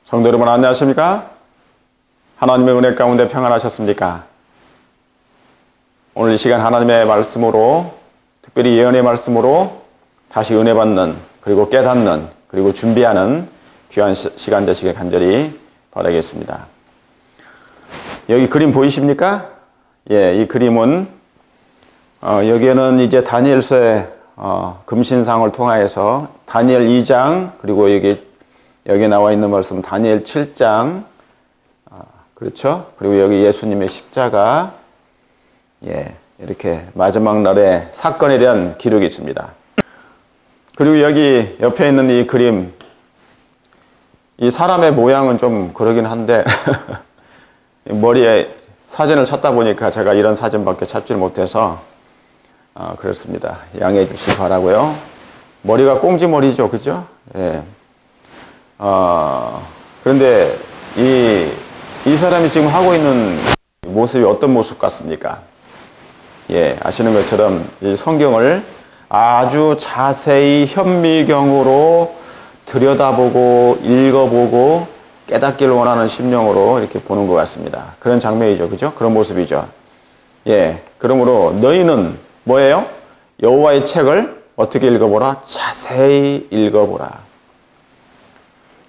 성도 여러분 안녕하십니까? 하나님의 은혜 가운데 평안하셨습니까? 오늘 이 시간 하나님의 말씀으로, 특별히 예언의 말씀으로 다시 은혜 받는, 그리고 깨닫는, 그리고 준비하는 귀한 시간 되시길 간절히 바라겠습니다. 여기 그림 보이십니까? 예, 이 그림은 여기에는 이제 다니엘서의 금신상을 통하여서 다니엘 2장, 그리고 여기 나와 있는 말씀 다니엘 7장, 그렇죠? 그리고 여기 예수님의 십자가, 예, 이렇게 마지막 날의 사건에 대한 기록이 있습니다. 그리고 여기 옆에 있는 이 그림, 이 사람의 모양은 좀 그러긴 한데 머리에 사진을 찾다 보니까 제가 이런 사진밖에 찾지를 못해서 그렇습니다. 양해해 주시기 바라고요. 머리가 꽁지머리죠, 그죠? 예. 그런데 이 사람이 지금 하고 있는 모습이 어떤 모습 같습니까? 예, 아시는 것처럼 이 성경을 아주 자세히 현미경으로 들여다보고 읽어보고 깨닫기를 원하는 심령으로 이렇게 보는 것 같습니다. 그런 장면이죠, 그죠? 그런 모습이죠. 예, 그러므로 너희는 뭐예요? 여호와의 책을 어떻게 읽어보라? 자세히 읽어보라.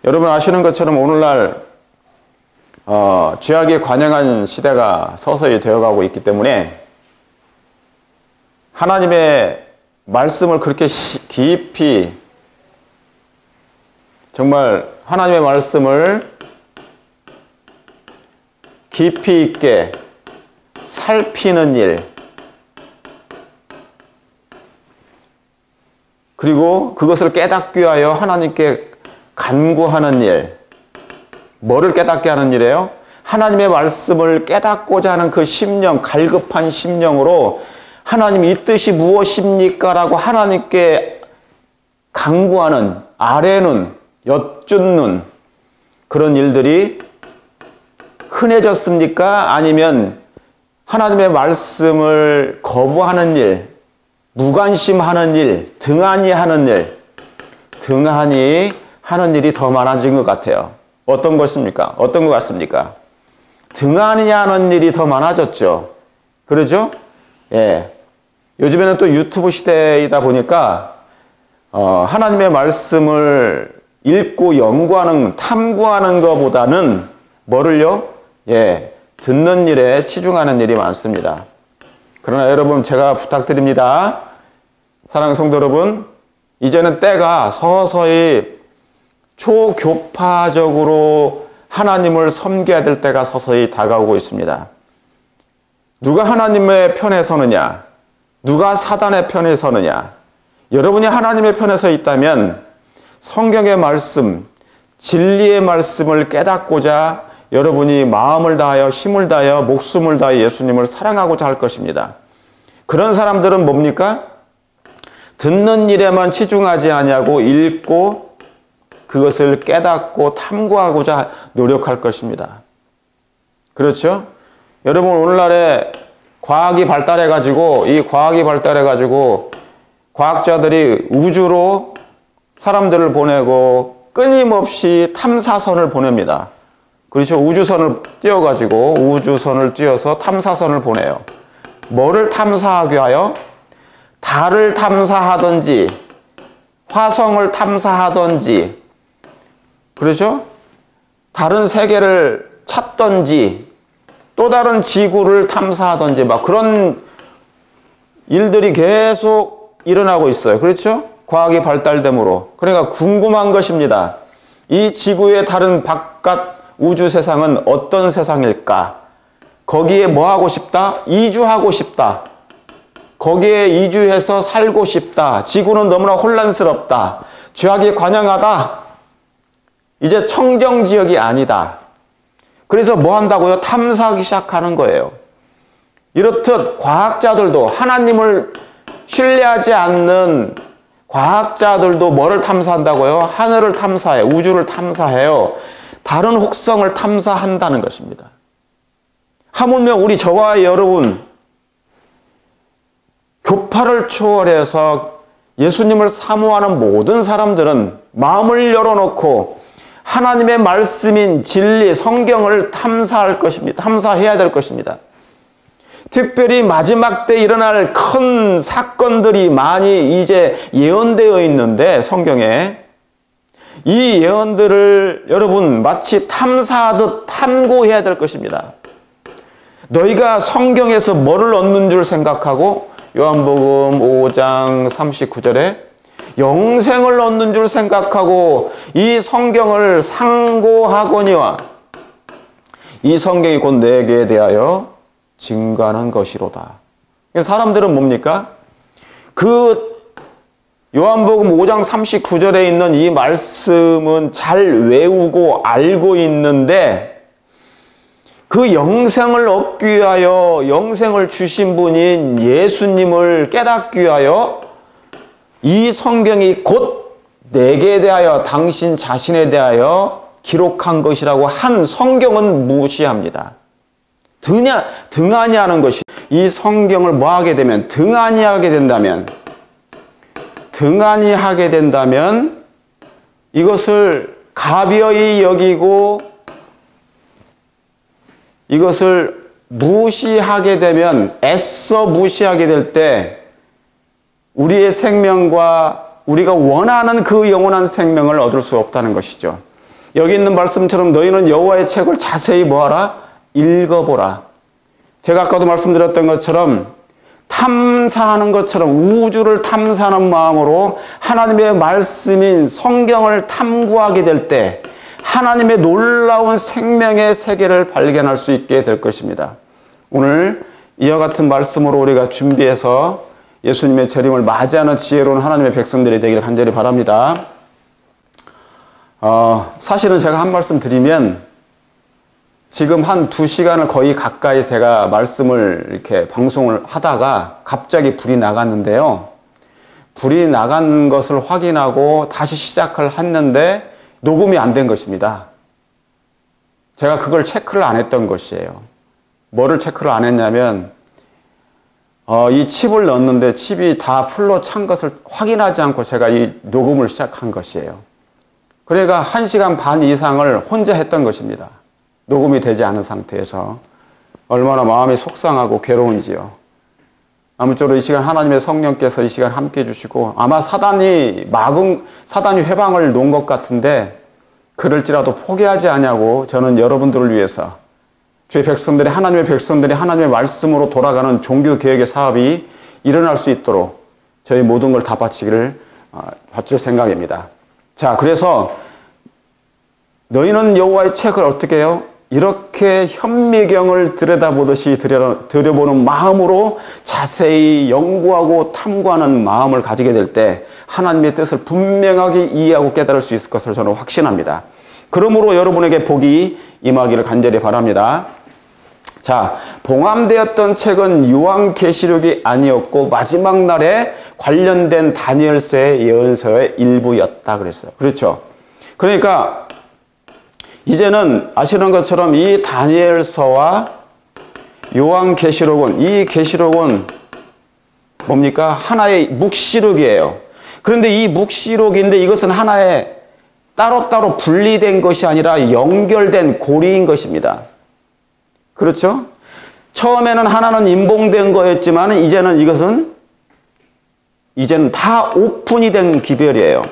여러분 아시는 것처럼 오늘날 죄악에 관영한 시대가 서서히 되어가고 있기 때문에 하나님의 말씀을 그렇게 깊이, 정말 하나님의 말씀을 깊이 있게 살피는 일, 그리고 그것을 깨닫기 위하여 하나님께 간구하는 일. 뭐를 깨닫게 하는 일이에요? 하나님의 말씀을 깨닫고자 하는 그 심령, 갈급한 심령으로 하나님 이 뜻이 무엇입니까? 라고 하나님께 간구하는, 아뢰는, 여쭙는 그런 일들이 흔해졌습니까? 아니면 하나님의 말씀을 거부하는 일, 무관심하는 일, 등한히 하는 일, 등한히 하는 일이 더 많아진 것 같아요. 어떤 것입니까? 어떤 것 같습니까? 등한히 하는 일이 더 많아졌죠. 그러죠? 예. 요즘에는 또 유튜브 시대이다 보니까 하나님의 말씀을 읽고 연구하는, 탐구하는 것보다는 뭐를요? 예, 듣는 일에 치중하는 일이 많습니다. 그러나 여러분 제가 부탁드립니다. 사랑하는 성도 여러분, 이제는 때가 서서히 초교파적으로 하나님을 섬겨야 될 때가 서서히 다가오고 있습니다. 누가 하나님의 편에 서느냐? 누가 사단의 편에 서느냐? 여러분이 하나님의 편에 서 있다면 성경의 말씀, 진리의 말씀을 깨닫고자 여러분이 마음을 다하여 힘을 다하여 목숨을 다하여 예수님을 사랑하고자 할 것입니다. 그런 사람들은 뭡니까? 듣는 일에만 치중하지 아니하고 읽고 그것을 깨닫고 탐구하고자 노력할 것입니다. 그렇죠? 여러분 오늘날에 과학이 발달해가지고 과학자들이 우주로 사람들을 보내고 끊임없이 탐사선을 보냅니다. 그렇죠? 우주선을 띄어서 탐사선을 보내요. 뭐를 탐사하기 위하여? 달을 탐사하든지 화성을 탐사하든지, 그렇죠? 다른 세계를 찾든지 또 다른 지구를 탐사하든지 막 그런 일들이 계속 일어나고 있어요. 그렇죠? 과학이 발달됨으로. 그러니까 궁금한 것입니다. 이 지구의 다른 바깥 우주 세상은 어떤 세상일까? 거기에 뭐 하고 싶다? 이주하고 싶다. 거기에 이주해서 살고 싶다. 지구는 너무나 혼란스럽다. 죄악이 관영하다. 이제 청정지역이 아니다. 그래서 뭐 한다고요? 탐사하기 시작하는 거예요. 이렇듯 과학자들도, 하나님을 신뢰하지 않는 과학자들도 뭐를 탐사한다고요? 하늘을 탐사해, 우주를 탐사해요. 다른 혹성을 탐사한다는 것입니다. 하물며 우리 저와 여러분, 교파를 초월해서 예수님을 사모하는 모든 사람들은 마음을 열어놓고 하나님의 말씀인 진리, 성경을 탐사할 것입니다. 탐사해야 될 것입니다. 특별히 마지막 때 일어날 큰 사건들이 많이 이제 예언되어 있는데 성경에 이 예언들을 여러분 마치 탐사하듯 탐구해야 될 것입니다. 너희가 성경에서 뭐를 얻는 줄 생각하고 요한복음 5장 39절에 영생을 얻는 줄 생각하고 이 성경을 상고하거니와 이 성경이 곧 내게 대하여 증거하는 것이로다. 사람들은 뭡니까? 그 요한복음 5장 39절에 있는 이 말씀은 잘 외우고 알고 있는데 그 영생을 얻기 위하여 영생을 주신 분인 예수님을 깨닫기 위하여 이 성경이 곧 내게 대하여 당신 자신에 대하여 기록한 것이라고 한 성경은 무시합니다. 등한히 하는 것이 이 성경을 뭐 하게 되면 등한히 하게 된다면 이것을 가벼이 여기고 이것을 무시하게 되면 애써 무시하게 될 때 우리의 생명과 우리가 원하는 그 영원한 생명을 얻을 수 없다는 것이죠. 여기 있는 말씀처럼 너희는 여호와의 책을 자세히 뭐하라? 읽어보라. 제가 아까도 말씀드렸던 것처럼 탐사하는 것처럼 우주를 탐사하는 마음으로 하나님의 말씀인 성경을 탐구하게 될 때 하나님의 놀라운 생명의 세계를 발견할 수 있게 될 것입니다. 오늘 이와 같은 말씀으로 우리가 준비해서 예수님의 재림을 맞이하는 지혜로운 하나님의 백성들이 되기를 간절히 바랍니다. 사실은 제가 한 말씀 드리면 지금 한 2시간을 거의 가까이 제가 말씀을 이렇게 방송을 하다가 갑자기 불이 나갔는데요. 불이 나간 것을 확인하고 다시 시작을 했는데 녹음이 안 된 것입니다. 제가 그걸 체크를 안 했던 것이에요. 뭐를 체크를 안 했냐면 이 칩을 넣었는데 칩이 다 풀로 찬 것을 확인하지 않고 제가 이 녹음을 시작한 것이에요. 그러니까 1시간 반 이상을 혼자 했던 것입니다. 녹음이 되지 않은 상태에서 얼마나 마음이 속상하고 괴로운지요. 아무쪼록 이 시간 하나님의 성령께서 이 시간 함께 해주시고 아마 사단이 회방을 놓은 것 같은데 그럴지라도 포기하지 않냐고 저는 여러분들을 위해서 주의 백성들이 하나님의 백성들이 하나님의 말씀으로 돌아가는 종교 개혁의 사업이 일어날 수 있도록 저희 모든 걸 다 바칠 생각입니다. 자, 그래서 너희는 여호와의 책을 어떻게 해요? 이렇게 현미경을 들여다보듯이 들여보는 마음으로 자세히 연구하고 탐구하는 마음을 가지게 될 때 하나님의 뜻을 분명하게 이해하고 깨달을 수 있을 것을 저는 확신합니다. 그러므로 여러분에게 복이 임하기를 간절히 바랍니다. 자, 봉함되었던 책은 요한계시록이 아니었고 마지막 날에 관련된 다니엘서의 예언서의 일부였다 그랬어요. 그렇죠? 그러니까 이제는 아시는 것처럼 이 다니엘서와 요한계시록은 이 계시록은 뭡니까? 하나의 묵시록이에요. 그런데 이 묵시록인데 이것은 하나의 따로따로 분리된 것이 아니라 연결된 고리인 것입니다. 그렇죠? 처음에는 하나는 임봉된 거였지만 이제는 다 오픈이 된 기별이에요.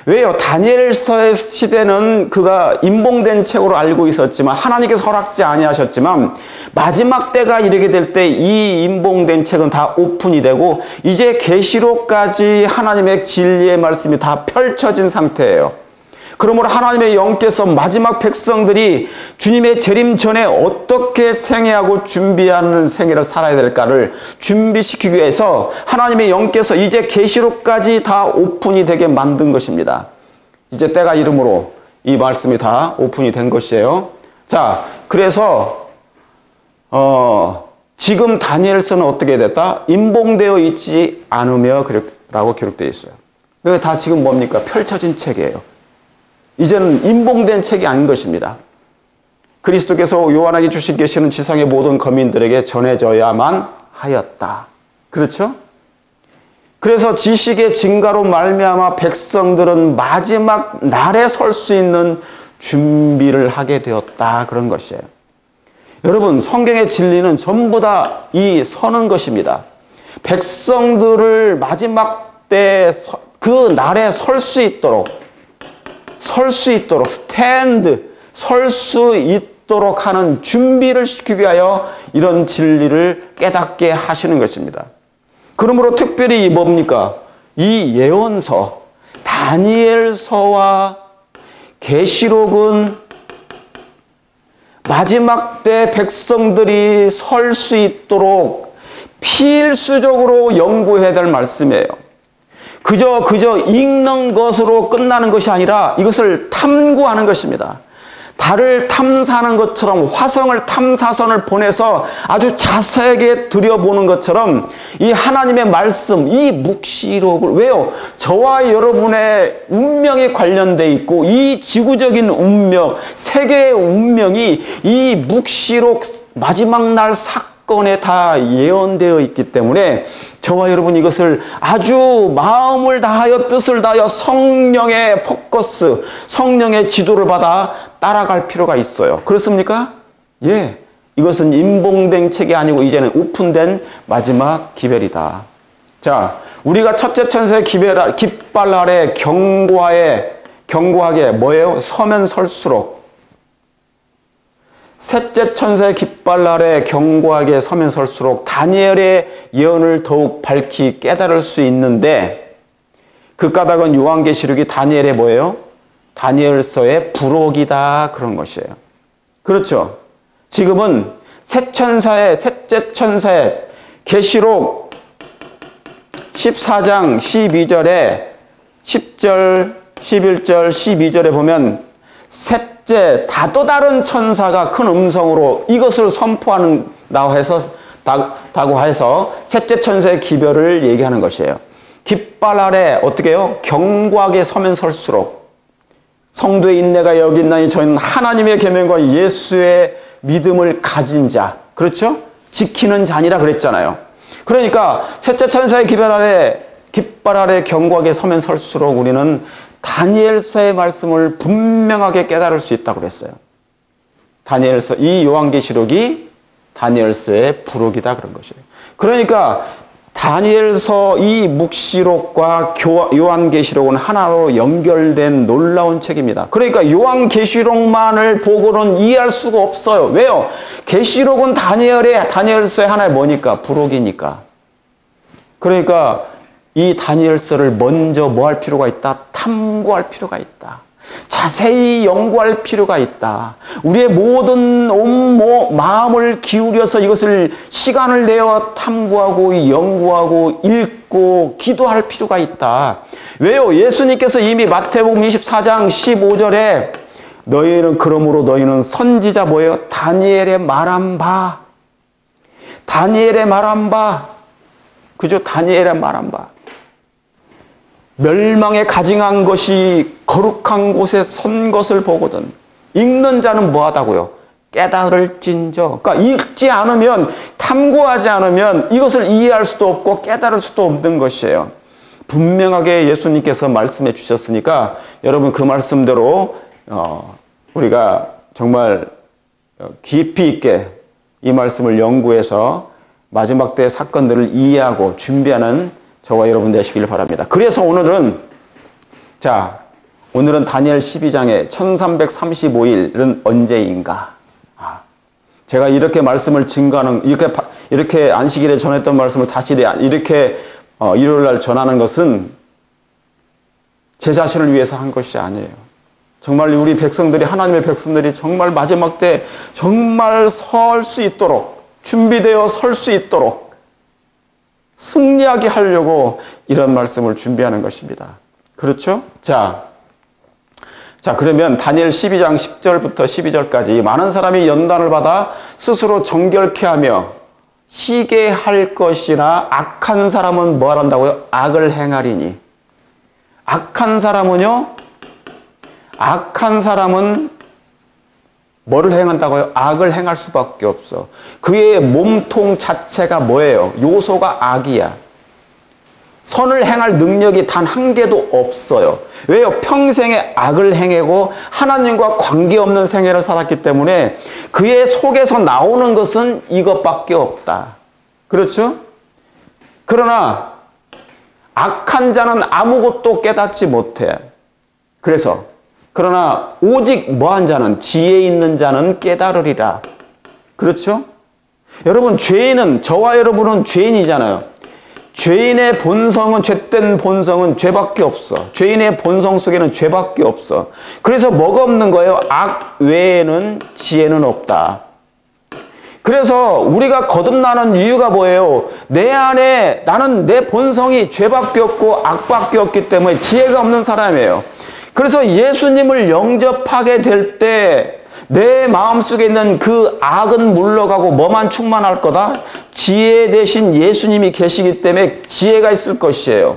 왜요? 다니엘서의 시대는 그가 임봉된 책으로 알고 있었지만 하나님께서 허락지 아니하셨지만 마지막 때가 이르게 될 때 이 임봉된 책은 다 오픈이 되고 이제 계시록까지 하나님의 진리의 말씀이 다 펼쳐진 상태예요. 그러므로 하나님의 영께서 마지막 백성들이 주님의 재림 전에 어떻게 생애하고 준비하는 생애를 살아야 될까를 준비시키기 위해서 하나님의 영께서 이제 계시록까지 다 오픈이 되게 만든 것입니다. 이제 때가 이름으로 이 말씀이 다 오픈이 된 것이에요. 자, 그래서 지금 다니엘서는 어떻게 됐다? 임봉되어 있지 않으며 라고 기록되어 있어요. 그게 다 지금 뭡니까? 펼쳐진 책이에요. 이제는 임봉된 책이 아닌 것입니다. 그리스도께서 요한에게 주신 계시는 지상의 모든 거민들에게 전해져야만 하였다. 그렇죠? 그래서 지식의 증가로 말미암아 백성들은 마지막 날에 설 수 있는 준비를 하게 되었다. 그런 것이에요. 여러분, 성경의 진리는 전부 다 이 서는 것입니다. 백성들을 마지막 때 그 날에 설 수 있도록 스탠드, 설 수 있도록 하는 준비를 시키기 위하여 이런 진리를 깨닫게 하시는 것입니다. 그러므로 특별히 뭡니까? 이 예언서, 다니엘서와 계시록은 마지막 때 백성들이 설 수 있도록 필수적으로 연구해야 될 말씀이에요. 그저 읽는 것으로 끝나는 것이 아니라 이것을 탐구하는 것입니다. 달을 탐사하는 것처럼, 화성을 탐사선을 보내서 아주 자세하게 들여보는 것처럼 이 하나님의 말씀, 이 묵시록을, 왜요? 저와 여러분의 운명이 관련되어 있고 이 지구적인 운명, 세계의 운명이 이 묵시록 마지막 날 사건에 다 예언되어 있기 때문에 저와 여러분 이것을 아주 마음을 다하여 뜻을 다하여 성령의 포커스, 성령의 지도를 받아 따라갈 필요가 있어요. 그렇습니까? 예. 이것은 인봉된 책이 아니고 이제는 오픈된 마지막 기별이다. 자, 우리가 첫째 천사의 깃발 아래 견고하게 뭐예요? 서면 설수록. 셋째 천사의 깃발 아래 견고하게 서면 설수록 다니엘의 예언을 더욱 밝히 깨달을 수 있는데, 그 까닭은 요한계시록이 다니엘의 뭐예요? 다니엘서의 부록이다, 그런 것이에요. 그렇죠? 지금은 셋째 천사의 계시록 14장 12절에 10절, 11절, 12절에 보면 셋째 또 다른 천사가 큰 음성으로 이것을 선포한다고 해서 셋째 천사의 기별을 얘기하는 것이에요. 깃발 아래 어떻게 해요? 견고하게 서면 설수록 성도의 인내가 여기 있나니 저희는 하나님의 계명과 예수의 믿음을 가진 자, 그렇죠? 지키는 자니라 그랬잖아요. 그러니까 셋째 천사의 깃발 아래 견고하게 서면 설수록 우리는 다니엘서의 말씀을 분명하게 깨달을 수 있다고 그랬어요. 다니엘서, 이 요한계시록이 다니엘서의 부록이다, 그런 것이에요. 그러니까 다니엘서 이 묵시록과 요한계시록은 하나로 연결된 놀라운 책입니다. 그러니까 요한계시록만을 보고는 이해할 수가 없어요. 왜요? 계시록은 다니엘서의 하나의 뭐니까? 부록이니까. 그러니까 이 다니엘서를 먼저 뭐 할 필요가 있다? 탐구할 필요가 있다. 자세히 연구할 필요가 있다. 우리의 모든 마음을 기울여서 이것을 시간을 내어 탐구하고 연구하고 읽고 기도할 필요가 있다. 왜요? 예수님께서 이미 마태복음 24장 15절에 그러므로 너희는 선지자 뭐예요? 다니엘의 말한 바. 그죠? 다니엘의 말한 바. 멸망에 가증한 것이 거룩한 곳에 선 것을 보거든. 읽는 자는 뭐하다고요? 깨달을진저. 그러니까 읽지 않으면, 탐구하지 않으면 이것을 이해할 수도 없고 깨달을 수도 없는 것이에요. 분명하게 예수님께서 말씀해 주셨으니까 여러분 그 말씀대로 우리가 정말 깊이 있게 이 말씀을 연구해서 마지막 때 사건들을 이해하고 준비하는 저와 여러분 되시길 바랍니다. 그래서 오늘은 다니엘 12장에 1335일은 언제인가? 제가 이렇게 말씀을 증거하는, 이렇게 안식일에 전했던 말씀을 다시 이렇게 일요일 날 전하는 것은 제 자신을 위해서 한 것이 아니에요. 정말 우리 백성들이, 하나님의 백성들이 정말 마지막 때 정말 설 수 있도록, 준비되어 설 수 있도록 승리하게 하려고 이런 말씀을 준비하는 것입니다. 그렇죠? 자, 그러면 다니엘 12장 10절부터 12절까지 많은 사람이 연단을 받아 스스로 정결케 하며 시게 할 것이나 악한 사람은 뭐 한다고요? 악을 행하리니. 악한 사람은 뭐를 행한다고요? 악을 행할 수밖에 없어. 그의 몸통 자체가 뭐예요? 요소가 악이야. 선을 행할 능력이 단 한 개도 없어요. 왜요? 평생에 악을 행하고 하나님과 관계없는 생애를 살았기 때문에 그의 속에서 나오는 것은 이것밖에 없다. 그렇죠? 그러나 악한 자는 아무것도 깨닫지 못해. 그러나 오직 뭐한 자는, 지혜 있는 자는 깨달으리라. 그렇죠? 여러분, 죄인은, 저와 여러분은 죄인이잖아요. 죄인의 본성은, 죄된 본성은 죄밖에 없어. 죄인의 본성 속에는 죄밖에 없어. 그래서 뭐가 없는 거예요? 악 외에는 지혜는 없다. 그래서 우리가 거듭나는 이유가 뭐예요? 내 안에 나는 내 본성이 죄밖에 없고 악밖에 없기 때문에 지혜가 없는 사람이에요. 그래서 예수님을 영접하게 될 때 내 마음속에 있는 그 악은 물러가고 뭐만 충만할 거다? 지혜 대신 예수님이 계시기 때문에 지혜가 있을 것이에요.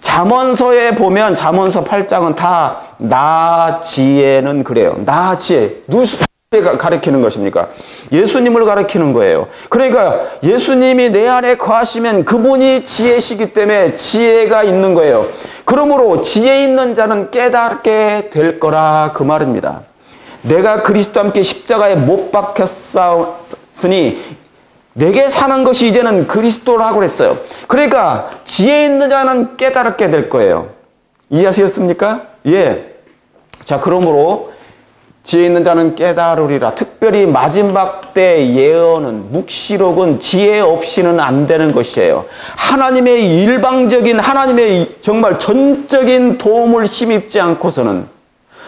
잠언서에 보면 잠언서 8장은 다 나 지혜는 그래요. 나 지혜. 누가 가르치는 것입니까? 예수님을 가르치는 거예요. 그러니까 예수님이 내 안에 거하시면 그분이 지혜시기 때문에 지혜가 있는 거예요. 그러므로 지혜 있는 자는 깨닫게 될 거라 그 말입니다. 내가 그리스도와 함께 십자가에 못 박혔으니 내게 사는 것이 이제는 그리스도라고 그랬어요. 그러니까 지혜 있는 자는 깨닫게 될 거예요. 이해하시겠습니까? 예. 자, 그러므로 지혜 있는 자는 깨달으리라. 특별히 마지막 때 예언은, 묵시록은 지혜 없이는 안 되는 것이에요. 하나님의 일방적인, 하나님의 정말 전적인 도움을 힘입지 않고서는,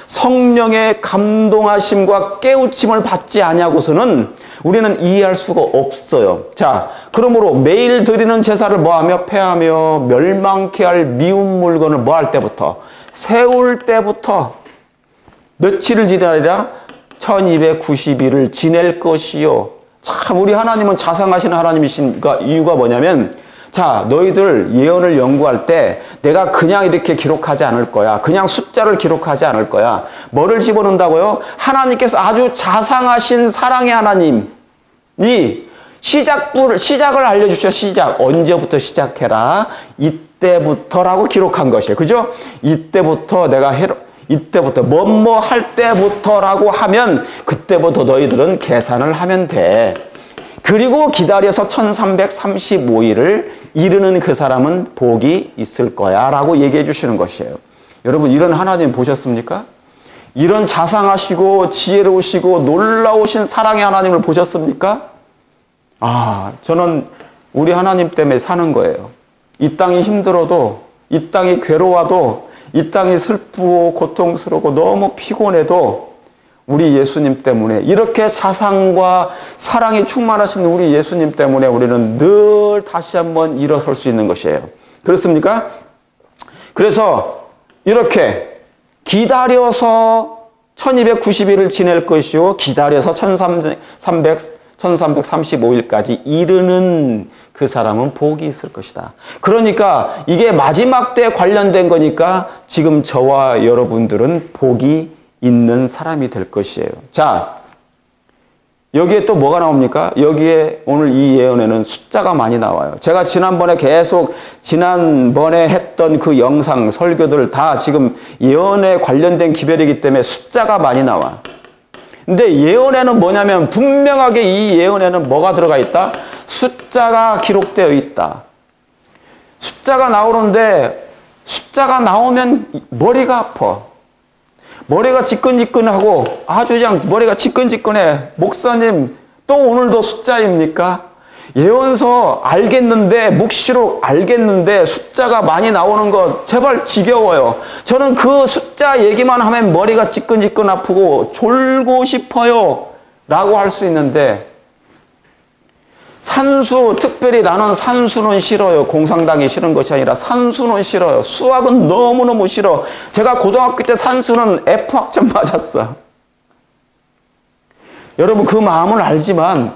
성령의 감동하심과 깨우침을 받지 아니하고서는 우리는 이해할 수가 없어요. 자, 그러므로 매일 드리는 제사를 뭐하며 폐하며 멸망케 할 미운 물건을 뭐할 때부터? 세울 때부터 며칠을 지나리라? 1290일을 지낼 것이요. 참, 우리 하나님은 자상하신 하나님이신 이유가 뭐냐면, 자, 너희들 예언을 연구할 때 내가 그냥 이렇게 기록하지 않을 거야. 그냥 숫자를 기록하지 않을 거야. 뭐를 집어넣는다고요? 하나님께서 아주 자상하신 사랑의 하나님이 시작을 알려주셔. 시작. 언제부터 시작해라. 이때부터라고 기록한 것이에요. 그죠? 이때부터 이때부터 뭐뭐 할 때부터라고 하면 그때부터 너희들은 계산을 하면 돼. 그리고 기다려서 1335일을 이르는 그 사람은 복이 있을 거야 라고 얘기해 주시는 것이에요. 여러분, 이런 하나님 보셨습니까? 이런 자상하시고 지혜로우시고 놀라우신 사랑의 하나님을 보셨습니까? 아, 저는 우리 하나님 때문에 사는 거예요. 이 땅이 힘들어도, 이 땅이 괴로워도, 이 땅이 슬프고 고통스럽고 너무 피곤해도 우리 예수님 때문에, 이렇게 자상과 사랑이 충만하신 우리 예수님 때문에 우리는 늘 다시 한번 일어설 수 있는 것이에요. 그렇습니까? 그래서 이렇게 기다려서 1290일을 지낼 것이요, 기다려서 1335일까지 이르는 그 사람은 복이 있을 것이다. 그러니까 이게 마지막 때에 관련된 거니까 지금 저와 여러분들은 복이 있는 사람이 될 것이에요. 자, 여기에 또 뭐가 나옵니까? 여기에 오늘 이 예언에는 숫자가 많이 나와요. 제가 지난번에 했던 그 영상, 설교들 다 지금 예언에 관련된 기별이기 때문에 숫자가 많이 나와. 근데 예언에는 뭐냐면 분명하게 이 예언에는 뭐가 들어가 있다? 숫자가 기록되어 있다. 숫자가 나오는데 숫자가 나오면 머리가 아파. 머리가 지끈지끈하고 아주 그냥 머리가 지끈지끈해. 목사님, 또 오늘도 숫자입니까? 예언서 알겠는데, 묵시록 알겠는데 숫자가 많이 나오는 거 제발 지겨워요. 저는 그 숫자 얘기만 하면 머리가 지끈지끈 아프고 졸고 싶어요 라고 할 수 있는데, 산수, 특별히 나는 산수는 싫어요. 공상당이 싫은 것이 아니라 산수는 싫어요. 수학은 너무너무 싫어. 제가 고등학교 때 산수는 F학점 맞았어. 여러분, 그 마음을 알지만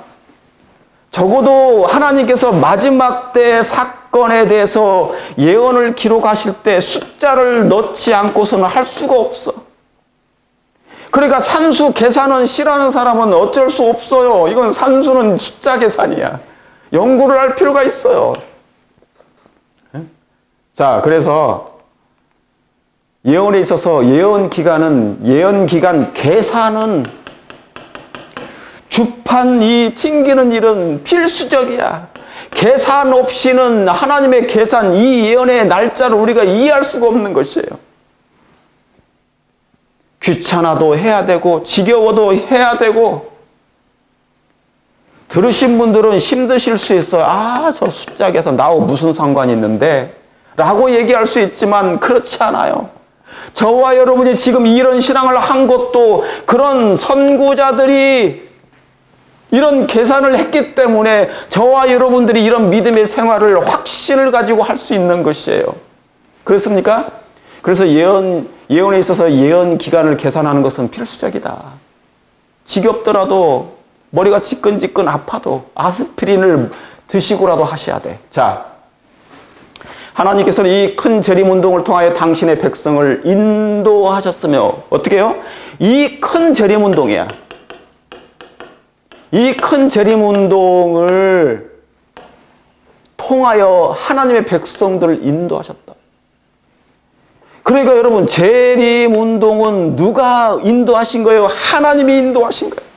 적어도 하나님께서 마지막 때 사건에 대해서 예언을 기록하실 때 숫자를 넣지 않고서는 할 수가 없어. 그러니까 산수 계산은 싫어하는 사람은 어쩔 수 없어요. 이건 산수는 숫자 계산이야. 연구를 할 필요가 있어요. 자, 그래서 예언에 있어서 예언 기간 계산은 주판 이 튕기는 일은 필수적이야. 계산 없이는 하나님의 계산, 이 예언의 날짜를 우리가 이해할 수가 없는 것이에요. 귀찮아도 해야 되고 지겨워도 해야 되고. 들으신 분들은 힘드실 수 있어요. 아, 저 숫자 계산 나하고 무슨 상관이 있는데 라고 얘기할 수 있지만 그렇지 않아요. 저와 여러분이 지금 이런 신앙을 한 것도 그런 선구자들이 이런 계산을 했기 때문에 저와 여러분들이 이런 믿음의 생활을 확신을 가지고 할 수 있는 것이에요. 그렇습니까? 그래서 예언에 있어서 예언 기간을 계산하는 것은 필수적이다. 지겹더라도 머리가 지끈지끈 아파도 아스피린을 드시고라도 하셔야 돼. 자, 하나님께서는 이 큰 재림운동을 통하여 당신의 백성을 인도하셨으며 어떻게 해요? 이 큰 재림운동이야. 이 큰 재림운동을 통하여 하나님의 백성들을 인도하셨다. 그러니까 여러분, 재림운동은 누가 인도하신 거예요? 하나님이 인도하신 거예요.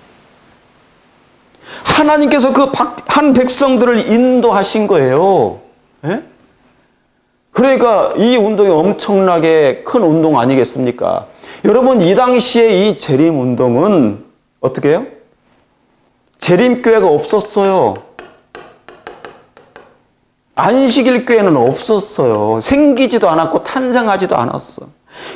하나님께서 그 한 백성들을 인도하신 거예요. 예? 그러니까 이 운동이 엄청나게 큰 운동 아니겠습니까? 여러분, 이 당시에 이 재림운동은 어떻게 해요? 재림교회가 없었어요. 안식일교회는 없었어요. 생기지도 않았고 탄생하지도 않았어.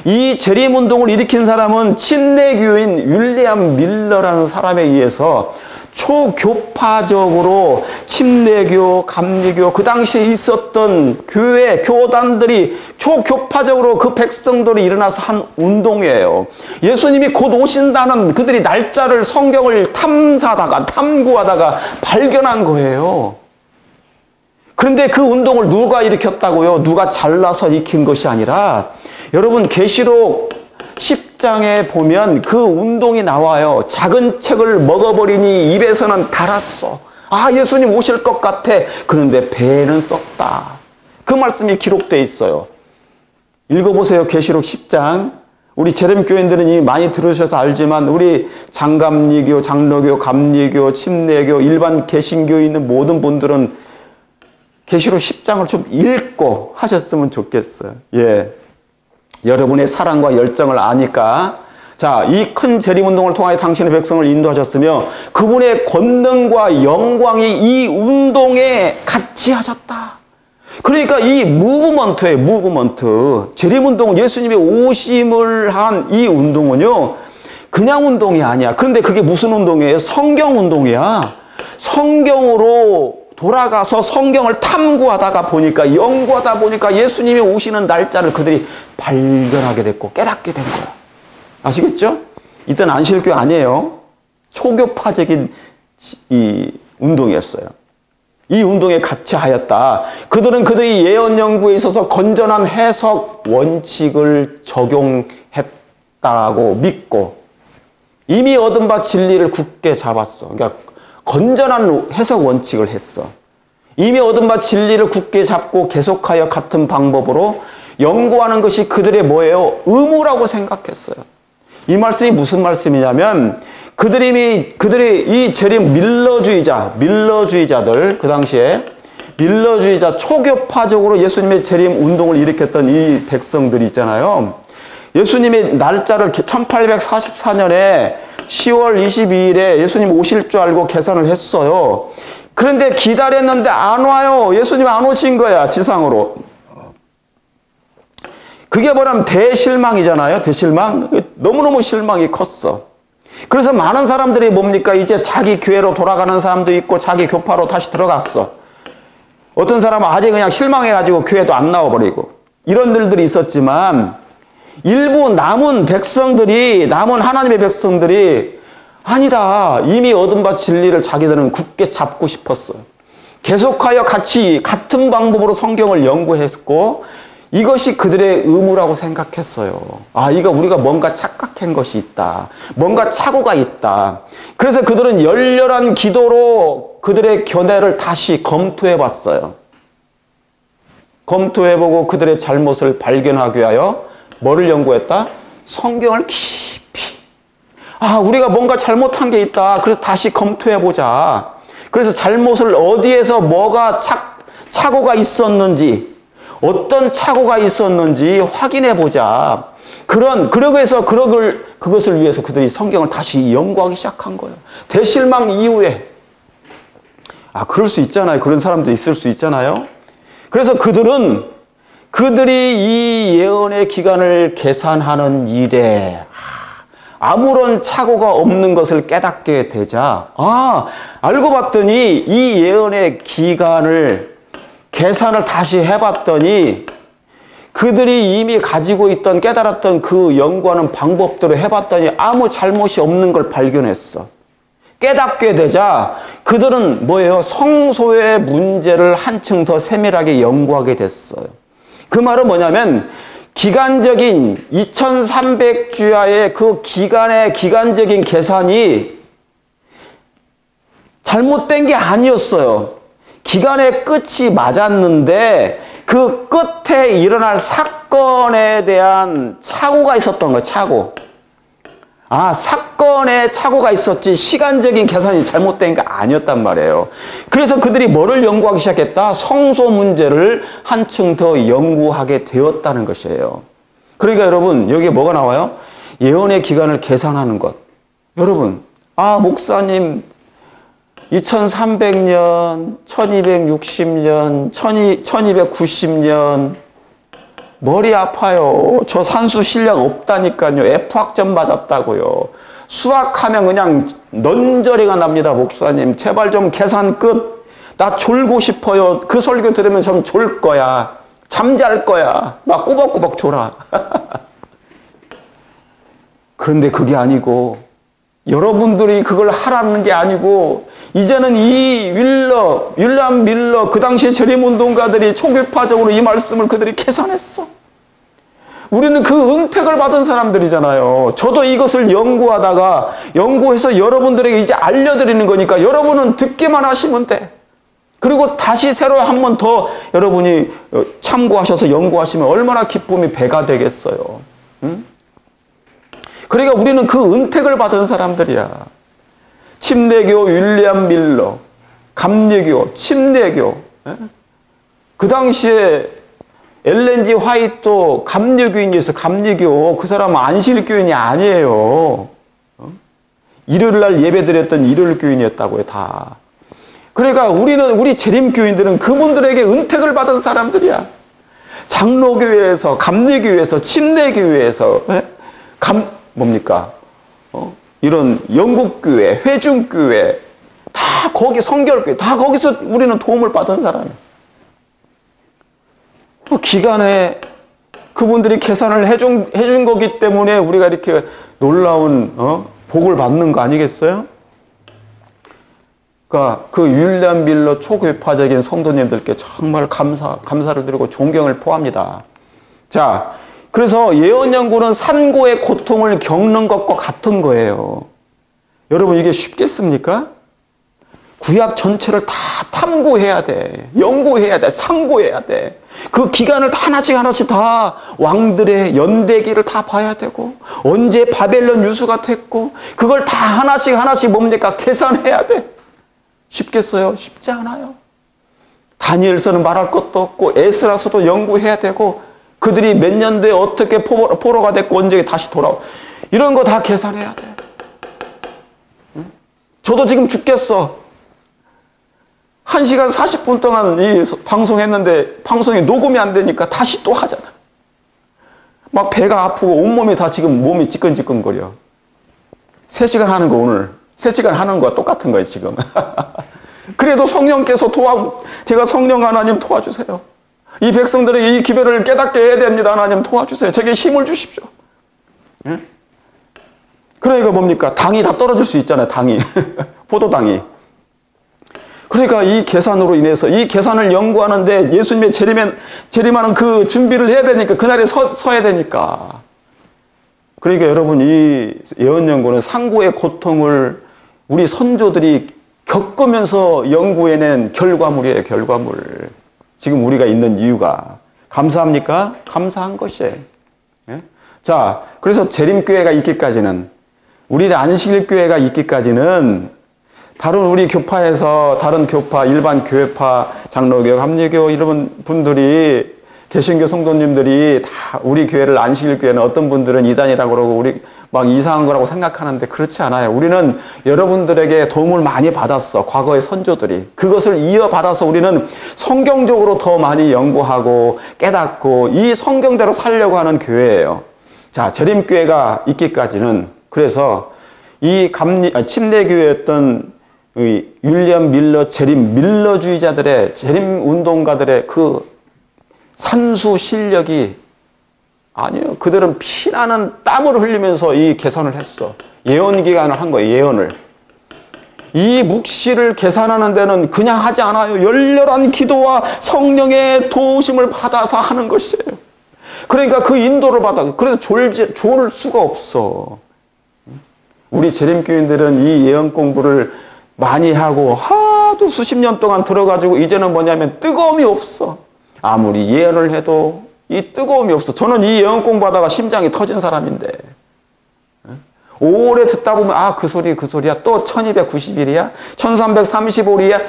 이 재림운동을 일으킨 사람은 침례교인 윌리엄 밀러라는 사람에 의해서 초교파적으로 침례교, 감리교, 그 당시에 있었던 교회, 교단들이 초교파적으로 그 백성들이 일어나서 한 운동이에요. 예수님이 곧 오신다는 그들이 날짜를 성경을 탐구하다가 발견한 거예요. 그런데 그 운동을 누가 일으켰다고요? 누가 잘라서 일으킨 것이 아니라 여러분, 계시록 10장에 보면 그 운동이 나와요. 작은 책을 먹어버리니 입에서는 달았어. 아, 예수님 오실 것 같아. 그런데 배는 썩다. 그 말씀이 기록되어 있어요. 읽어보세요. 계시록 10장. 우리 재림교인들은 이미 많이 들으셔서 알지만 우리 장감리교, 장로교, 감리교, 침례교, 일반 개신교에 있는 모든 분들은 계시록 10장을 좀 읽고 하셨으면 좋겠어요. 예. 여러분의 사랑과 열정을 아니까. 자, 이 큰 재림운동을 통하여 당신의 백성을 인도하셨으며 그분의 권능과 영광이 이 운동에 같이 하셨다. 그러니까 이 무브먼트예요. 무브먼트. 재림운동은 예수님이 오심을 한 이 운동은요, 그냥 운동이 아니야. 그런데 그게 무슨 운동이에요? 성경 운동이야. 성경으로 돌아가서 성경을 탐구하다가 보니까, 연구하다 보니까 예수님이 오시는 날짜를 그들이 발견하게 됐고 깨닫게 된 거야. 아시겠죠? 이때는 안식일교회 아니에요. 초교파적인 이 운동이었어요. 이 운동에 같이 하였다. 그들은 그들의 예언 연구에 있어서 건전한 해석 원칙을 적용했다고 믿고 이미 얻은 바 진리를 굳게 잡았어. 그러니까 건전한 해석 원칙을 했어. 이미 얻은 바 진리를 굳게 잡고 계속하여 같은 방법으로 연구하는 것이 그들의 뭐예요? 의무라고 생각했어요. 이 말씀이 무슨 말씀이냐면 그들이 이 재림 밀러주의자들, 그 당시에 밀러주의자 초교파적으로 예수님의 재림 운동을 일으켰던 이 백성들이 있잖아요. 예수님의 날짜를 1844년에 10월 22일에 예수님 오실 줄 알고 계산을 했어요. 그런데 기다렸는데 안 와요. 예수님 안 오신 거야, 지상으로. 그게 뭐냐면 대실망이잖아요. 대실망. 너무너무 실망이 컸어. 그래서 많은 사람들이 뭡니까? 이제 자기 교회로 돌아가는 사람도 있고 자기 교파로 다시 들어갔어. 어떤 사람은 아직 그냥 실망해가지고 교회도 안 나와버리고 이런 일들이 있었지만 일부 남은 하나님의 백성들이 아니다. 이미 얻은 바 진리를 자기들은 굳게 잡고 싶었어요. 계속하여 같은 방법으로 성경을 연구했고 이것이 그들의 의무라고 생각했어요. 아, 이거 우리가 뭔가 착각한 것이 있다. 뭔가 착오가 있다. 그래서 그들은 열렬한 기도로 그들의 견해를 다시 검토해 봤어요. 검토해보고 그들의 잘못을 발견하기 위하여 뭐를 연구했다? 성경을 깊이. 우리가 뭔가 잘못한 게 있다. 그래서 다시 검토해보자. 그래서 잘못을 어디에서 뭐가 착오가 있었는지, 어떤 착오가 있었는지 확인해보자. 그러기 위해서 그것을 위해서 그들이 성경을 다시 연구하기 시작한 거예요. 대실망 이후에. 그럴 수 있잖아요. 그런 사람도 있을 수 있잖아요. 그래서 그들이 이 예언의 기간을 계산하는 일에 아무런 착오가 없는 것을 깨닫게 되자, 알고 봤더니 이 예언의 기간을 계산을 다시 해봤더니 그들이 이미 가지고 있던 깨달았던 그 연구하는 방법대로 해봤더니 아무 잘못이 없는 걸 발견했어. 깨닫게 되자 그들은 뭐예요? 성소의 문제를 한층 더 세밀하게 연구하게 됐어요. 그 말은 뭐냐면 기간적인 2300주야의 그 기간적인 계산이 잘못된 게 아니었어요. 기간의 끝이 맞았는데 그 끝에 일어날 사건에 대한 착오가 있었던 거예요. 착오. 사건에 착오가 있었지 시간적인 계산이 잘못된 게 아니었단 말이에요. 그래서 그들이 뭐를 연구하기 시작했다? 성소 문제를 한층 더 연구하게 되었다는 것이에요. 그러니까 여러분 여기에 뭐가 나와요? 예언의 기간을 계산하는 것. 여러분 목사님 2300년, 1260년, 1290년 머리 아파요. 저 산수 실력 없다니까요. F학점 맞았다고요. 수학하면 그냥 넌저리가 납니다. 목사님 제발 좀 계산 끝. 나 졸고 싶어요. 그 설교 들으면 좀 졸 거야. 잠잘 거야. 막 꾸벅꾸벅 졸아. 그런데 그게 아니고 여러분들이 그걸 하라는 게 아니고 이제는 이 윌람 밀러 그 당시 재림운동가들이 초교파적으로 이 말씀을 그들이 계산했어. 우리는 그 은택을 받은 사람들이잖아요. 저도 이것을 연구해서 여러분들에게 이제 알려드리는 거니까 여러분은 듣기만 하시면 돼. 그리고 다시 새로 한 번 더 여러분이 참고하셔서 연구하시면 얼마나 기쁨이 배가 되겠어요. 응? 그러니까 우리는 그 은택을 받은 사람들이야. 침례교, 윌리엄 밀러, 감리교, 침례교. 그 당시에 엘렌 G 화이트 감리교인이었어. 감리교. 그 사람은 안식일교인이 아니에요. 일요일날 예배드렸던 일요일교인이었다고요. 다. 그러니까 우리 재림교인들은 그분들에게 은택을 받은 사람들이야. 장로교회에서, 감리교회에서, 침례교회에서 뭡니까? 이런 영국교회, 회중교회, 다 거기 성결교회, 다 거기서 우리는 도움을 받은 사람이에요. 기간에 그분들이 계산을 해준 거기 때문에 우리가 이렇게 놀라운 복을 받는 거 아니겠어요? 그러니까 그 윌리엄 밀러 초교파적인 성도님들께 정말 감사를 드리고 존경을 포합니다. 자, 그래서 예언 연구는 산고의 고통을 겪는 것과 같은 거예요. 여러분 이게 쉽겠습니까? 구약 전체를 다 탐구해야 돼. 연구해야 돼. 상고해야 돼. 그 기간을 하나씩 다 왕들의 연대기를 다 봐야 되고 언제 바벨론 유수가 됐고 그걸 다 하나씩 뭡니까? 계산해야 돼. 쉽겠어요? 쉽지 않아요. 다니엘서는 말할 것도 없고 에스라서도 연구해야 되고 그들이 몇 년도에 어떻게 포로가 됐고 언제 다시 돌아오 이런 거 다 계산해야 돼. 저도 지금 죽겠어. 1시간 40분 동안 이 방송했는데 방송이 녹음이 안 되니까 다시 또 하잖아. 막 배가 아프고 온몸이 다 지금 몸이 찌끈찌끈거려. 3시간 하는 거 오늘 3시간 하는 거와 똑같은 거예요 지금. 그래도 성령께서 제가 성령 하나님 도와주세요. 이 백성들에게 이 기별을 깨닫게 해야 됩니다. 하나님 도와주세요. 제게 힘을 주십시오. 예? 그러니까 뭡니까? 당이 다 떨어질 수 있잖아요. 당이. 포도당이. 그러니까 이 계산으로 인해서 이 계산을 연구하는데 예수님의 재림하는 그 준비를 해야 되니까 그날에 서야 되니까. 그러니까 여러분 이 예언 연구는 상고의 고통을 우리 선조들이 겪으면서 연구해낸 결과물이에요. 결과물. 지금 우리가 있는 이유가. 감사합니까? 감사한 것이에요. 예? 자, 그래서 재림교회가 있기까지는, 우리 안식일교회가 있기까지는 다른 우리 교파에서, 다른 교파, 일반 교회파, 장로교, 합리교 이런 분들이, 개신교 성도님들이 다 우리 교회를, 안식일교회는 어떤 분들은 이단이라고 그러고 우리 막 이상한 거라고 생각하는데 그렇지 않아요. 우리는 여러분들에게 도움을 많이 받았어. 과거의 선조들이. 그것을 이어받아서 우리는 성경적으로 더 많이 연구하고 깨닫고 이 성경대로 살려고 하는 교회예요. 자, 재림교회가 있기까지는, 그래서 이 침례교회였던 윌리엄 밀러, 재림 밀러주의자들의, 재림 운동가들의 그 산수 실력이 아니에요. 그들은 피나는 땀을 흘리면서 이 계산을 했어. 예언 기간을 한 거예요. 예언을. 이 묵시를 계산하는 데는 그냥 하지 않아요. 열렬한 기도와 성령의 도우심을 받아서 하는 것이에요. 그러니까 그 인도를 받아. 그래서 졸 수가 없어. 우리 재림교인들은 이 예언 공부를 많이 하고 하도 수십 년 동안 들어가지고 이제는 뭐냐면 뜨거움이 없어. 아무리 예언을 해도 이 뜨거움이 없어. 저는 이 예언 공부하다가 심장이 터진 사람인데, 오래 듣다 보면 아, 그 소리야. 또 1290일이야? 1335일이야?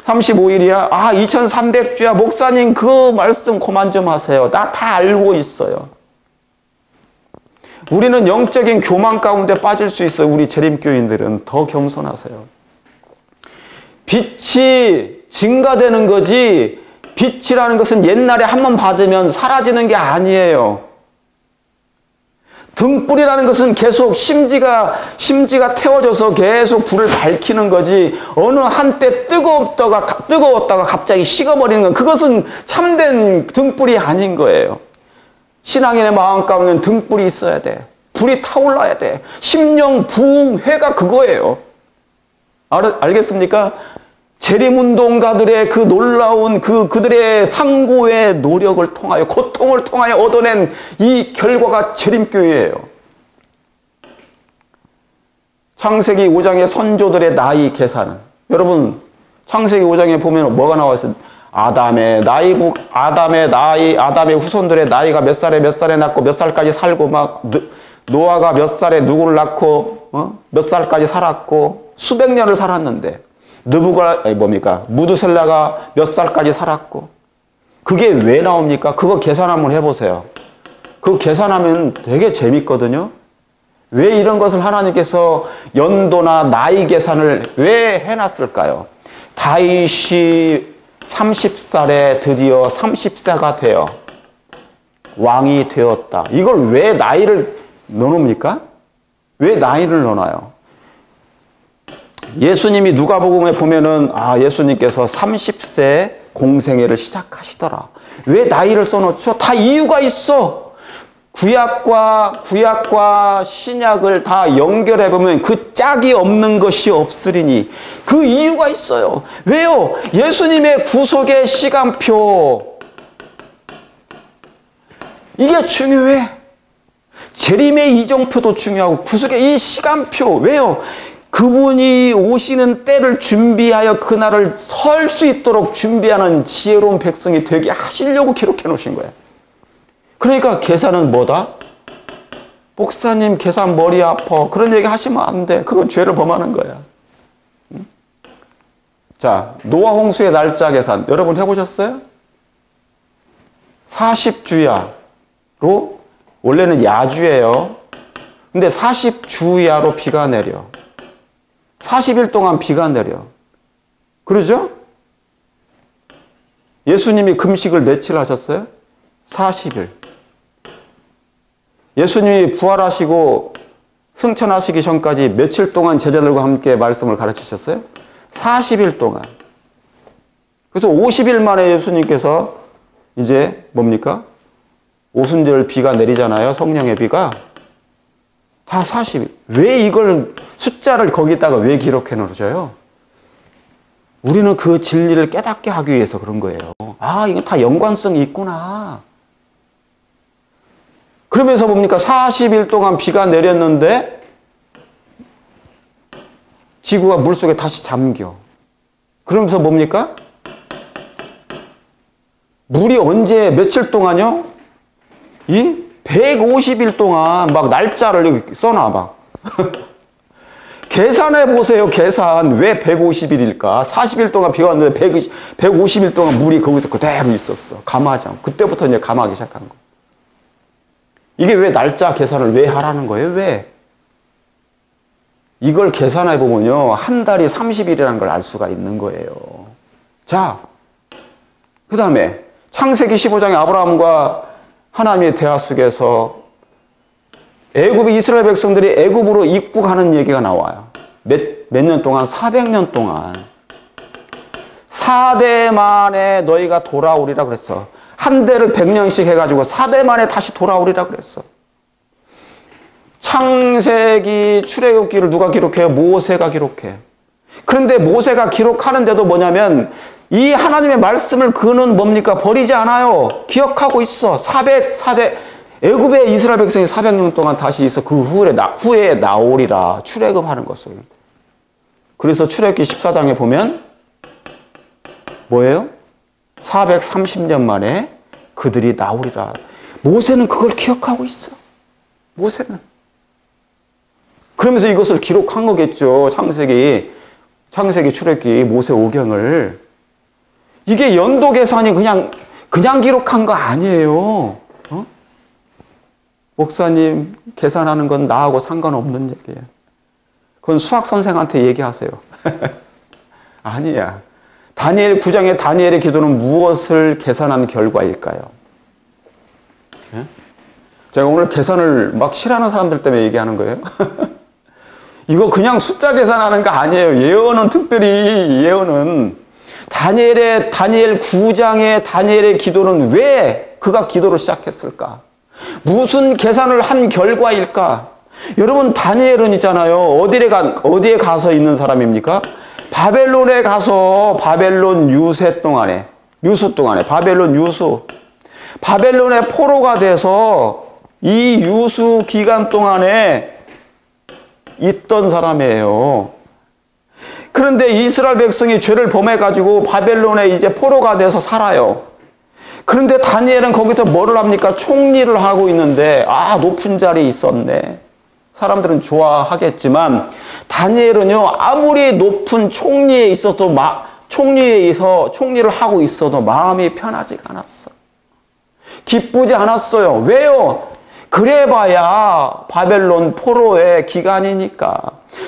35일이야? 아, 2300주야? 목사님 그 말씀 그만 좀 하세요. 나 다 알고 있어요. 우리는 영적인 교만 가운데 빠질 수 있어요. 우리 재림교인들은 더 겸손하세요. 빛이 증가되는 거지, 빛이라는 것은 옛날에 한번 받으면 사라지는 게 아니에요. 등불이라는 것은 계속 심지가 태워져서 계속 불을 밝히는 거지, 어느 한때 뜨거웠다가 갑자기 식어버리는 건, 그것은 참된 등불이 아닌 거예요. 신앙인의 마음 가운데는 등불이 있어야 돼. 불이 타올라야 돼. 심령 부흥회가 그거예요. 알겠습니까? 재림운동가들의 그 놀라운 그들의 상고의 노력을 통하여, 고통을 통하여 얻어낸 이 결과가 재림교회예요. 창세기 5장의 선조들의 나이 계산은, 여러분 창세기 5장에 보면 뭐가 나와 있어요? 아담의 후손들의 나이가 몇 살에 낳고 몇 살까지 살고, 막 노아가 몇 살에 누구를 낳고 몇 살까지 살았고 수백 년을 살았는데, 무드셀라가 몇 살까지 살았고, 그게 왜 나옵니까? 그거 계산 한번 해보세요. 그거 계산하면 되게 재밌거든요. 왜 이런 것을 하나님께서 연도나 나이 계산을 왜 해놨을까요? 다윗이 30살에 드디어 30세가 되어 왕이 되었다. 이걸 왜 나이를 넣어놓습니까? 왜 나이를 넣어놔요? 예수님이 누가복음에 보면은 예수님께서 30세 공생애를 시작하시더라. 왜 나이를 써놓죠? 다 이유가 있어. 구약과 신약을 다 연결해 보면 그 짝이 없는 것이 없으리니, 그 이유가 있어요. 왜요? 예수님의 구속의 시간표, 이게 중요해. 재림의 이정표도 중요하고 구속의 이 시간표. 왜요? 그분이 오시는 때를 준비하여 그날을 설 수 있도록 준비하는 지혜로운 백성이 되게 하시려고 기록해 놓으신 거예요. 그러니까 계산은 뭐다? 목사님 계산 머리 아파. 그런 얘기 하시면 안 돼. 그건 죄를 범하는 거야. 자, 노아 홍수의 날짜 계산 여러분 해보셨어요? 40주야로, 원래는 야주예요. 근데 40주야로 비가 내려. 40일 동안 비가 내려. 그러죠? 예수님이 금식을 며칠 하셨어요? 40일. 예수님이 부활하시고 승천하시기 전까지 며칠 동안 제자들과 함께 말씀을 가르치셨어요? 40일 동안. 그래서 50일 만에 예수님께서 이제 뭡니까? 오순절 비가 내리잖아요. 성령의 비가. 다 40일. 왜 이걸 숫자를 거기다가 왜 기록해 놓으셔요? 우리는 그 진리를 깨닫게 하기 위해서 그런 거예요. 이건 다 연관성이 있구나. 그러면서 뭡니까? 40일 동안 비가 내렸는데 지구가 물속에 다시 잠겨. 그러면서 뭡니까? 물이 언제 며칠 동안요? 이 150일 동안 막 날짜를 써놔 막. 계산해 보세요. 계산. 왜 150일일까? 40일 동안 비가 왔는데 150일 동안 물이 거기서 그대로 있었어. 감하지 않고. 그때부터 이제 감하기 시작한 거. 이게 왜 날짜 계산을 왜 하라는 거예요? 왜? 이걸 계산해 보면요. 한 달이 30일이라는 걸 알 수가 있는 거예요. 자, 그 다음에 창세기 15장에 아브라함과 하나님의 대화 속에서 애굽의 이스라엘 백성들이 애굽으로 입국하는 얘기가 나와요. 몇 년 동안? 400년 동안. 4대 만에 너희가 돌아오리라 그랬어. 한 대를 100년씩 해가지고 4대 만에 다시 돌아오리라 그랬어. 창세기, 출애굽기를 누가 기록해요? 모세가 기록해. 그런데 모세가 기록하는데도 뭐냐면 이 하나님의 말씀을 그는 뭡니까? 버리지 않아요. 기억하고 있어. 400 애굽의 이스라엘 백성이 400년 동안 다시 있어. 그 후에 나오리라. 출애굽하는 것을. 그래서 출애굽기 14장에 보면 뭐예요? 430년 만에 그들이 나오리라. 모세는 그걸 기억하고 있어. 모세는. 그러면서 이것을 기록한 거겠죠. 창세기, 출애굽기, 모세 오경을. 이게 연도 계산이 그냥 기록한 거 아니에요. 어? 목사님, 계산하는 건 나하고 상관없는 얘기예요. 그건 수학 선생한테 얘기하세요. 아니야. 다니엘 9장의 다니엘의 기도는 무엇을 계산한 결과일까요? 예? 제가 오늘 계산을 막 싫어하는 사람들 때문에 얘기하는 거예요. 이거 그냥 숫자 계산하는 거 아니에요. 예언은 특별히 예언은 다니엘 9장의 다니엘의 기도는 왜 그가 기도를 시작했을까? 무슨 계산을 한 결과일까? 여러분 다니엘은 있잖아요. 어디에 가서 있는 사람입니까? 바벨론에 가서 바벨론 유수 동안에 바벨론의 포로가 돼서 이 유수 기간 동안에 있던 사람이에요. 그런데 이스라엘 백성이 죄를 범해가지고 바벨론에 이제 포로가 돼서 살아요. 그런데 다니엘은 거기서 뭐를 합니까? 총리를 하고 있는데, 높은 자리에 있었네. 사람들은 좋아하겠지만, 다니엘은요, 아무리 높은 총리에 총리를 하고 있어도 마음이 편하지가 않았어. 기쁘지 않았어요. 왜요? 그래봐야 바벨론 포로의 기간이니까.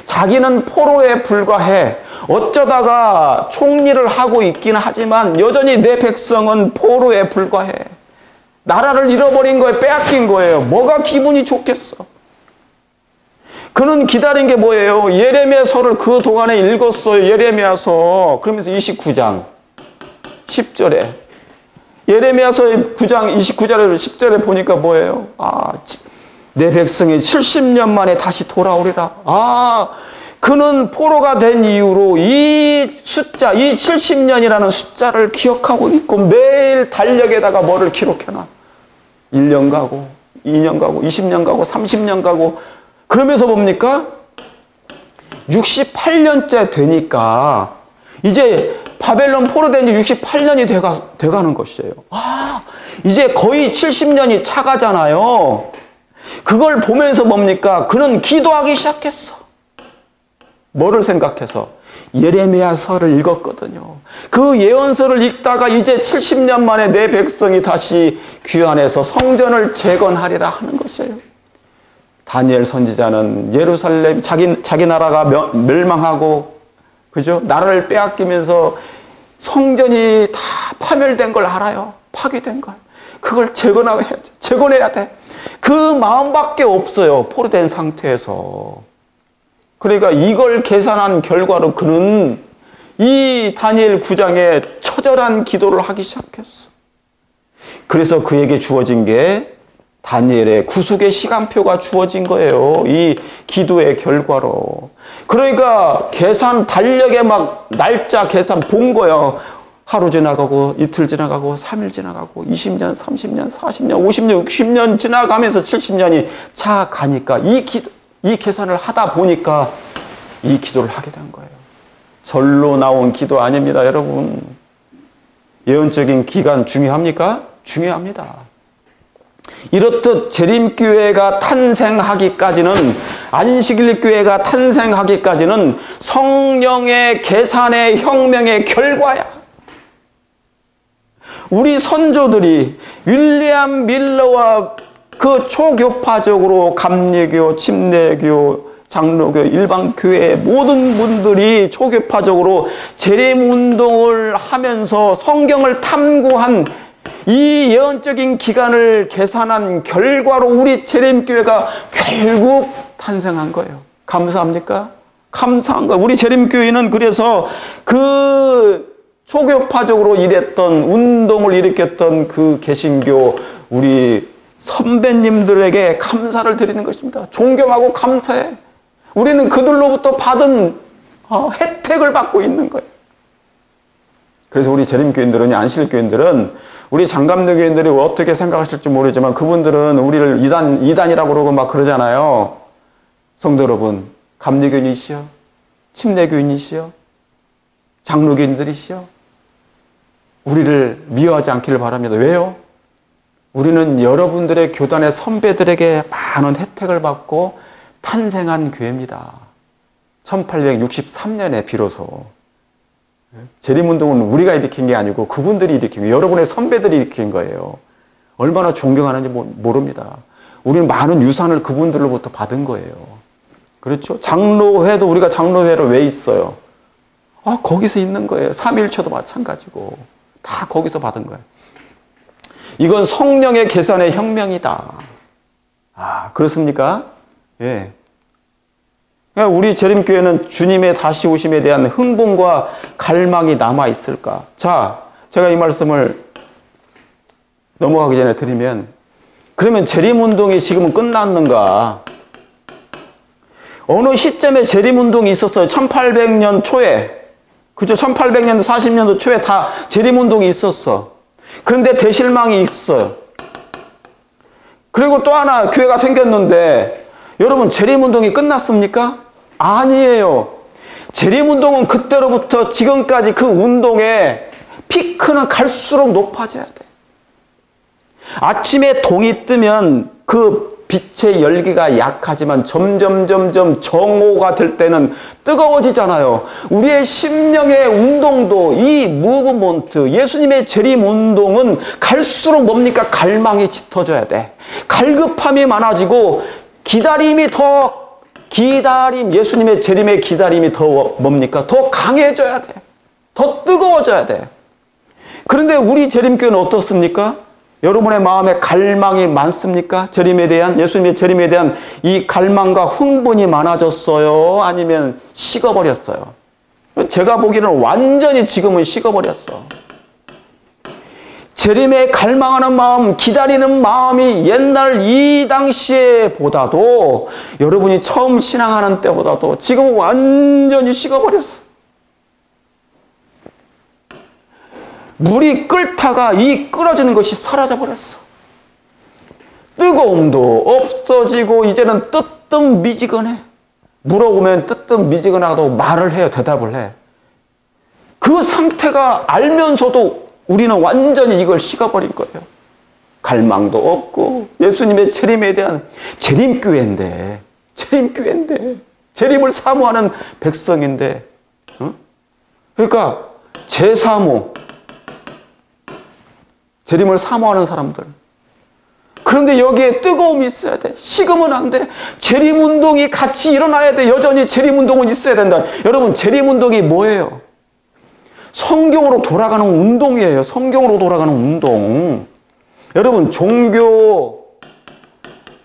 자기는 포로에 불과해. 어쩌다가 총리를 하고 있긴 하지만 여전히 내 백성은 포로에 불과해. 나라를 잃어버린 거에 빼앗긴 거예요. 뭐가 기분이 좋겠어. 그는 기다린 게 뭐예요? 예레미야서를 그 동안에 읽었어요. 예레미야서. 그러면서 29장 10절에 예레미야서 9장 29절에 10절에 보니까 뭐예요? 내 백성이 70년 만에 다시 돌아오리라. 그는 포로가 된 이후로 이 70년이라는 숫자를 기억하고 있고 매일 달력에다가 뭐를 기록해놔. 1년 가고 2년 가고 20년 가고 30년 가고 그러면서 뭡니까? 68년째 되니까 이제 바벨론 포로된 지 68년이 돼가는 것이에요. 이제 거의 70년이 차가잖아요. 그걸 보면서 뭡니까? 그는 기도하기 시작했어. 뭐를 생각해서? 예레미야서를 읽었거든요. 그 예언서를 읽다가 이제 70년 만에 내 백성이 다시 귀환해서 성전을 재건하리라 하는 것이에요. 다니엘 선지자는 예루살렘 자기 나라가 멸망하고 그죠? 나라를 빼앗기면서 성전이 다 파멸된 걸 알아요. 파괴된 걸. 그걸 재건해야 돼. 그 마음밖에 없어요. 포로된 상태에서. 그러니까 이걸 계산한 결과로 그는 이 다니엘 9장에 처절한 기도를 하기 시작했어. 그래서 그에게 주어진 게 다니엘의 구속의 시간표가 주어진 거예요. 이 기도의 결과로. 그러니까 달력에 막 날짜 계산 본 거예요. 하루 지나가고 이틀 지나가고 3일 지나가고 20년, 30년, 40년, 50년, 60년 지나가면서 70년이 차가니까 이 계산을 하다 보니까 이 기도를 하게 된 거예요. 절로 나온 기도 아닙니다, 여러분. 예언적인 기간 중요합니까? 중요합니다. 이렇듯 재림교회가 탄생하기까지는, 안식일 교회가 탄생하기까지는 성령의 계산의 혁명의 결과야. 우리 선조들이 윌리엄 밀러와 그 초교파적으로 감리교, 침례교, 장로교, 일반교회 모든 분들이 초교파적으로 재림운동을 하면서 성경을 탐구한 이 예언적인 기간을 계산한 결과로 우리 재림교회가 결국 탄생한 거예요. 감사합니까? 감사한 거예요. 우리 재림교회는 그래서 그 초교파적으로 일했던, 운동을 일으켰던 그 개신교 우리 선배님들에게 감사를 드리는 것입니다. 존경하고 감사해. 우리는 그들로부터 받은 혜택을 받고 있는 거예요. 그래서 우리 재림교인들은, 안식일교인들은, 우리 장감도 교인들이 어떻게 생각하실지 모르지만 그분들은 우리를 이단이라고 그러고 막 그러잖아요. 성도 여러분, 감리교인이시여, 침례교인이시여, 장로교인들이시여, 우리를 미워하지 않기를 바랍니다. 왜요? 우리는 여러분들의 교단의 선배들에게 많은 혜택을 받고 탄생한 교회입니다. 1863년에 비로소. 재림운동은 우리가 일으킨 게 아니고 그분들이 일으킨 거예요. 여러분의 선배들이 일으킨 거예요. 얼마나 존경하는지 모릅니다. 우리는 많은 유산을 그분들로부터 받은 거예요. 그렇죠? 장로회도 우리가 장로회로 왜 있어요? 거기서 있는 거예요. 삼일초도 마찬가지고. 다 거기서 받은 거예요. 이건 성령의 계산의 혁명이다. 그렇습니까? 예. 우리 재림교회는 주님의 다시 오심에 대한 흥분과 갈망이 남아있을까? 자, 제가 이 말씀을 넘어가기 전에 드리면, 그러면 재림운동이 지금은 끝났는가? 어느 시점에 재림운동이 있었어요. 1800년 초에. 그죠? 1800년도, 40년도 초에 다 재림운동이 있었어. 그런데 대실망이 있어요. 그리고 또 하나 교회가 생겼는데, 여러분, 재림운동이 끝났습니까? 아니에요. 재림운동은 그때로부터 지금까지 그 운동의 피크는 갈수록 높아져야 돼. 아침에 동이 뜨면 그 빛의 열기가 약하지만 점점 정오가 될 때는 뜨거워지잖아요. 우리의 심령의 운동도, 이 무브먼트, 예수님의 재림운동은 갈수록 뭡니까? 갈망이 짙어져야 돼. 갈급함이 많아지고 예수님의 재림의 기다림이 더 뭡니까? 더 강해져야 돼. 더 뜨거워져야 돼. 그런데 우리 재림교회는 어떻습니까? 여러분의 마음에 갈망이 많습니까? 재림에 대한, 예수님의 재림에 대한 이 갈망과 흥분이 많아졌어요? 아니면 식어버렸어요? 제가 보기에는 완전히 지금은 식어버렸어. 재림에 갈망하는 마음, 기다리는 마음이 옛날 이 당시에 보다도, 여러분이 처음 신앙하는 때보다도 지금 완전히 식어버렸어. 물이 끓다가 이 끓어지는 것이 사라져버렸어. 뜨거움도 없어지고 이제는 뜨뜻미지근해. 물어보면 뜨뜻미지근하다고 말을 해요. 대답을 해. 그 상태가 알면서도 우리는 완전히 이걸 식어버린 거예요. 갈망도 없고 예수님의 재림에 대한 재림교회인데 재림을 사모하는 백성인데 그러니까 제사모 재림을 사모하는 사람들. 그런데 여기에 뜨거움이 있어야 돼. 식으면 안 돼. 재림운동이 같이 일어나야 돼. 여전히 재림운동은 있어야 된다. 여러분, 재림운동이 뭐예요? 성경으로 돌아가는 운동이에요. 성경으로 돌아가는 운동. 여러분, 종교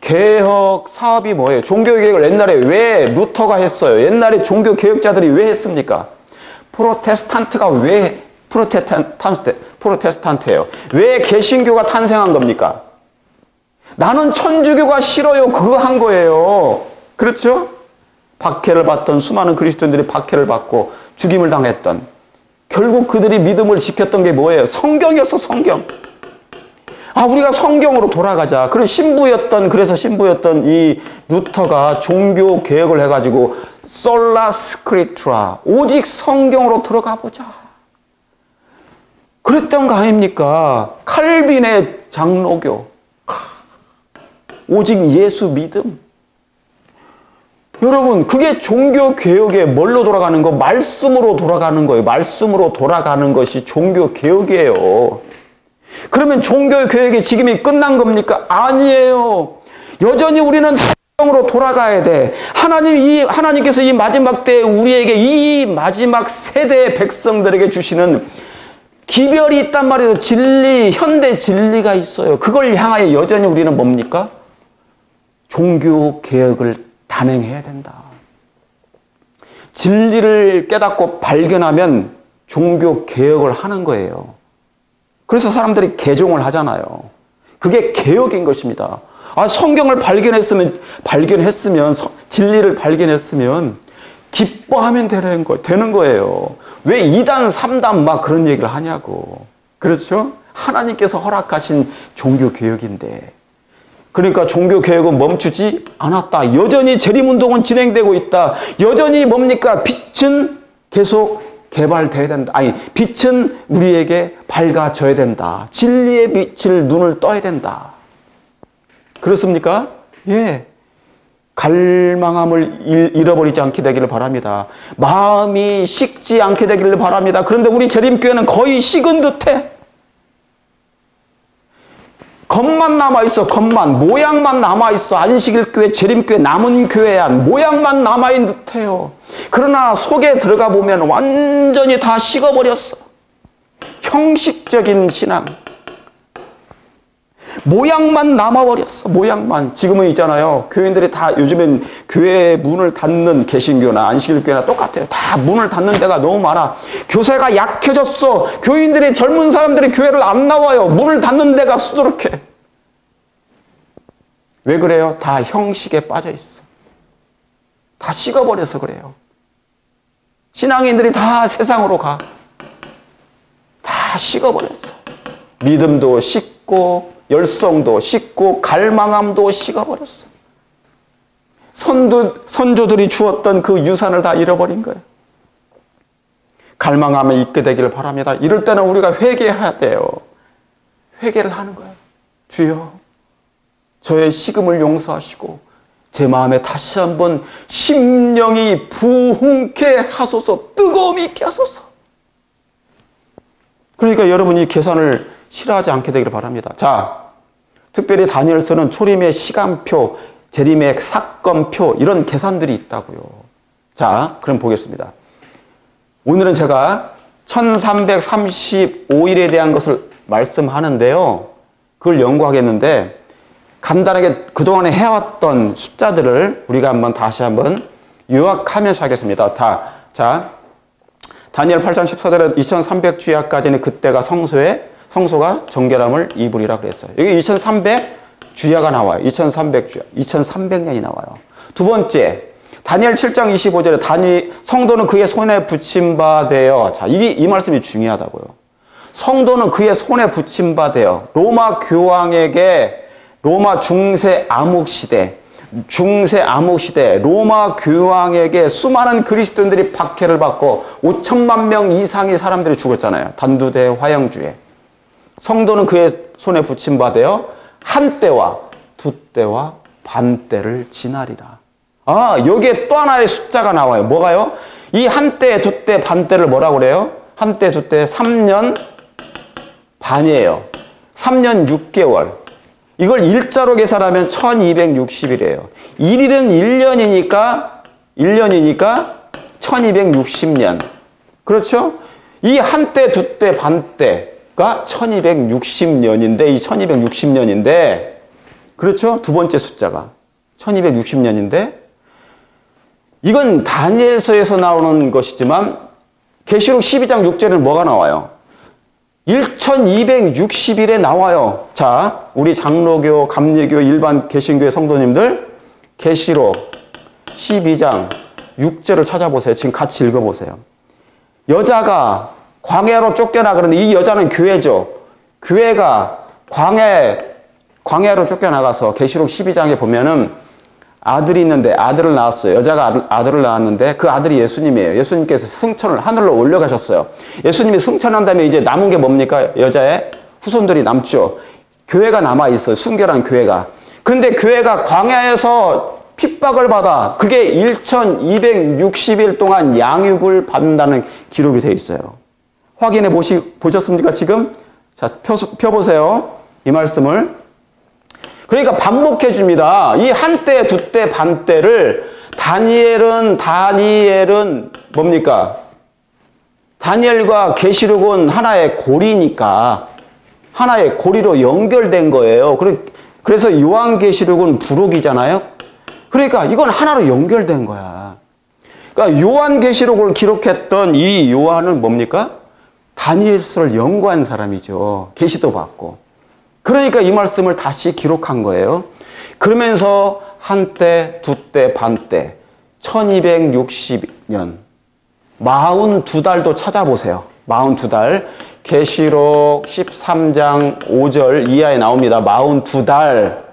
개혁 사업이 뭐예요? 종교 개혁을 옛날에 왜 루터가 했어요? 옛날에 종교 개혁자들이 왜 했습니까? 프로테스탄트가 왜 프로테스탄트예요? 왜 개신교가 탄생한 겁니까? 나는 천주교가 싫어요. 그거 한 거예요. 그렇죠? 박해를 받던 수많은 그리스도인들이 박해를 받고 죽임을 당했던, 결국 그들이 믿음을 지켰던 게 뭐예요? 성경이었어, 성경. 우리가 성경으로 돌아가자. 그래서 신부였던 이 루터가 종교 개혁을 해가지고 솔라 스크립투라, 오직 성경으로 들어가 보자. 그랬던 거 아닙니까? 칼빈의 장로교. 오직 예수 믿음. 여러분, 그게 종교개혁에 뭘로 돌아가는 거? 말씀으로 돌아가는 거예요. 말씀으로 돌아가는 것이 종교개혁이에요. 그러면 종교개혁이 지금이 끝난 겁니까? 아니에요. 여전히 우리는 성경으로 돌아가야 돼. 하나님께서 이 마지막 때에 우리에게 이 마지막 세대의 백성들에게 주시는 기별이 있단 말이에요. 진리, 현대 진리가 있어요. 그걸 향하여 여전히 우리는 뭡니까? 종교개혁을 단행해야 된다. 진리를 깨닫고 발견하면 종교개혁을 하는 거예요. 그래서 사람들이 개종을 하잖아요. 그게 개혁인 것입니다. 성경을 발견했으면, 진리를 발견했으면 기뻐하면 되는 거예요. 왜 2단, 3단 막 그런 얘기를 하냐고. 그렇죠? 하나님께서 허락하신 종교개혁인데. 그러니까 종교개혁은 멈추지 않았다. 여전히 재림운동은 진행되고 있다. 여전히 뭡니까? 빛은 계속 개발돼야 된다. 빛은 우리에게 밝아져야 된다. 진리의 빛을 눈을 떠야 된다. 그렇습니까? 예. 갈망함을 잃어버리지 않게 되기를 바랍니다. 마음이 식지 않게 되기를 바랍니다. 그런데 우리 재림교회는 거의 식은 듯해. 겉만 남아있어, 겉만. 모양만 남아있어. 안식일교회, 재림교회, 남은 교회야. 모양만 남아있는 듯해요. 그러나 속에 들어가 보면 완전히 다 식어버렸어. 형식적인 신앙. 모양만 남아버렸어. 모양만. 지금은 있잖아요. 교인들이 다 요즘엔 교회 문을 닫는 개신교나 안식일교회나 똑같아요. 다 문을 닫는 데가 너무 많아. 교세가 약해졌어. 교인들이, 젊은 사람들이 교회를 안 나와요. 문을 닫는 데가 수두룩해. 왜 그래요? 다 형식에 빠져 있어. 다 식어버려서 그래요. 신앙인들이 다 세상으로 가. 다 식어버렸어. 믿음도 식고 열성도 식고 갈망함도 식어버렸어. 선조들이 주었던 그 유산을 다 잃어버린 거예요. 갈망함에 있게 되기를 바랍니다. 이럴 때는 우리가 회개해야 돼요. 회개를 하는 거예요. 주여, 저의 식음을 용서하시고 제 마음에 다시 한번 심령이 부흥케 하소서, 뜨거움이 있게 하소서. 그러니까 여러분이 계산을 싫어하지 않게 되기를 바랍니다. 자, 특별히 다니엘서는 초림의 시간표, 재림의 사건표, 이런 계산들이 있다고요. 자, 그럼 보겠습니다. 오늘은 제가 1335일에 대한 것을 말씀하는데요. 그걸 연구하겠는데 간단하게 그동안에 해왔던 숫자들을 우리가 다시 한번 요약하면서 하겠습니다. 자, 다니엘 8장 14절에 2300주야까지는 그때가 성소가 정결함을 입으리라 그랬어요. 여기 2300주야가 나와요. 2300주야. 2300년이 나와요. 두 번째, 다니엘 7장 25절에 성도는 그의 손에 붙임바 되어. 자, 이 말씀이 중요하다고요. 성도는 그의 손에 붙임바 되어. 로마 교황에게 로마 중세 암흑시대 로마 교황에게 수많은 그리스도인들이 박해를 받고 5천만 명 이상의 사람들이 죽었잖아요. 단두대 화형주에. 성도는 그의 손에 붙임바 되어 한 때와 두 때와 반 때를 지나리라. 여기에 또 하나의 숫자가 나와요. 뭐가요? 이 한 때, 두 때, 반 때를 뭐라고 그래요? 한 때, 두 때, 3년 반이에요. 3년 6개월. 이걸 일자로 계산하면 1260일이에요. 1일은 1년이니까 1260년. 그렇죠? 이 한 때, 두 때, 반 때가 1260년인데, 이 1260년인데, 그렇죠? 두 번째 숫자가 1260년인데, 이건 다니엘서에서 나오는 것이지만, 계시록 12장 6절에는 뭐가 나와요? 1260일에 나와요. 자, 우리 장로교, 감리교, 일반 개신교의 성도님들, 계시록 12장 6절을 찾아보세요. 지금 같이 읽어보세요. 여자가 광야로 쫓겨나. 그런데 이 여자는 교회죠. 교회가 광야로 쫓겨나가서 계시록 12장에 보면은 아들이 있는데 아들을 낳았어요. 여자가 아들을 낳았는데 그 아들이 예수님이에요. 예수님께서 승천을 하늘로 올려가셨어요. 예수님이 승천한 다음에 이제 남은 게 뭡니까? 여자의 후손들이 남죠. 교회가 남아있어요. 순결한 교회가. 그런데 교회가 광야에서 핍박을 받아 그게 1260일 동안 양육을 받는다는 기록이 되어 있어요. 확인해 보셨습니까 지금? 자, 펴보세요. 이 말씀을. 그러니까 반복해 줍니다. 이 한때, 두때, 반때를 다니엘은 뭡니까? 다니엘과 계시록은 하나의 고리니까 하나의 고리로 연결된 거예요. 그래서 요한계시록은 부록이잖아요. 그러니까 이건 하나로 연결된 거야. 그러니까 요한계시록을 기록했던 이 요한은 뭡니까? 다니엘서를 연구한 사람이죠. 계시도 받고. 그러니까 이 말씀을 다시 기록한 거예요. 그러면서 한때, 두때, 반때 1260년 42달도 찾아보세요. 42달. 계시록 13장 5절 이하에 나옵니다. 42달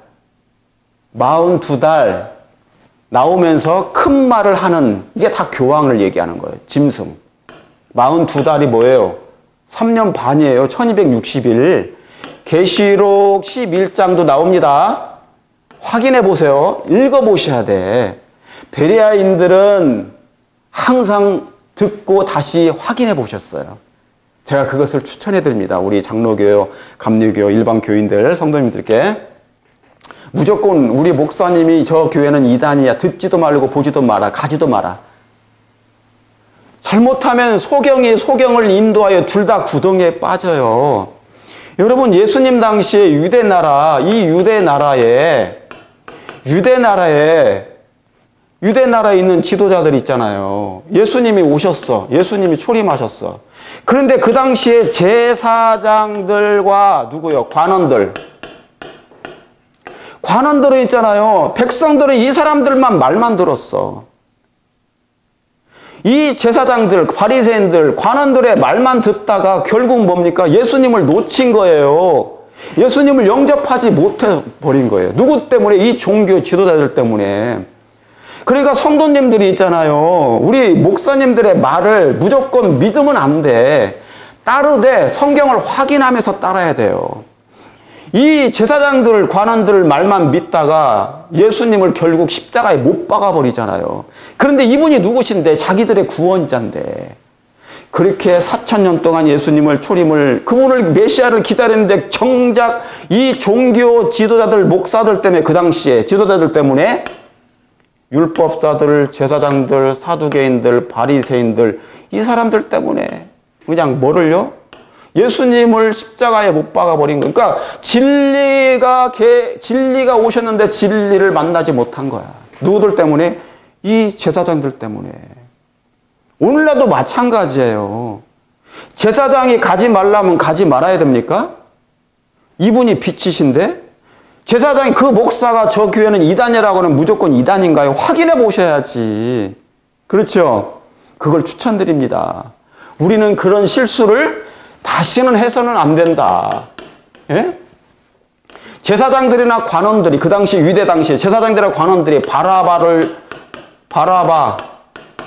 나오면서 큰 말을 하는, 이게 다 교황을 얘기하는 거예요. 짐승. 42달이 뭐예요? 3년 반이에요. 1260일. 계시록 11장도 나옵니다. 확인해 보세요. 읽어 보셔야 돼. 베레아인들은 항상 듣고 다시 확인해 보셨어요. 제가 그것을 추천해 드립니다. 우리 장로교, 감리교, 일반 교인들, 성도님들께. 무조건 우리 목사님이 저 교회는 이단이야. 듣지도 말고 보지도 마라. 가지도 마라. 잘못하면 소경이 소경을 인도하여 둘 다 구덩이에 빠져요. 여러분, 예수님 당시에 유대나라, 이 유대나라에 있는 지도자들 있잖아요. 예수님이 오셨어. 예수님이 초림하셨어. 그런데 그 당시에 제사장들과 누구요? 관원들은 있잖아요. 백성들은 이 사람들만 말만 들었어. 이 제사장들, 바리새인들, 관원들의 말만 듣다가 결국 뭡니까? 예수님을 놓친 거예요. 예수님을 영접하지 못해 버린 거예요. 누구 때문에? 이 종교 지도자들 때문에. 그러니까 성도님들이 있잖아요. 우리 목사님들의 말을 무조건 믿으면 안 돼. 따르되 성경을 확인하면서 따라야 돼요. 이 제사장들, 관원들 말만 믿다가 예수님을 결국 십자가에 못 박아 버리잖아요. 그런데 이분이 누구신데? 자기들의 구원자인데. 그렇게 4000년 동안 예수님을 그분을 메시아를 기다렸는데 정작 이 종교 지도자들, 목사들 때문에, 그 당시에 지도자들 때문에 율법사들, 제사장들, 사두개인들, 바리새인들, 이 사람들 때문에 그냥 뭐를요? 예수님을 십자가에 못 박아버린 거예요. 그러니까 진리가 오셨는데 진리를 만나지 못한 거야. 누구들 때문에? 이 제사장들 때문에. 오늘날도 마찬가지예요. 제사장이 가지 말라면 가지 말아야 됩니까? 이분이 빛이신데? 제사장이, 그 목사가 저 교회는 이단이라고 하면 무조건 이단인가요? 확인해 보셔야지. 그렇죠? 그걸 추천드립니다. 우리는 그런 실수를 다시는 해서는 안 된다. 예? 제사장들이나 관원들이, 그 당시, 유대 당시에 제사장들이나 관원들이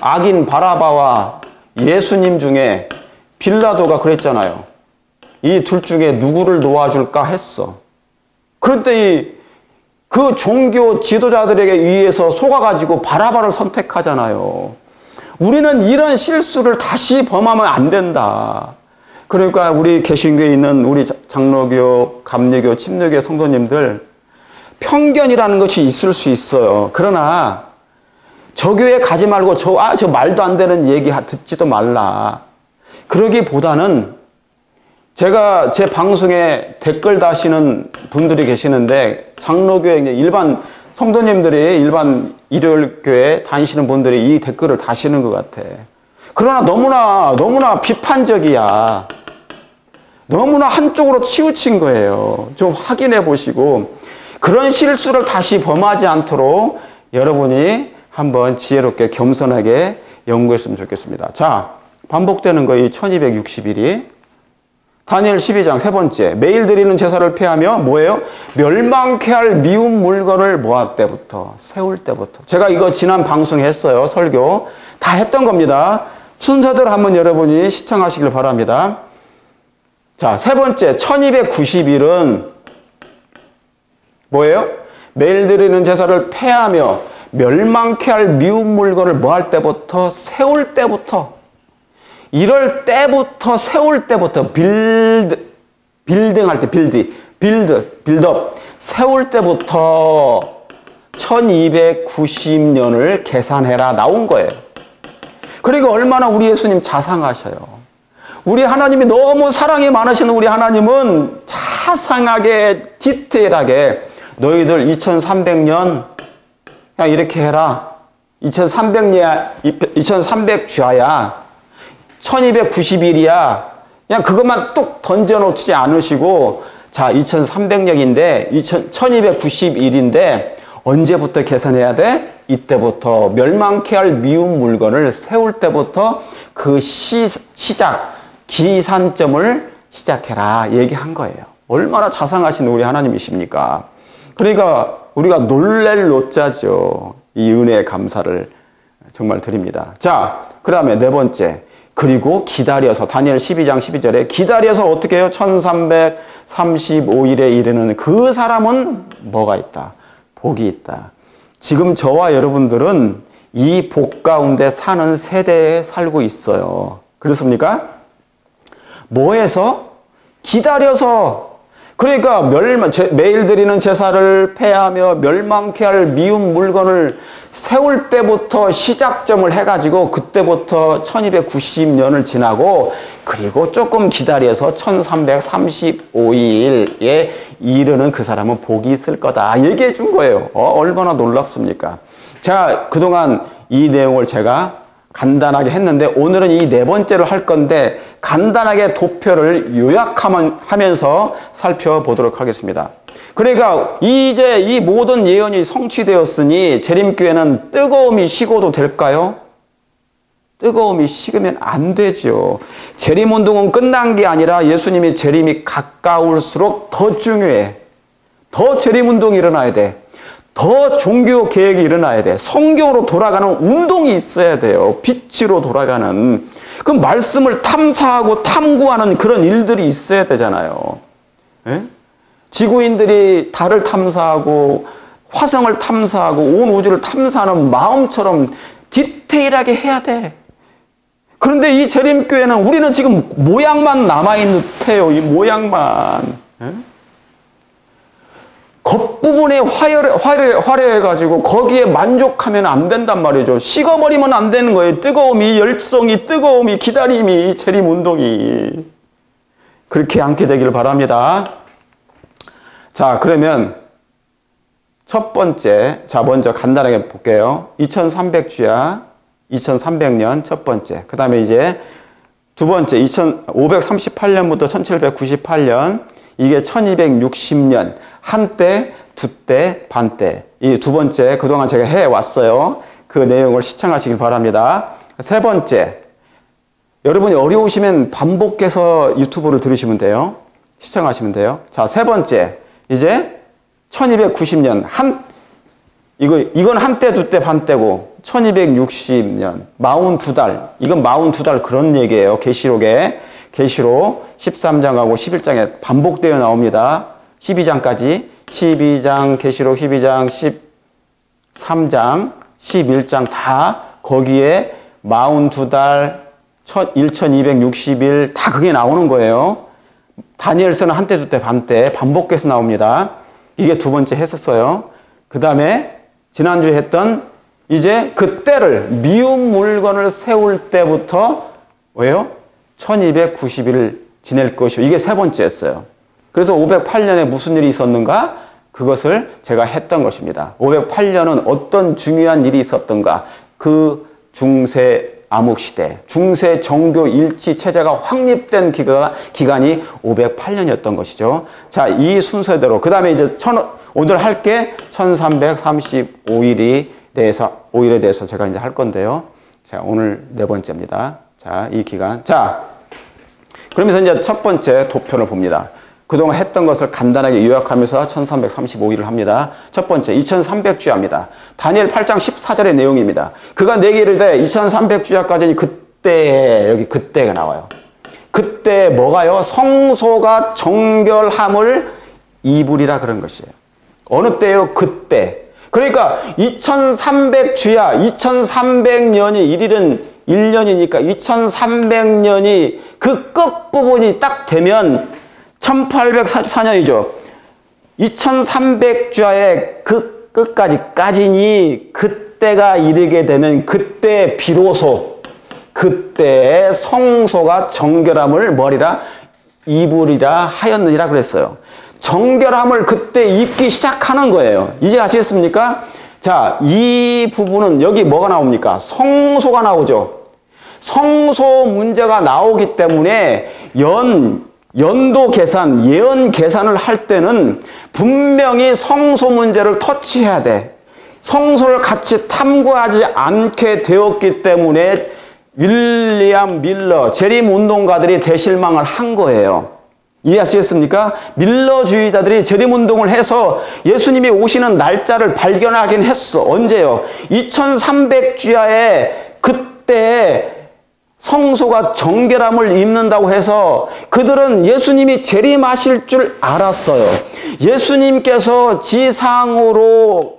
악인 바라바와 예수님 중에 빌라도가 그랬잖아요. 이 둘 중에 누구를 놓아줄까 했어. 그런데 그 종교 지도자들에게 의해서 속아가지고 바라바를 선택하잖아요. 우리는 이런 실수를 다시 범하면 안 된다. 그러니까 우리 개신교에 있는 우리 장로교, 감리교, 침례교 성도님들, 편견이라는 것이 있을 수 있어요. 그러나 저 교회 가지 말고 저 말도 안 되는 얘기 듣지도 말라. 그러기보다는 제가 제 방송에 댓글 다시는 분들이 계시는데, 장로교회 일반 성도님들이, 일반 일요일교회 다니시는 분들이 이 댓글을 다시는 것 같아. 그러나 너무나 비판적이야. 너무나 한쪽으로 치우친 거예요. 좀 확인해 보시고 그런 실수를 다시 범하지 않도록 여러분이 한번 지혜롭게 겸손하게 연구했으면 좋겠습니다. 자, 반복되는 거 이 1260일이. 다니엘 12장 세 번째, 매일 드리는 제사를 폐하며 뭐예요? 멸망케 할 미운 물건을 뭐 할 때부터? 세울 때부터. 제가 이거 지난 방송에 했어요. 설교. 다 했던 겁니다. 순서대로 한번 여러분이 시청하시길 바랍니다. 자, 세 번째, 1290일은 뭐예요? 매일 드리는 제사를 폐하며 멸망케 할 미운 물건을 뭐 할 때부터? 세울 때부터. 이럴 때부터, 세울 때부터, 빌딩할 때, 빌드업, 세울 때부터 1290년을 계산해라 나온 거예요. 그러니까 얼마나 우리 예수님 자상하셔요. 우리 하나님이 너무 사랑이 많으신 우리 하나님은 자상하게, 디테일하게 너희들 2300년 그냥 이렇게 해라. 2300주야야. 1290일이야. 그냥 그것만 뚝 던져놓지 않으시고, 자, 2300년인데, 1290일인데, 언제부터 계산해야 돼? 이때부터 멸망케 할 미운 물건을 세울 때부터 그 시작, 기산점을 시작해라. 얘기한 거예요. 얼마나 자상하신 우리 하나님이십니까? 그러니까 우리가 놀랄 노자죠. 이 은혜의 감사를 정말 드립니다. 자, 그 다음에 네 번째. 그리고 기다려서 다니엘 12장 12절에 기다려서 어떻게 해요? 1335일에 이르는 그 사람은 뭐가 있다? 복이 있다. 지금 저와 여러분들은 이 복 가운데 사는 세대에 살고 있어요. 그렇습니까? 뭐해서? 기다려서. 그러니까 매일 드리는 제사를 폐하며 멸망케 할 미운 물건을 세울 때부터 시작점을 해가지고 그때부터 1290년을 지나고 그리고 조금 기다려서 1335일에 이르는 그 사람은 복이 있을 거다. 얘기해 준 거예요. 얼마나 놀랍습니까? 자, 그동안 이 내용을 제가 간단하게 했는데 오늘은 이 네 번째를 할 건데 간단하게 도표를 요약하면서 살펴보도록 하겠습니다. 그러니까 이제 이 모든 예언이 성취되었으니 재림교회는 뜨거움이 식어도 될까요? 뜨거움이 식으면 안 되죠. 재림운동은 끝난 게 아니라 예수님이 재림이 가까울수록 더 중요해. 더 재림운동이 일어나야 돼. 더 종교 개혁이 일어나야 돼. 성경으로 돌아가는 운동이 있어야 돼요. 빛으로 돌아가는. 그 말씀을 탐사하고 탐구하는 그런 일들이 있어야 되잖아요. 예? 지구인들이 달을 탐사하고 화성을 탐사하고 온 우주를 탐사하는 마음처럼 디테일하게 해야 돼. 그런데 이 재림교회는 우리는 지금 모양만 남아있는 듯해요. 이 모양만. 예? 겉부분에 화려해가지고 거기에 만족하면 안 된단 말이죠. 식어버리면 안 되는 거예요. 뜨거움이, 열성이, 뜨거움이, 기다림이, 재림운동이. 그렇게 않게 되기를 바랍니다. 자, 그러면 첫 번째, 자, 먼저 간단하게 볼게요. 2300주야, 2300년 첫 번째. 그 다음에 이제 두 번째, 538년부터 1798년, 이게 1260년. 한때, 두때, 반때. 이 두 번째, 그동안 제가 해왔어요. 그 내용을 시청하시길 바랍니다. 세 번째, 여러분이 어려우시면 반복해서 유튜브를 들으시면 돼요. 시청하시면 돼요. 자, 세 번째, 이제 1290년. 이건 한때, 두때, 반때고, 1260년. 42달. 이건 42달 그런 얘기예요. 계시록에. 계시록 13장하고 11장에 반복되어 나옵니다. 12장까지 12장, 계시록 12장, 13장, 11장 다 거기에 42달, 1260일 다 그게 나오는 거예요. 다니엘서는 한때, 두때, 반때 반복해서 나옵니다. 이게 두 번째 했었어요. 그 다음에 지난주에 했던 이제 그 때를 미운 물건을 세울 때부터 왜요? 1290일을 지낼 것이요. 이게 세 번째였어요. 그래서 508년에 무슨 일이 있었는가? 그것을 제가 했던 것입니다. 508년은 어떤 중요한 일이 있었던가? 그 중세 암흑시대, 중세 정교 일치 체제가 확립된 기간이 508년이었던 것이죠. 자, 이 순서대로. 그 다음에 이제 오늘 할 게 1335일에 대해서 제가 이제 할 건데요. 자, 오늘 네 번째입니다. 자, 이 기간. 자, 그러면서 이제 첫 번째 도편을 봅니다. 그동안 했던 것을 간단하게 요약하면서 1335일을 합니다. 첫 번째, 2300주야입니다. 다니엘 8장 14절의 내용입니다. 그가 내게 이르되 2300주야까지는 그때, 여기 그때가 나와요. 그때 뭐가요? 성소가 정결함을 입으리라 그런 것이에요. 어느 때요? 그때. 그러니까 2300주야, 2300년이 일일은 1년이니까 2300년이 그 끝부분이 딱 되면 1844년이죠. 2300주야의 그 끝까지니 그때가 이르게 되면 그때 비로소 그때 성소가 정결함을 뭐리라? 입으리라 하였느니라 그랬어요. 정결함을 그때 입기 시작하는 거예요. 이제 아시겠습니까? 자, 이 부분은 여기 뭐가 나옵니까? 성소가 나오죠. 성소 문제가 나오기 때문에 연도 계산, 예언 계산을 할 때는 분명히 성소 문제를 터치해야 돼. 성소를 같이 탐구하지 않게 되었기 때문에 윌리엄 밀러, 재림 운동가들이 대실망을 한 거예요. 이해하시겠습니까? 밀러주의자들이 재림운동을 해서 예수님이 오시는 날짜를 발견하긴 했어. 언제요? 2300주야에 그때 성소가 정결함을 입는다고 해서 그들은 예수님이 재림하실 줄 알았어요. 예수님께서 지상으로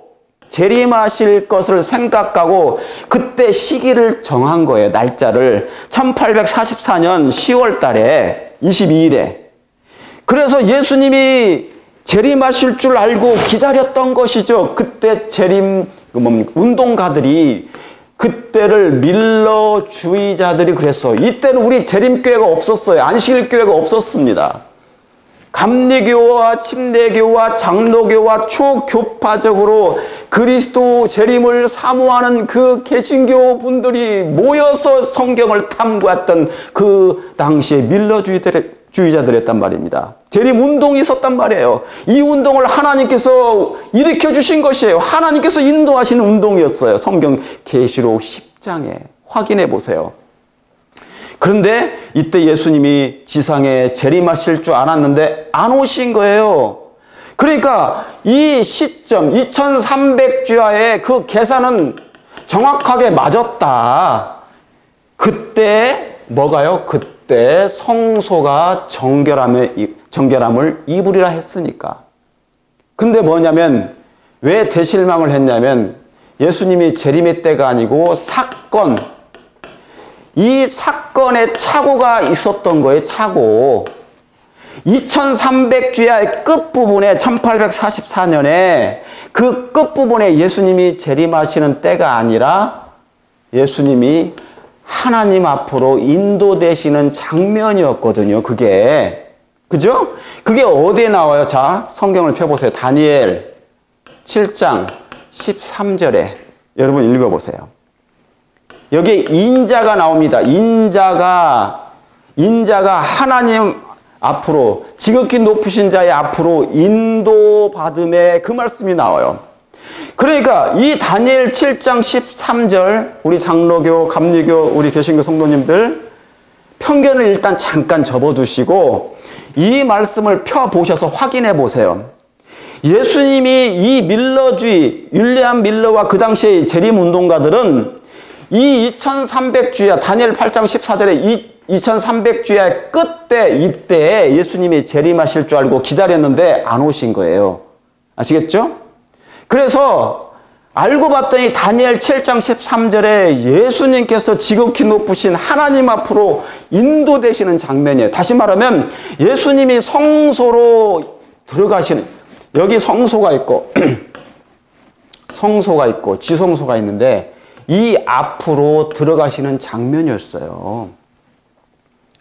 재림하실 것을 생각하고 그때 시기를 정한 거예요. 날짜를 1844년 10월 달에 22일에. 그래서 예수님이 재림하실 줄 알고 기다렸던 것이죠. 그때 운동가들이 그때를 밀러주의자들이 그랬어. 이때는 우리 재림교회가 없었어요. 안식일교회가 없었습니다. 감리교와 침례교와 장로교와 초교파적으로 그리스도 재림을 사모하는 그 개신교 분들이 모여서 성경을 탐구했던 그 당시에 밀러주의자들이었단 말입니다. 재림 운동이 있었단 말이에요. 이 운동을 하나님께서 일으켜 주신 것이에요. 하나님께서 인도하시는 운동이었어요. 성경 계시록 10장에 확인해 보세요. 그런데 이때 예수님이 지상에 재림하실 줄 알았는데 안 오신 거예요. 그러니까 이 시점 2300주야의 그 계산은 정확하게 맞았다. 그때 뭐가요? 그때 성소가 정결함을 입으리라 했으니까. 근데 뭐냐면 왜 대실망을 했냐면 예수님이 재림의 때가 아니고 이 사건에 착오가 있었던 거예요. 착오. 2300주야의 끝부분에 1844년에 그 끝부분에 예수님이 재림하시는 때가 아니라 예수님이 하나님 앞으로 인도되시는 장면이었거든요. 그게. 그죠? 그게 어디에 나와요? 자, 성경을 펴보세요. 다니엘 7장 13절에 여러분 읽어보세요. 여기에 인자가 나옵니다. 인자가 하나님 앞으로 지극히 높으신 자의 앞으로 인도받음에 그 말씀이 나와요. 그러니까 이 다니엘 7장 13절 우리 장로교, 감리교, 우리 개신교 성도님들 편견을 일단 잠깐 접어두시고 이 말씀을 펴보셔서 확인해 보세요. 예수님이 이 밀러주의, 윌리엄 밀러와 그 당시의 재림운동가들은 이 2300주야, 다니엘 8장 14절에 2300주야의 끝때 이때 예수님이 재림하실 줄 알고 기다렸는데 안 오신 거예요. 아시겠죠? 그래서 알고 봤더니 다니엘 7장 13절에 예수님께서 지극히 높으신 하나님 앞으로 인도되시는 장면이에요. 다시 말하면 예수님이 성소로 들어가시는, 여기 성소가 있고 성소가 있고 지성소가 있는데 이 앞으로 들어가시는 장면이었어요.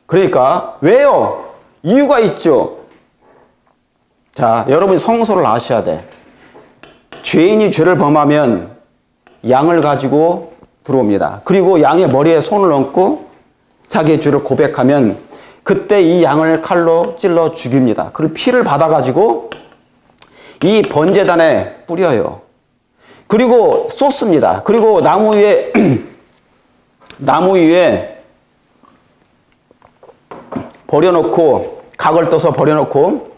그러니까 왜요? 이유가 있죠. 자, 여러분이 성소를 아셔야 돼. 죄인이 죄를 범하면 양을 가지고 들어옵니다. 그리고 양의 머리에 손을 얹고 자기의 죄를 고백하면 그때 이 양을 칼로 찔러 죽입니다. 그리고 피를 받아가지고 이 번제단에 뿌려요. 그리고 쏟습니다. 그리고 나무 위에 버려놓고 각을 떠서 버려놓고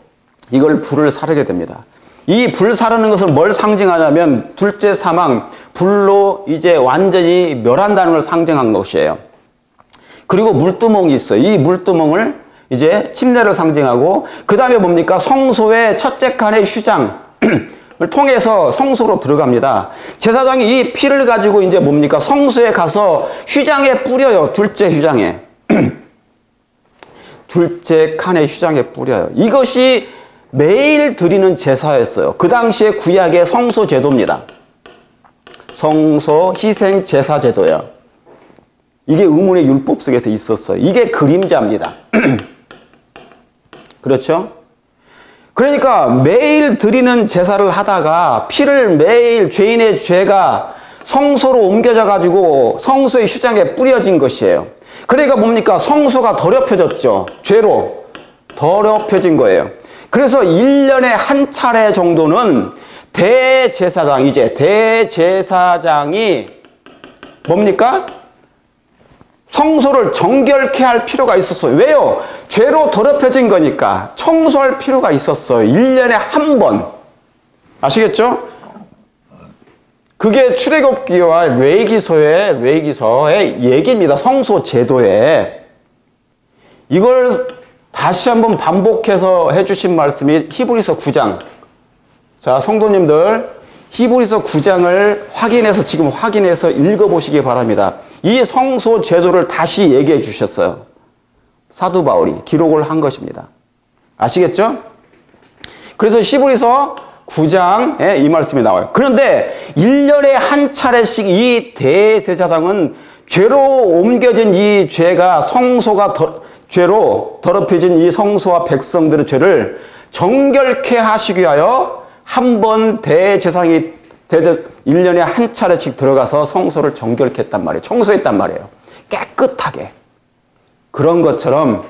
이걸 불을 사르게 됩니다. 이 불 사르는 것은 뭘 상징하냐면 둘째 사망, 불로 이제 완전히 멸한다는 걸 상징한 것이에요. 그리고 물두멍이 있어요. 이 물두멍을 이제 침례를 상징하고 그 다음에 뭡니까? 성소의 첫째 칸의 휴장을 통해서 성소로 들어갑니다. 제사장이 이 피를 가지고 이제 뭡니까? 성소에 가서 휴장에 뿌려요. 둘째 휴장에. 둘째 칸의 휴장에 뿌려요. 이것이 매일 드리는 제사였어요. 그 당시에 구약의 성소 제도입니다. 성소 희생 제사 제도예요. 이게 의문의 율법 속에서 있었어요. 이게 그림자입니다. 그렇죠? 그러니까 매일 드리는 제사를 하다가 피를 매일 죄인의 죄가 성소로 옮겨져 가지고 성소의 휴장에 뿌려진 것이에요. 그러니까 뭡니까? 성소가 더럽혀졌죠. 죄로 더럽혀진 거예요. 그래서 1년에 한 차례 정도는 대제사장이 뭡니까? 성소를 정결케 할 필요가 있었어요. 왜요? 죄로 더럽혀진 거니까 청소할 필요가 있었어요. 1년에 한 번. 아시겠죠? 그게 출애굽기와 레위기서의 얘기입니다. 성소 제도에. 이걸 다시 한번 반복해서 해주신 말씀이 히브리서 9장. 자, 성도님들 히브리서 9장을 확인해서 읽어보시기 바랍니다. 이 성소 제도를 다시 얘기해 주셨어요. 사도 바울이 기록을 한 것입니다. 아시겠죠? 그래서 히브리서 9장에 이 말씀이 나와요. 그런데 1년에 한 차례씩 이 대제사장은 죄로 옮겨진 이 죄가 죄로 더럽혀진 이 성소와 백성들의 죄를 정결케 하시기 위하여 한 번 대제사장이 1년에 한 차례씩 들어가서 성소를 정결케 했단 말이에요. 청소했단 말이에요. 깨끗하게. 그런 것처럼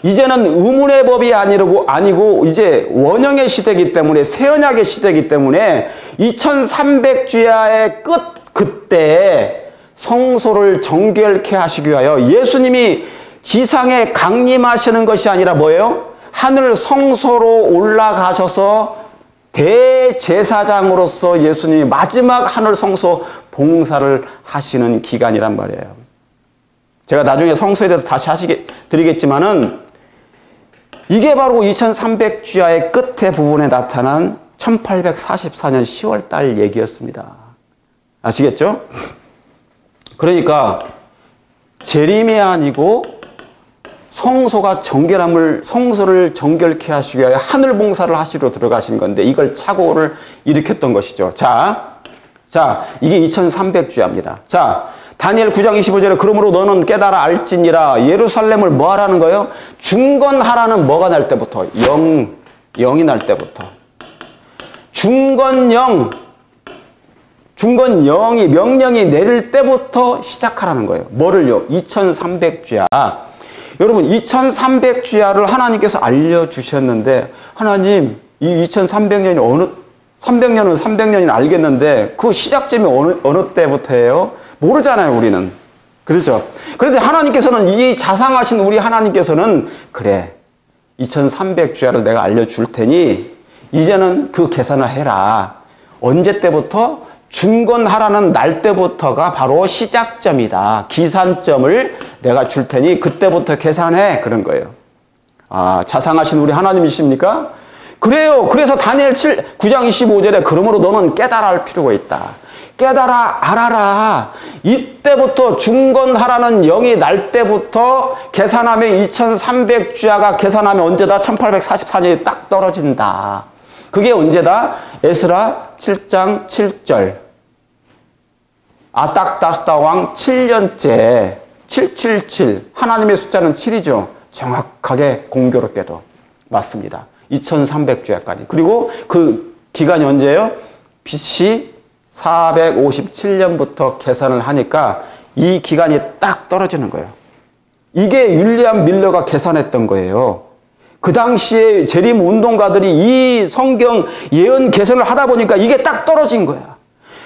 이제는 의문의 법이 아니고 이제 원형의 시대이기 때문에 새언약의 시대이기 때문에 2300주야의 그때 성소를 정결케 하시기 위하여 예수님이 지상에 강림하시는 것이 아니라 뭐예요? 하늘 성소로 올라가셔서 대제사장으로서 예수님이 마지막 하늘 성소 봉사를 하시는 기간이란 말이에요. 제가 나중에 성소에 대해서 다시 드리겠지만은 이게 바로 2300주야의 끝에 부분에 나타난 1844년 10월 달 얘기였습니다. 아시겠죠? 그러니까 재림이 아니고 성소를 정결케 하시기 위하여 하늘 봉사를 하시러 들어가신 건데 이걸 착오를 일으켰던 것이죠. 자, 이게 2300주야입니다. 자, 다니엘 9장 25절에 그러므로 너는 깨달아 알지니라 예루살렘을 뭐 하라는 거예요? 중건하라는 뭐가 날 때부터? 영이 날 때부터. 중건영이 명령이 내릴 때부터 시작하라는 거예요. 뭐를요? 2300주야. 여러분 2300주야를 하나님께서 알려주셨는데 하나님 이 2300년이 300년은 알겠는데 그 시작점이 어느 때부터예요? 모르잖아요 우리는. 그렇죠? 그런데 하나님께서는 이 자상하신 우리 하나님께서는 그래 2300주야를 내가 알려줄 테니 이제는 그 계산을 해라. 언제 때부터? 중건하라는 날 때부터가 바로 시작점이다. 기산점을 내가 줄 테니 그때부터 계산해. 그런 거예요. 아, 자상하신 우리 하나님이십니까? 그래요. 그래서 다니엘 9장 25절에 그러므로 너는 깨달아 할 필요가 있다. 깨달아 알아라. 이때부터 중건하라는 영이 날 때부터 계산하면 2300주야가 계산하면 언제다? 1844년이 딱 떨어진다. 그게 언제다? 에스라 7장 7절. 아닥다스다 왕 7년째 777 하나님의 숫자는 7이죠. 정확하게 공교롭게도 맞습니다. 2300주야까지. 그리고 그 기간이 언제예요? BC 457년부터 계산을 하니까 이 기간이 딱 떨어지는 거예요. 이게 윌리엄 밀러가 계산했던 거예요. 그 당시에 재림 운동가들이 이 성경 예언 계산을 하다 보니까 이게 딱 떨어진 거야.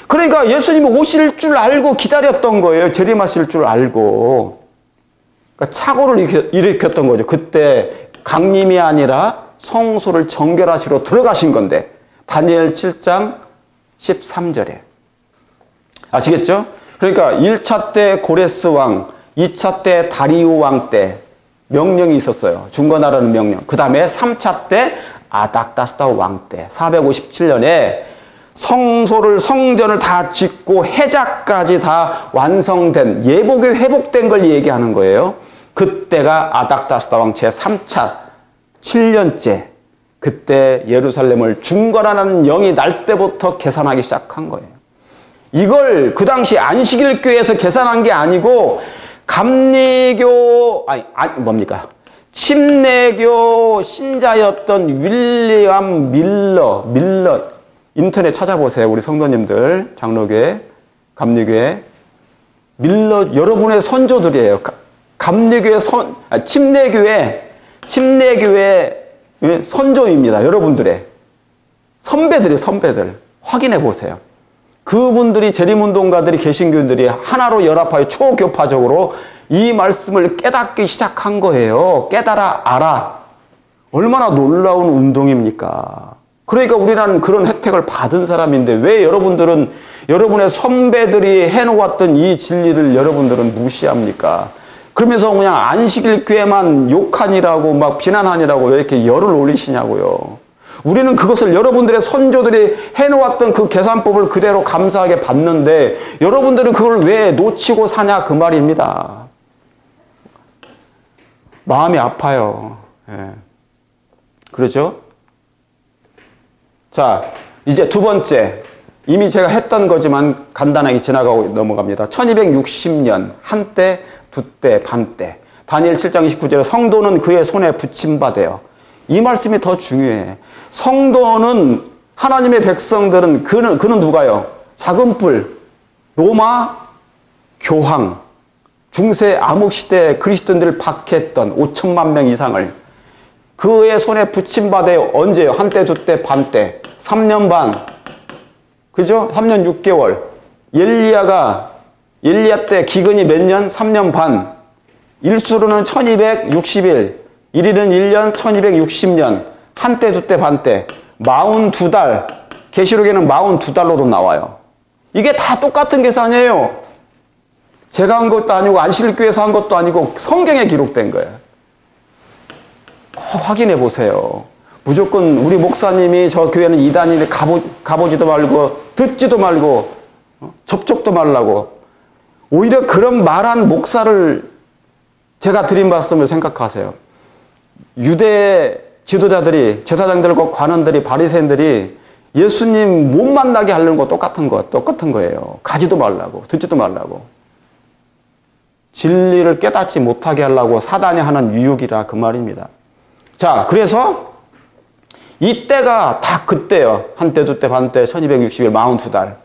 그러니까 예수님이 오실 줄 알고 기다렸던 거예요. 재림하실 줄 알고. 그러니까 착오를 일으켰던 거죠. 그때 강림이 아니라 성소를 정결하시러 들어가신 건데 다니엘 7장 13절에 아시겠죠? 그러니까 1차 때 고레스 왕, 2차 때 다리우 왕 때 명령이 있었어요. 중건하라는 명령. 그 다음에 3차 때 아닥다스다 왕 때 457년에 성소를 성전을 다 짓고 해자까지 다 완성된 예복이 회복된 걸 얘기하는 거예요. 그때가 아닥다스다 왕 제 3차 7년째 그때 예루살렘을 중건하는 영이 날 때부터 계산하기 시작한 거예요. 이걸 그 당시 안식일 교회에서 계산한 게 아니고 감리교 침례교 신자였던 윌리엄 밀러 인터넷 찾아보세요. 우리 성도님들 장로교회 감리교회 밀러 여러분의 선조들이에요. 감리교회 침례교회 선조입니다. 여러분들의 선배들 확인해 보세요. 그분들이 재림운동가들이 개신교인들이 하나로 연합하여 초교파적으로 이 말씀을 깨닫기 시작한 거예요. 깨달아 알아. 얼마나 놀라운 운동입니까? 그러니까 우리는 그런 혜택을 받은 사람인데 왜 여러분들은 여러분의 선배들이 해놓았던 이 진리를 여러분들은 무시합니까? 그러면서 그냥 안식일 교회만 욕하니라고 막 비난하니라고 왜 이렇게 열을 올리시냐고요. 우리는 그것을 여러분들의 선조들이 해놓았던 그 계산법을 그대로 감사하게 받는데 여러분들은 그걸 왜 놓치고 사냐 그 말입니다. 마음이 아파요. 예. 그렇죠? 자, 이제 두 번째. 이미 제가 했던 거지만 간단하게 지나가고 넘어갑니다. 1260년 한때, 두때, 반때. 다니엘 7장 29절에 성도는 그의 손에 붙임받아요. 이 말씀이 더 중요해. 성도는 하나님의 백성들은 그는 누가요? 작은 뿔, 로마 교황, 중세 암흑시대 그리스도인들을 박해했던 5천만 명 이상을 그의 손에 붙임받아요. 언제요? 한때, 두때, 반때. 3년 반. 그죠? 3년 6개월. 엘리야 때 기근이 몇 년? 3년 반. 일수로는 1260일. 일일은 1년 1260년. 한때, 두때, 반때. 42달. 계시록에는 42달로도 나와요. 이게 다 똑같은 계산이에요. 제가 한 것도 아니고 안식일교회에서 한 것도 아니고 성경에 기록된 거예요. 확인해 보세요. 무조건 우리 목사님이 저 교회는 이단이니 가보지도 말고 듣지도 말고 접촉도 말라고 오히려 그런 말한 목사를 제가 드린 말씀을 생각하세요. 유대 지도자들이 제사장들과 관원들이 바리새인들이 예수님 못 만나게 하려는 거 똑같은 거예요. 가지도 말라고 듣지도 말라고 진리를 깨닫지 못하게 하려고 사단이 하는 유혹이라 그 말입니다. 자, 그래서 이때가 다 그때요. 한때, 두때, 반때, 1260일, 42달.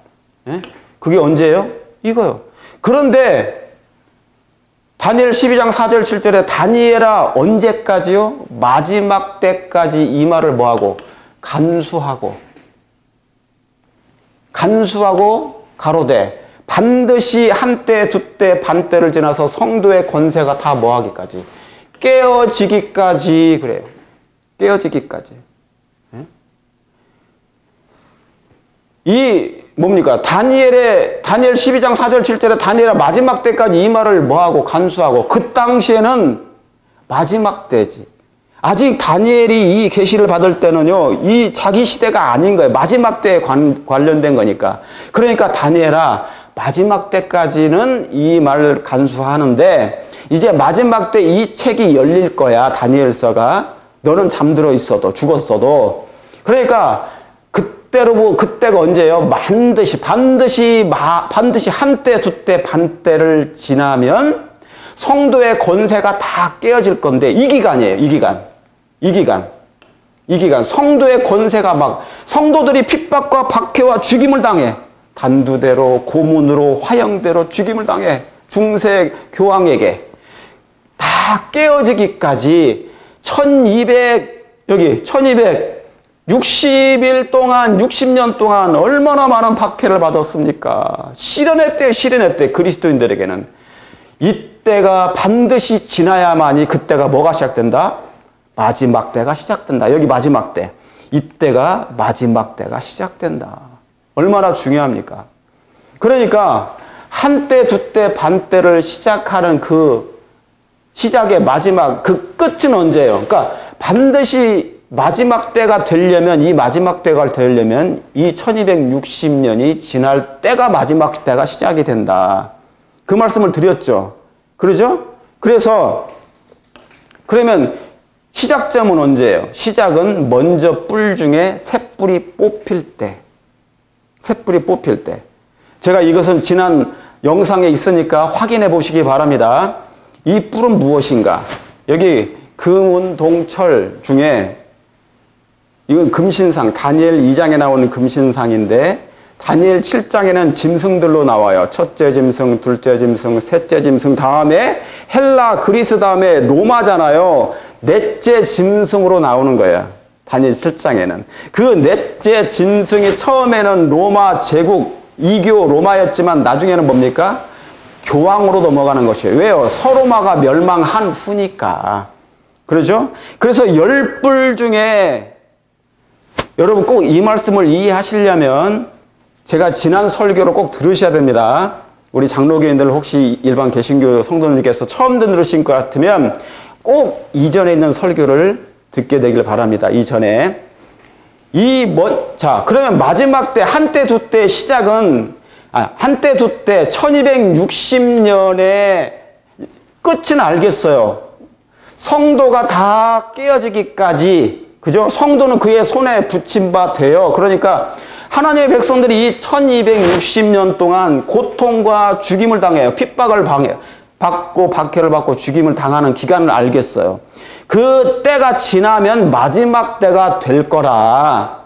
예? 그게 언제예요? 이거요. 그런데 다니엘 12장 4절 7절에 다니엘아 언제까지요? 마지막 때까지 이 말을 뭐하고? 간수하고 가로되 반드시 한때, 두때, 반때를 지나서 성도의 권세가 다 뭐하기까지? 깨어지기까지 그래요. 깨어지기까지. 이 뭡니까? 다니엘 12장 4절 7절에 다니엘의 마지막 때까지 이 말을 뭐하고 간수하고 그 당시에는 마지막 때지. 아직 다니엘이 이 계시를 받을 때는요. 이 자기 시대가 아닌 거예요. 마지막 때에 관련된 거니까. 그러니까 다니엘아 마지막 때까지는 이 말을 간수하는데 이제 마지막 때 이 책이 열릴 거야. 다니엘서가. 너는 잠들어 있어도 죽었어도. 그러니까 그때가 언제예요? 반드시 한때, 두때, 반때를 지나면 성도의 권세가 다 깨어질 건데 이 기간이에요. 이 기간. 성도의 권세가 성도들이 핍박과 박해와 죽임을 당해. 단두대로, 고문으로, 화형대로 죽임을 당해. 중세 교황에게. 다 깨어지기까지 1260일 동안 60년 동안 얼마나 많은 박해를 받았습니까? 시련의 때 그리스도인들에게는 이때가 반드시 지나야만이 그때가 뭐가 시작된다? 마지막 때가 시작된다. 여기 마지막 때. 이때가 마지막 때가 시작된다. 얼마나 중요합니까? 그러니까 한때, 두때, 반때를 시작하는 그 시작의 마지막, 그 끝은 언제예요? 그러니까 반드시 마지막 때가 되려면, 이 마지막 때가 되려면 이 1260년이 지날 때가 마지막 때가 시작이 된다. 그 말씀을 드렸죠. 그러죠? 그래서 그러면 시작점은 언제예요? 시작은 먼저 뿔 중에 새뿔이 뽑힐 때. 새뿔이 뽑힐 때. 제가 이것은 지난 영상에 있으니까 확인해 보시기 바랍니다. 이 뿔은 무엇인가? 여기 금운동철 중에 이건 금신상, 다니엘 2장에 나오는 금신상인데 다니엘 7장에는 짐승들로 나와요. 첫째 짐승, 둘째 짐승, 셋째 짐승, 다음에 헬라, 그리스 다음에 로마잖아요. 넷째 짐승으로 나오는 거예요. 다니엘 7장에는. 그 넷째 짐승이 처음에는 로마 제국, 이교 로마였지만 나중에는 뭡니까? 교황으로 넘어가는 것이에요. 왜요? 서로마가 멸망한 후니까. 그러죠? 그래서 10뿔 중에 여러분 꼭 이 말씀을 이해하시려면 제가 지난 설교를 꼭 들으셔야 됩니다. 우리 장로교인들 혹시 일반 개신교 성도님께서 처음 들으신 것 같으면 꼭 이전에 있는 설교를 듣게 되길 바랍니다. 이전에. 자, 그러면 마지막 때, 한때, 두때 시작은, 한때, 두때, 1260년의 끝은 알겠어요. 성도가 다 깨어지기까지, 그죠? 성도는 그의 손에 붙임 바 돼요. 그러니까 하나님의 백성들이 이 1260년 동안 고통과 죽임을 당해요. 핍박을 받고 박해를 받고 죽임을 당하는 기간을 알겠어요. 그 때가 지나면 마지막 때가 될 거라.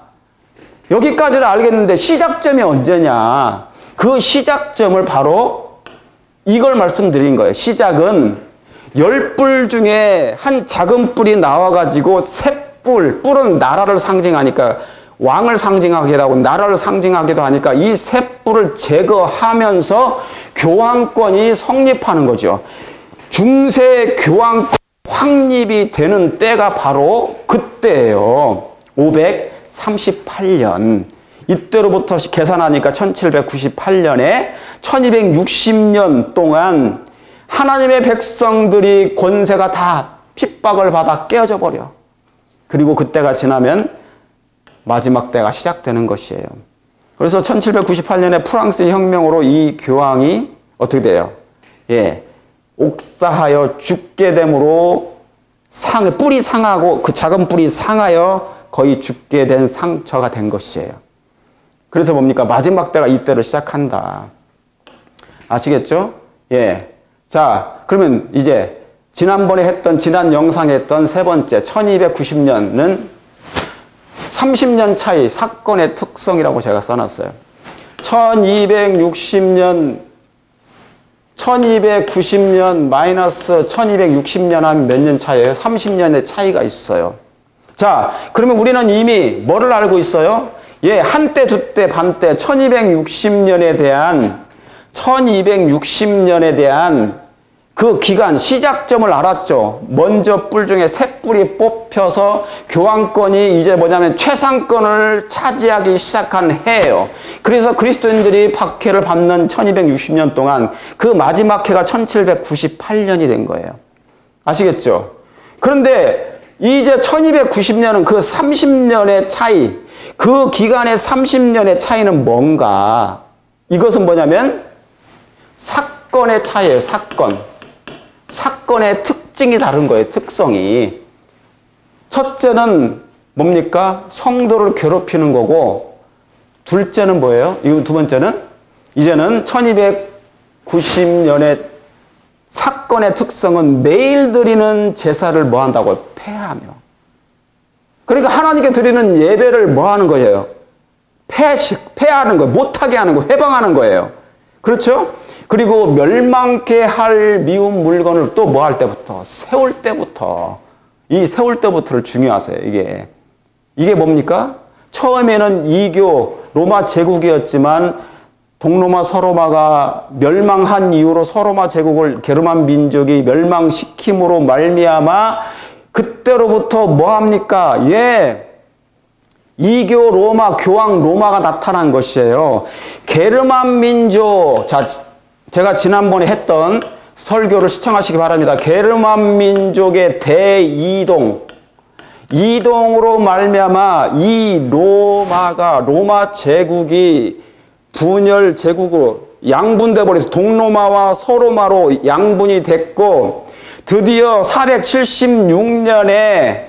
여기까지는 알겠는데 시작점이 언제냐? 그 시작점을 바로 이걸 말씀드린 거예요. 시작은 10뿔 중에 한 작은 뿔이 나와가지고 셋뿔, 뿔은 나라를 상징하니까 왕을 상징하기도 하고 나라를 상징하기도 하니까 이 셋뿔을 제거하면서 교황권이 성립하는 거죠. 중세 교황권 확립이 되는 때가 바로 그때예요. 538년. 이때로부터 계산하니까 1798년에 1260년 동안 하나님의 백성들이 권세가 다 핍박을 받아 깨어져 버려. 그리고 그때가 지나면 마지막 때가 시작되는 것이에요. 그래서 1798년에 프랑스 혁명으로 이 교황이 어떻게 돼요? 예. 옥사하여 죽게 됨으로 뿔이 상하고 그 작은 뿔이 상하여 거의 죽게 된 상처가 된 것이에요. 그래서 뭡니까? 마지막 때가 이때를 시작한다. 아시겠죠? 예. 자, 그러면 이제 지난 영상에 했던 세 번째 1290년은 30년 차이 사건의 특성이라고 제가 써놨어요. 1290년 마이너스 1260년 하면 몇 년 차이에요? 30년의 차이가 있어요. 자, 그러면 우리는 이미 뭐를 알고 있어요? 예, 한때, 두때, 반때, 1260년에 대한 그 기간, 시작점을 알았죠. 먼저 뿔 중에 새 뿔이 뽑혀서 교황권이 이제 뭐냐면 최상권을 차지하기 시작한 해예요. 그래서 그리스도인들이 박해를 받는 1260년 동안 그 마지막 해가 1798년이 된 거예요. 아시겠죠? 그런데 이제 1290년은 그 30년의 차이, 그 기간의 30년의 차이는 뭔가? 이것은 뭐냐면 사건의 차이예요. 사건의 특징이 다른 거예요. 특성이. 첫째는 뭡니까? 성도를 괴롭히는 거고, 둘째는 뭐예요? 이거 두 번째는? 이제는 1290년의 사건의 특성은 매일 드리는 제사를 뭐 한다고요? 폐하며. 그러니까 하나님께 드리는 예배를 뭐 하는 거예요? 폐하는 거예요. 못하게 하는 거예요. 해방하는 거예요. 그렇죠? 그리고 멸망케 할 미운 물건을 또 뭐 할 때부터? 세울 때부터. 이 세울 때부터를 중요하세요, 이게. 이게 뭡니까? 처음에는 이교, 로마 제국이었지만 동로마 서로마가 멸망한 이후로 서로마 제국을 게르만 민족이 멸망시킴으로 말미암아 그때로부터 뭐합니까? 이교 로마, 교황 로마가 나타난 것이에요. 게르만 민족, 자, 제가 지난번에 했던 설교를 시청하시기 바랍니다. 게르만 민족의 이동으로 말미암아 이 로마 제국이 분열 제국으로 양분돼 버려서 동로마와 서로마로 양분이 됐고, 드디어 476년에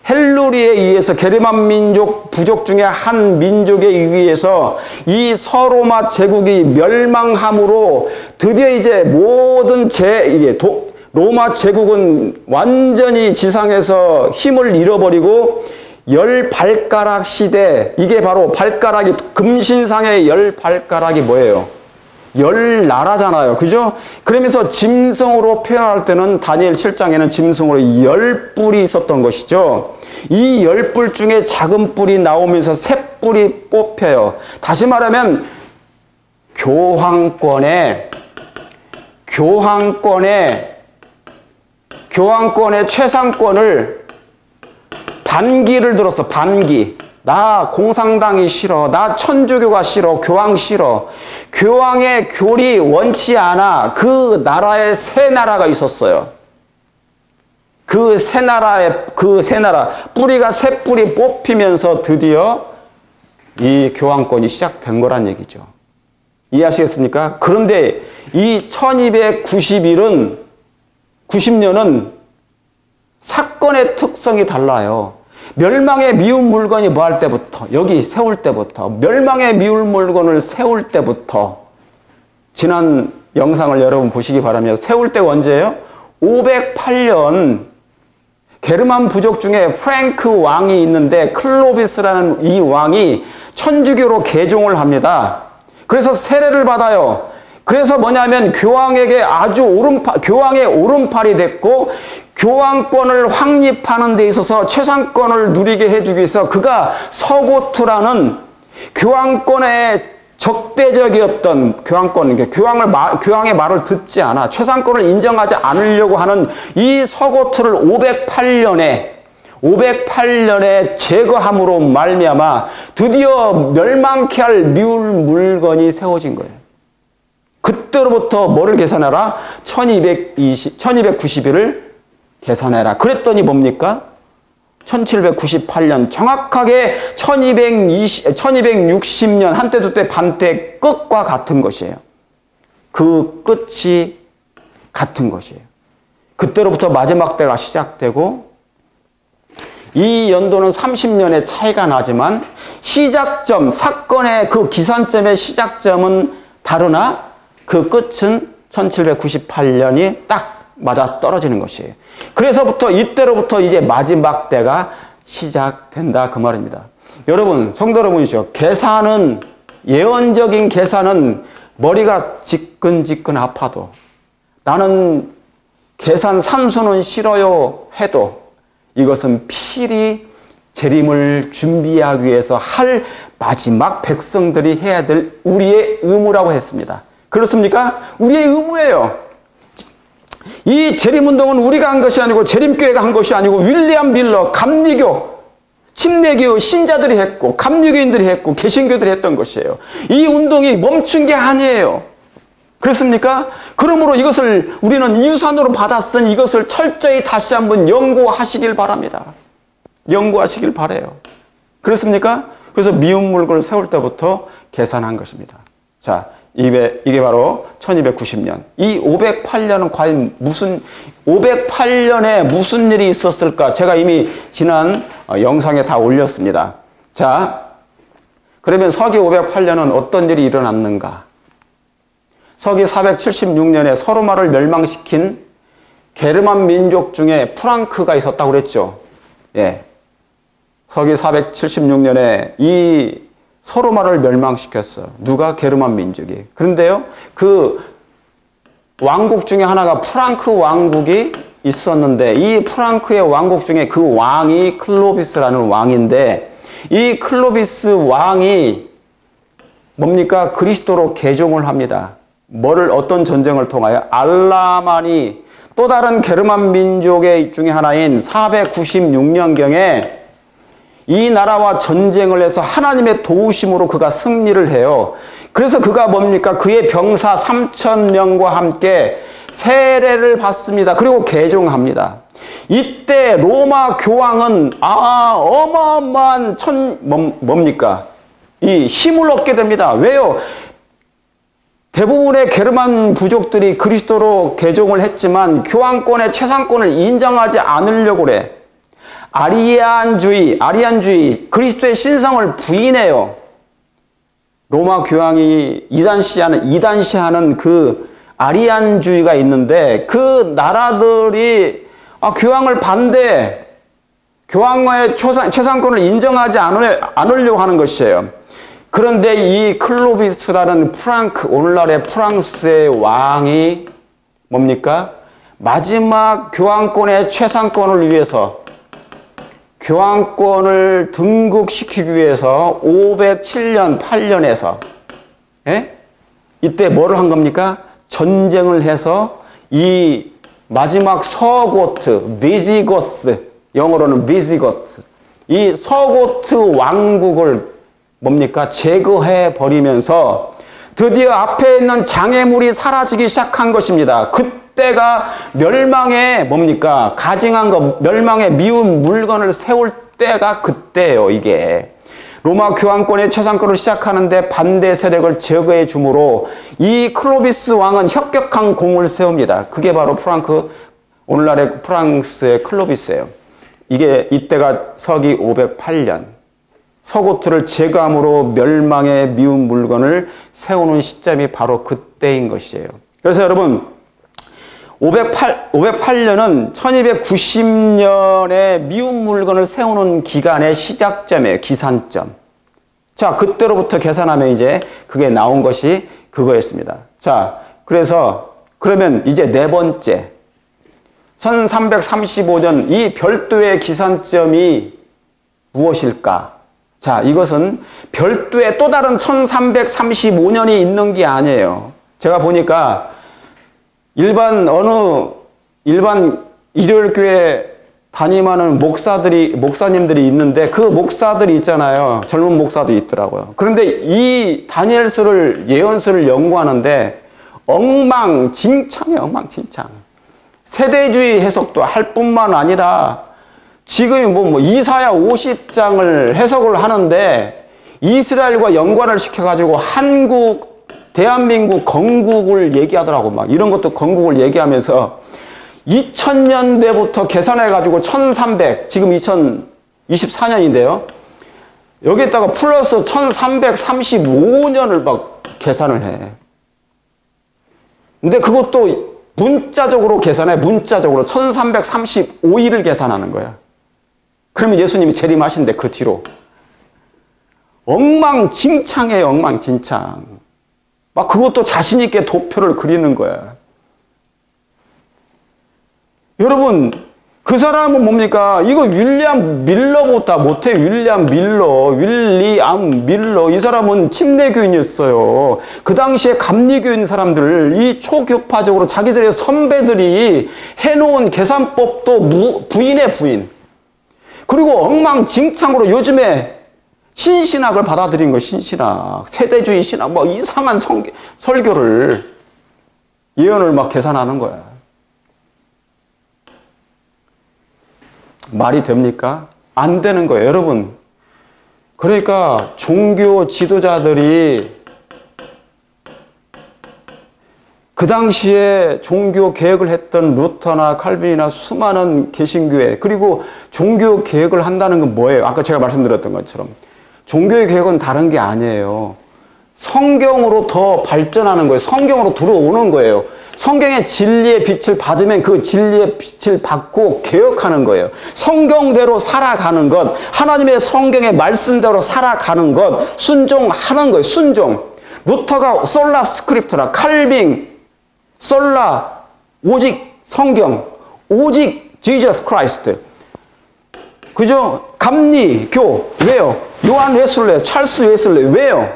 헬루리에 의해서 게르만 민족 부족 중에 한 민족에 의해서 이 서로마 제국이 멸망함으로 드디어 이제 모든 로마 제국은 완전히 지상에서 힘을 잃어버리고 열 발가락 시대, 이게 바로 발가락이 금신상의 열 발가락이 뭐예요? 열 나라잖아요. 그죠? 그러면서 짐승으로 표현할 때는 다니엘 7장에는 짐승으로 열 뿔이 있었던 것이죠. 이 열 뿔 중에 작은 뿔이 나오면서 새 뿔이 뽑혀요. 다시 말하면 교황권의 최상권을 반기를 들었어. 반기. 나 공산당이 싫어. 나 천주교가 싫어. 교황 싫어. 교황의 교리 원치 않아. 그 나라에 새 나라가 있었어요. 그 새 나라 뿌리가 새 뿌리 뽑히면서 드디어 이 교황권이 시작된 거란 얘기죠. 이해하시겠습니까? 그런데 이 1290년은 사건의 특성이 달라요. 멸망의 미운 물건이 뭐 할 때부터, 여기 세울 때부터, 멸망의 미운 물건을 세울 때부터, 지난 영상을 여러분 보시기 바랍니다. 세울 때가 언제예요? 508년 게르만 부족 중에 프랭크 왕이 있는데 클로비스라는 이 왕이 천주교로 개종을 합니다. 그래서 세례를 받아요. 그래서 뭐냐면 교황에게 교황의 오른팔이 됐고, 교황권을 확립하는 데 있어서 최상권을 누리게 해주기 위해서 그가 서고트라는 교황권의 적대적이었던 교황의 말을 듣지 않아 최상권을 인정하지 않으려고 하는 이 서고트를 508년에 제거함으로 말미암아 드디어 멸망케 할 미울 물건이 세워진 거예요. 그때로부터 뭐를 계산하라? 1290일을 계산해라. 그랬더니 뭡니까? 1798년 정확하게 1260년 한때 두때 반때 끝과 같은 것이에요. 그 끝이 같은 것이에요. 그때로부터 마지막 때가 시작되고, 이 연도는 30년의 차이가 나지만 시작점, 사건의 그 기산점의 시작점은 다르나 그 끝은 1798년이 딱 맞아 떨어지는 것이에요. 그래서부터 이때로부터 이제 마지막 때가 시작된다 그 말입니다. 여러분, 성도 여러분이시죠. 계산은, 예언적인 계산은 머리가 지끈지끈 아파도, 나는 계산 산수는 싫어요 해도 이것은 필히 재림을 준비하기 위해서 할 마지막 백성들이 해야 될 우리의 의무라고 했습니다. 그렇습니까? 우리의 의무예요. 이 재림운동은 우리가 한 것이 아니고 재림교회가 한 것이 아니고 윌리엄 밀러, 감리교, 침례교 신자들이 했고 감리교인들이 했고 개신교들이 했던 것이에요. 이 운동이 멈춘 게 아니에요. 그렇습니까? 그러므로 이것을 우리는 유산으로 받았으니 이것을 철저히 다시 한번 연구하시길 바랍니다. 연구하시길 바라요. 그렇습니까? 그래서 미운 물건을 세울 때부터 계산한 것입니다. 자, 이게 바로 1290년. 이 508년은 과연 508년에 무슨 일이 있었을까? 제가 이미 지난 영상에 다 올렸습니다. 자, 그러면 서기 508년은 어떤 일이 일어났는가? 서기 476년에 서로마를 멸망시킨 게르만 민족 중에 프랑크가 있었다고 그랬죠. 예. 서기 476년에 이 서로마를 멸망시켰어요. 누가? 게르만 민족이. 그런데요, 그 왕국 중에 하나가 프랑크 왕국이 있었는데, 이 프랑크의 왕국 중에 그 왕이 클로비스라는 왕인데, 이 클로비스 왕이 뭡니까? 그리스도로 개종을 합니다. 어떤 전쟁을 통하여? 알라만이 또 다른 게르만 민족의 중에 하나인 496년경에 이 나라와 전쟁을 해서 하나님의 도우심으로 그가 승리를 해요. 그래서 그가 뭡니까? 그의 병사 3,000명과 함께 세례를 받습니다. 그리고 개종합니다. 이때 로마 교황은 어마어마한 뭡니까? 이 힘을 얻게 됩니다. 왜요? 대부분의 게르만 부족들이 그리스도로 개종을 했지만 교황권의 최상권을 인정하지 않으려고 그래. 아리안주의, 그리스도의 신성을 부인해요. 로마 교황이 이단시하는 그 아리안주의가 있는데 그 나라들이 교황을 반대, 교황의 최상권을 인정하지 않으려고 하는 것이에요. 그런데 이 클로비스라는 오늘날의 프랑스의 왕이 뭡니까? 마지막 교황권의 최상권을 위해서, 교황권을 등극시키기 위해서 507년, 8년에서 이때 뭐를 한 겁니까? 전쟁을 해서 이 마지막 서고트, 영어로는 비지고트, 이 서고트 왕국을 뭡니까? 제거해 버리면서 드디어 앞에 있는 장애물이 사라지기 시작한 것입니다. 그때가 멸망의 뭡니까? 가증한 것, 멸망의 미운 물건을 세울 때가 그때예요, 이게. 로마 교황권의 최상권을 시작하는데 반대 세력을 제거해 주므로 이 클로비스 왕은 혁혁한 공을 세웁니다. 그게 바로 오늘날의 프랑스의 클로비스예요. 이때가 서기 508년. 서고트를 제거함으로 멸망의 미운 물건을 세우는 시점이 바로 그때인 것이에요. 그래서 여러분 508년은 1290년에 미운 물건을 세우는 기간의 시작점이에요. 기산점. 자, 그때로부터 계산하면 이제 그게 나온 것이 그거였습니다. 자, 그러면 이제 네 번째 1335년 이 별도의 기산점이 무엇일까? 자, 이것은 별도의 또 다른 1335년이 있는 게 아니에요. 제가 보니까 일반 일요일교회 담임하는 목사님들이 있는데 그 목사들이 있잖아요. 젊은 목사도 있더라고요. 그런데 이 다니엘서를, 예언서를 연구하는데 엉망진창이에요, 엉망진창. 세대주의 해석도 할 뿐만 아니라 지금 이사야 50장을 해석을 하는데 이스라엘과 연관을 시켜가지고 대한민국 건국을 얘기하더라고. 막 이런 것도 건국을 얘기하면서 2000년대부터 계산해가지고 1300, 지금 2024년인데요. 여기에다가 플러스 1335년을 막 계산을 해. 근데 그것도 문자적으로 계산해. 문자적으로 1335일을 계산하는 거야. 그러면 예수님이 재림하신대, 그 뒤로. 엉망진창이에요, 엉망진창. 막 그것도 자신있게 도표를 그리는 거야. 여러분, 그 사람은 뭡니까? 이거 윌리엄 밀러보다 못해. 윌리엄 밀러. 이 사람은 침례교인이었어요. 그 당시에 감리교인 사람들, 이 초교파적으로 자기들의 선배들이 해놓은 계산법도 부인의 부인. 그리고 엉망진창으로 요즘에 신신학을 받아들인 거, 신신학. 세대주의 신학, 이상한 설교를, 예언을 막 계산하는 거야. 말이 됩니까? 안 되는 거예요, 여러분. 그러니까 종교 지도자들이 그 당시에 종교 개혁을 했던 루터나 칼빈이나 수많은 개신교회, 그리고 종교 개혁을 한다는 건 뭐예요? 아까 제가 말씀드렸던 것처럼 종교의 개혁은 다른 게 아니에요. 성경으로 더 발전하는 거예요. 성경으로 들어오는 거예요. 성경의 진리의 빛을 받으면 그 진리의 빛을 받고 개혁하는 거예요. 성경대로 살아가는 것, 하나님의 성경의 말씀대로 살아가는 것, 순종하는 거예요. 순종. 루터가 솔라 스크립트라, 칼빈 솔라, 오직 성경, 오직 지저스 크라이스트. 그죠? 감리교, 왜요? 요한 웨슬레, 찰스 웨슬레, 왜요?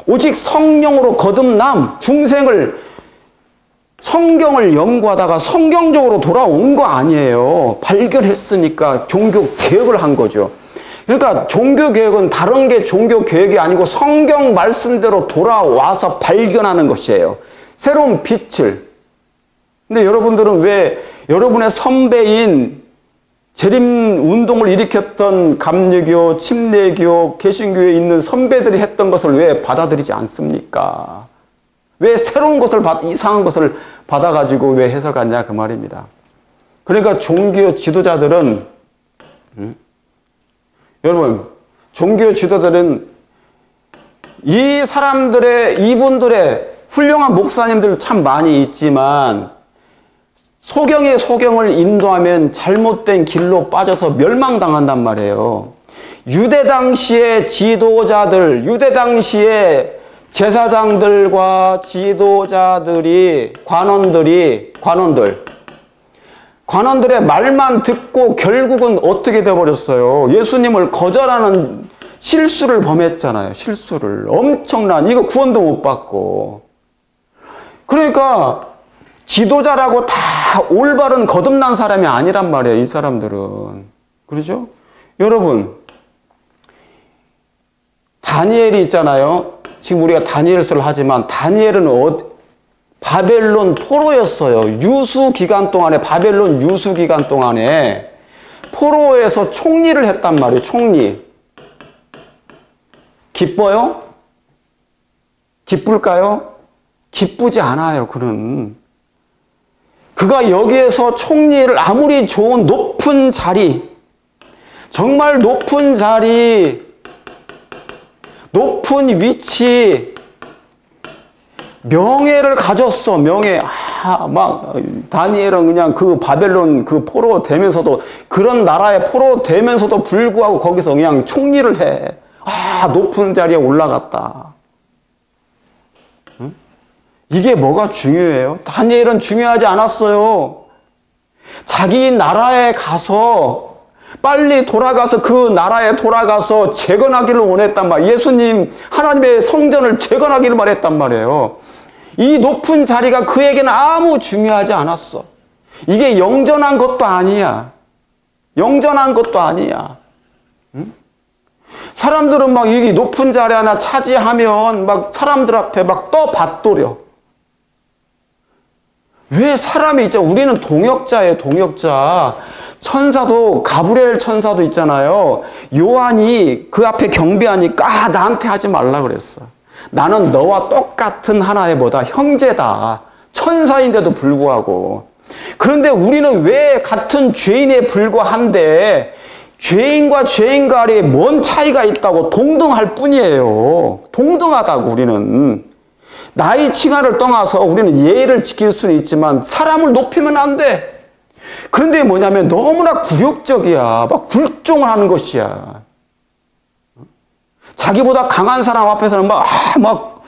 오직 성령으로 거듭남, 중생을 성경을 연구하다가 성경적으로 돌아온 거 아니에요. 발견했으니까 종교 개혁을 한 거죠. 그러니까 종교 개혁은 다른 게 종교 개혁이 아니고 성경 말씀대로 돌아와서 발견하는 것이에요. 새로운 빛을. 근데 여러분들은 왜 여러분의 선배인 재림 운동을 일으켰던 감리교, 침례교, 개신교에 있는 선배들이 했던 것을 왜 받아들이지 않습니까? 왜 새로운 것을, 이상한 것을 받아가지고 왜 해석하냐 그 말입니다. 그러니까 종교 지도자들은, 여러분, 종교 지도자들은 이 사람들의, 이분들의 훌륭한 목사님들 참 많이 있지만 소경의 소경을 인도하면 잘못된 길로 빠져서 멸망당한단 말이에요. 유대 당시의 지도자들, 유대 당시의 제사장들과 지도자들이, 관원들의 말만 듣고 결국은 어떻게 돼버렸어요? 예수님을 거절하는 실수를 범했잖아요. 실수를. 엄청난, 이거 구원도 못 받고. 그러니까 지도자라고 다 올바른 거듭난 사람이 아니란 말이에요. 이 사람들은. 그러죠? 여러분, 다니엘이 있잖아요. 지금 우리가 다니엘서를 하지만 다니엘은 바벨론 포로였어요. 유수 기간 동안에, 바벨론 유수 기간 동안에 포로에서 총리를 했단 말이에요. 총리. 기뻐요? 기쁠까요? 기쁘지 않아요. 그가 여기에서 총리를 아무리 좋은 높은 자리, 정말 높은 자리, 높은 위치, 명예를 가졌어. 명예. 막 다니엘은 그냥 그 바벨론 그 포로 되면서도, 그런 나라의 포로 되면서도 불구하고 거기서 그냥 총리를 해. 높은 자리에 올라갔다. 응? 이게 뭐가 중요해요? 다니엘은 중요하지 않았어요. 자기 나라에 가서 빨리 돌아가서 그 나라에 돌아가서 재건하기를 원했단 말이에요. 예수님, 하나님의 성전을 재건하기를 바랬단 말이에요. 이 높은 자리가 그에게는 아무 중요하지 않았어. 이게 영전한 것도 아니야. 영전한 것도 아니야. 응? 사람들은 막 이 높은 자리 하나 차지하면 막 사람들 앞에 막 떠받들여. 왜 사람이 있죠? 우리는 동역자예요, 동역자. 천사도, 가브리엘 천사도 있잖아요. 요한이 그 앞에 경배하니까 나한테 하지 말라 그랬어. 나는 너와 똑같은 하나의 뭐다? 형제다. 천사인데도 불구하고. 그런데 우리는 왜 같은 죄인에 불과한데 죄인과 죄인 간에 뭔 차이가 있다고 동등할 뿐이에요. 동등하다고 우리는. 나이 칭하를 떠나서 우리는 예의를 지킬 수는 있지만 사람을 높이면 안 돼. 그런데 뭐냐면 너무나 굴욕적이야. 막 굴종을 하는 것이야. 자기보다 강한 사람 앞에서는 막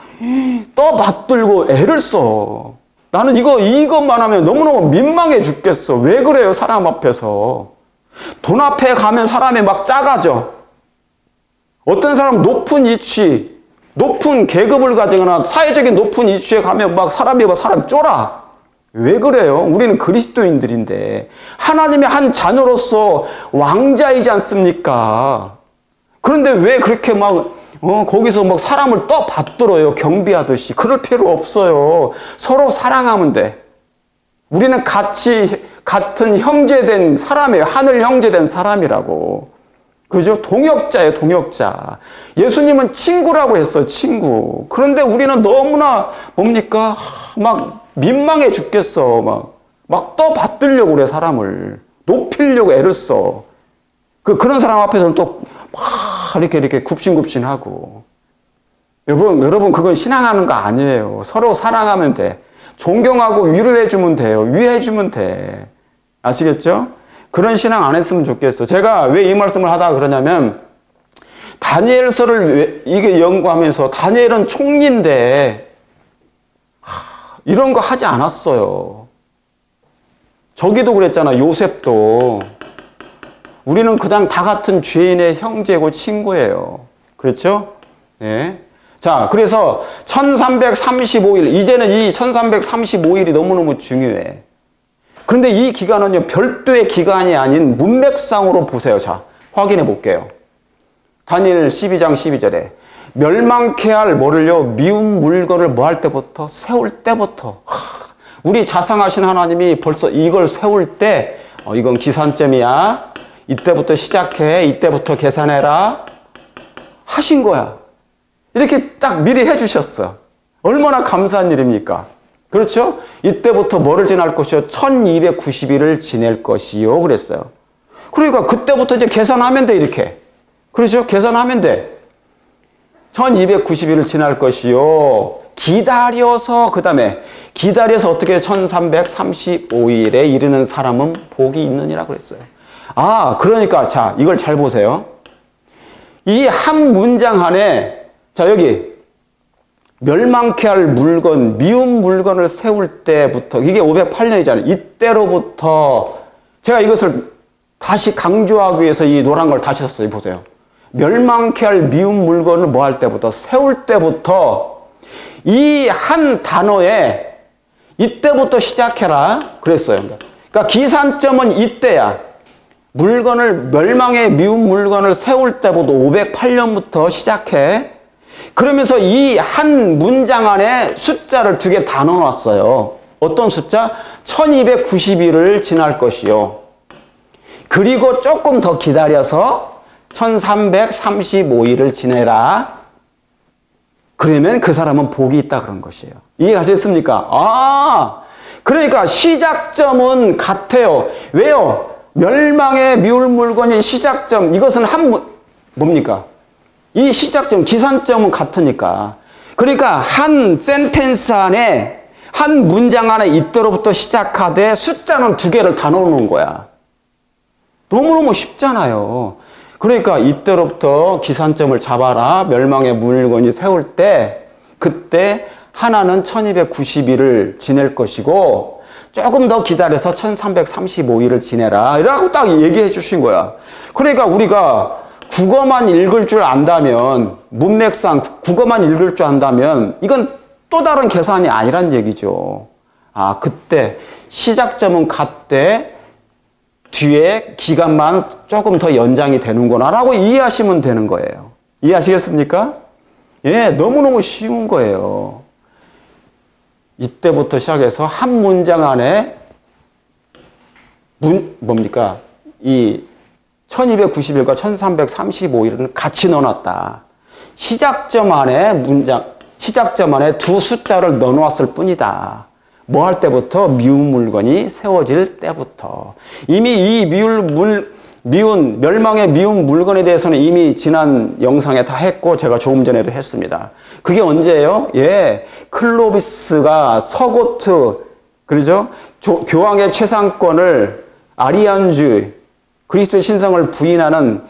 떠받들고 애를 써. 나는 이것만 하면 너무너무 민망해 죽겠어. 왜 그래요, 사람 앞에서? 돈 앞에 가면 사람이 막 작아져. 어떤 사람 높은 위치, 높은 계급을 가지거나 사회적인 높은 위치에 가면 막 사람이 쫄아. 왜 그래요? 우리는 그리스도인들인데 하나님의 한 자녀로서 왕자이지 않습니까? 그런데 왜 그렇게 거기서 막 사람을 떠받들어요? 경비하듯이. 그럴 필요 없어요. 서로 사랑하면 돼. 우리는 같은 형제된 사람이에요. 하늘 형제된 사람이라고. 그죠? 동역자예요, 동역자. 예수님은 친구라고 했어요, 친구. 그런데 우리는 너무나 뭡니까? 막 민망해 죽겠어. 막 떠받들려고 그래, 사람을. 높이려고 애를 써. 그런 사람 앞에서는 또 막 이렇게 굽신굽신하고. 여러분, 그건 신앙하는 거 아니에요. 서로 사랑하면 돼. 존경하고 위로해주면 돼요. 위해주면 돼. 아시겠죠? 그런 신앙 안 했으면 좋겠어. 제가 왜 이 말씀을 하다 그러냐면, 다니엘서를 이게 연구하면서, 다니엘은 총리인데, 이런 거 하지 않았어요. 저기도 그랬잖아, 요셉도. 우리는 그냥 다 같은 죄인의 형제고 친구예요. 그렇죠? 네. 자, 그래서 1335일, 이제는 이 1335일이 너무너무 중요해. 그런데 이 기간은요, 별도의 기간이 아닌 문맥상으로 보세요. 자, 확인해 볼게요. 다니엘 12장 12절에 멸망케 할 뭐를요? 미운 물건을 뭐 할 때부터? 세울 때부터. 우리 자상하신 하나님이 벌써 이걸 세울 때 이건 기산점이야. 이때부터 시작해. 이때부터 계산해라. 하신 거야. 이렇게 딱 미리 해주셨어. 얼마나 감사한 일입니까? 그렇죠? 이때부터 뭐를 지날 것이요? 1290일을 지낼 것이요. 그랬어요. 그러니까 그때부터 이제 계산하면 돼, 이렇게. 그렇죠? 계산하면 돼. 1290일을 지날 것이요. 기다려서, 그 다음에 기다려서 어떻게 1335일에 이르는 사람은 복이 있느니라 그랬어요. 아, 그러니까 자, 이걸 잘 보세요. 이 한 문장 안에 자, 여기 멸망케 할 물건, 미운 물건을 세울 때부터, 이게 508년이잖아요. 이때로부터 제가 이것을 다시 강조하기 위해서 이 노란 걸 다시 썼어요. 보세요. 멸망케 할 미운 물건을 뭐 할 때부터, 세울 때부터 이 한 단어에 이때부터 시작해라 그랬어요. 그러니까 기산점은 이때야. 멸망의 미운 물건을 세울 때부터 508년부터 시작해. 그러면서 이 한 문장 안에 숫자를 2개 다 넣어놨어요. 어떤 숫자? 1290일을 지날 것이요. 그리고 조금 더 기다려서 1335일을 지내라. 그러면 그 사람은 복이 있다 그런 것이에요. 이해가셨습니까? 아, 그러니까 시작점은 같아요. 왜요? 멸망의 미울 물건이 시작점, 이것은 뭡니까? 이 시작점, 기산점은 같으니까. 그러니까 한 센텐스 안에, 한 문장 안에 이때로부터 시작하되 숫자는 2개를 다 넣어놓은 거야. 너무너무 쉽잖아요. 그러니까 이때로부터 기산점을 잡아라. 멸망의 물건이 세울 때, 그때 하나는 1290일을 지낼 것이고 조금 더 기다려서 1335일을 지내라. 이라고 딱 얘기해 주신 거야. 그러니까 우리가 국어만 읽을 줄 안다면, 문맥상 국어만 읽을 줄 안다면 이건 또 다른 계산이 아니란 얘기죠. 아, 그때 시작점은 같대 뒤에 기간만 조금 더 연장이 되는구나 라고 이해하시면 되는 거예요. 이해하시겠습니까? 예, 너무너무 쉬운 거예요. 이때부터 시작해서 한 문장 안에 뭡니까? 이 1290일과 1335일은 같이 넣어놨다. 시작점 안에 2 숫자를 넣어놨을 뿐이다. 뭐 할 때부터? 미운 물건이 세워질 때부터. 이미 이 멸망의 미운 물건에 대해서는 이미 지난 영상에 다 했고, 제가 조금 전에도 했습니다. 그게 언제예요? 예. 클로비스가 서고트, 그러죠? 교황의 최상권을 아리안주의, 그리스도의 신성을 부인하는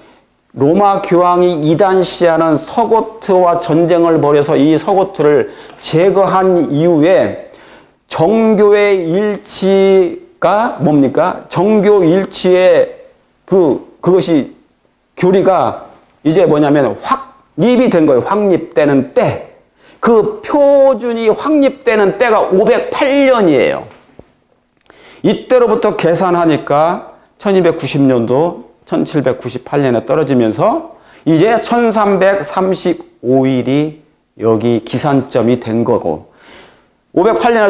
로마 교황이 이단시하는 서고트와 전쟁을 벌여서 이 서고트를 제거한 이후에 정교의 일치가 뭡니까? 정교 일치의 그것이 교리가 이제 뭐냐면 확립이 된 거예요. 확립되는 때. 그 표준이 확립되는 때가 508년이에요. 이때로부터 계산하니까 1290년도 1798년에 떨어지면서 이제 1335일이 여기 기산점이 된 거고, 508년에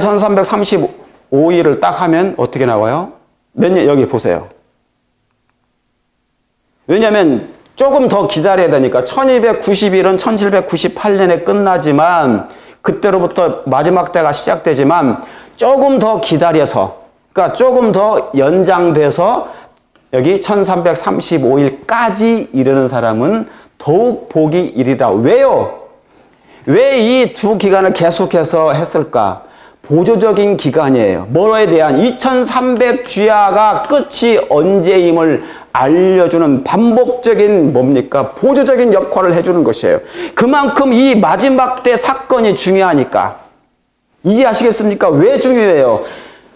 1335일을 딱 하면 어떻게 나와요? 몇 년? 여기 보세요. 왜냐하면 조금 더 기다려야 되니까 1290일은 1798년에 끝나지만 그때로부터 마지막 때가 시작되지만 조금 더 기다려서, 그러니까 조금 더 연장돼서 여기 1335일까지 이르는 사람은 더욱 복이 이리라. 왜요? 왜 이 2 기간을 계속해서 했을까? 보조적인 기간이에요. 뭐에 대한 2300주야가 끝이 언제임을 알려주는 반복적인 뭡니까? 보조적인 역할을 해주는 것이에요. 그만큼 이 마지막 때 사건이 중요하니까. 이해하시겠습니까? 왜 중요해요?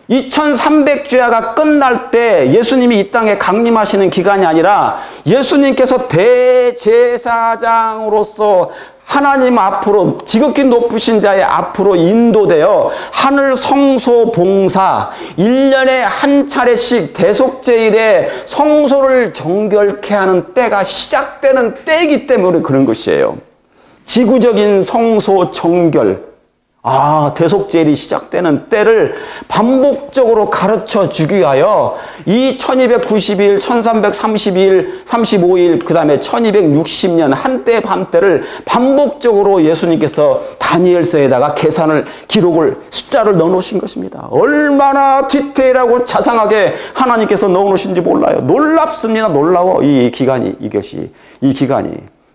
2300주야가 끝날 때 예수님이 이 땅에 강림하시는 기간이 아니라 예수님께서 대제사장으로서 하나님 앞으로 지극히 높으신 자의 앞으로 인도되어 하늘 성소 봉사 1년에 한 차례씩 대속제일에 성소를 정결케 하는 때가 시작되는 때이기 때문에 그런 것이에요. 지구적인 성소 정결, 대속제일이 시작되는 때를 반복적으로 가르쳐 주기 위하여 이 1290일, 1332일, 35일, 그 다음에 1260년 한때 반때를 반복적으로 예수님께서 다니엘서에다가 기록을, 숫자를 넣어 놓으신 것입니다. 얼마나 디테일하고 자상하게 하나님께서 넣어 놓으신지 몰라요. 놀랍습니다. 놀라워. 이 기간이.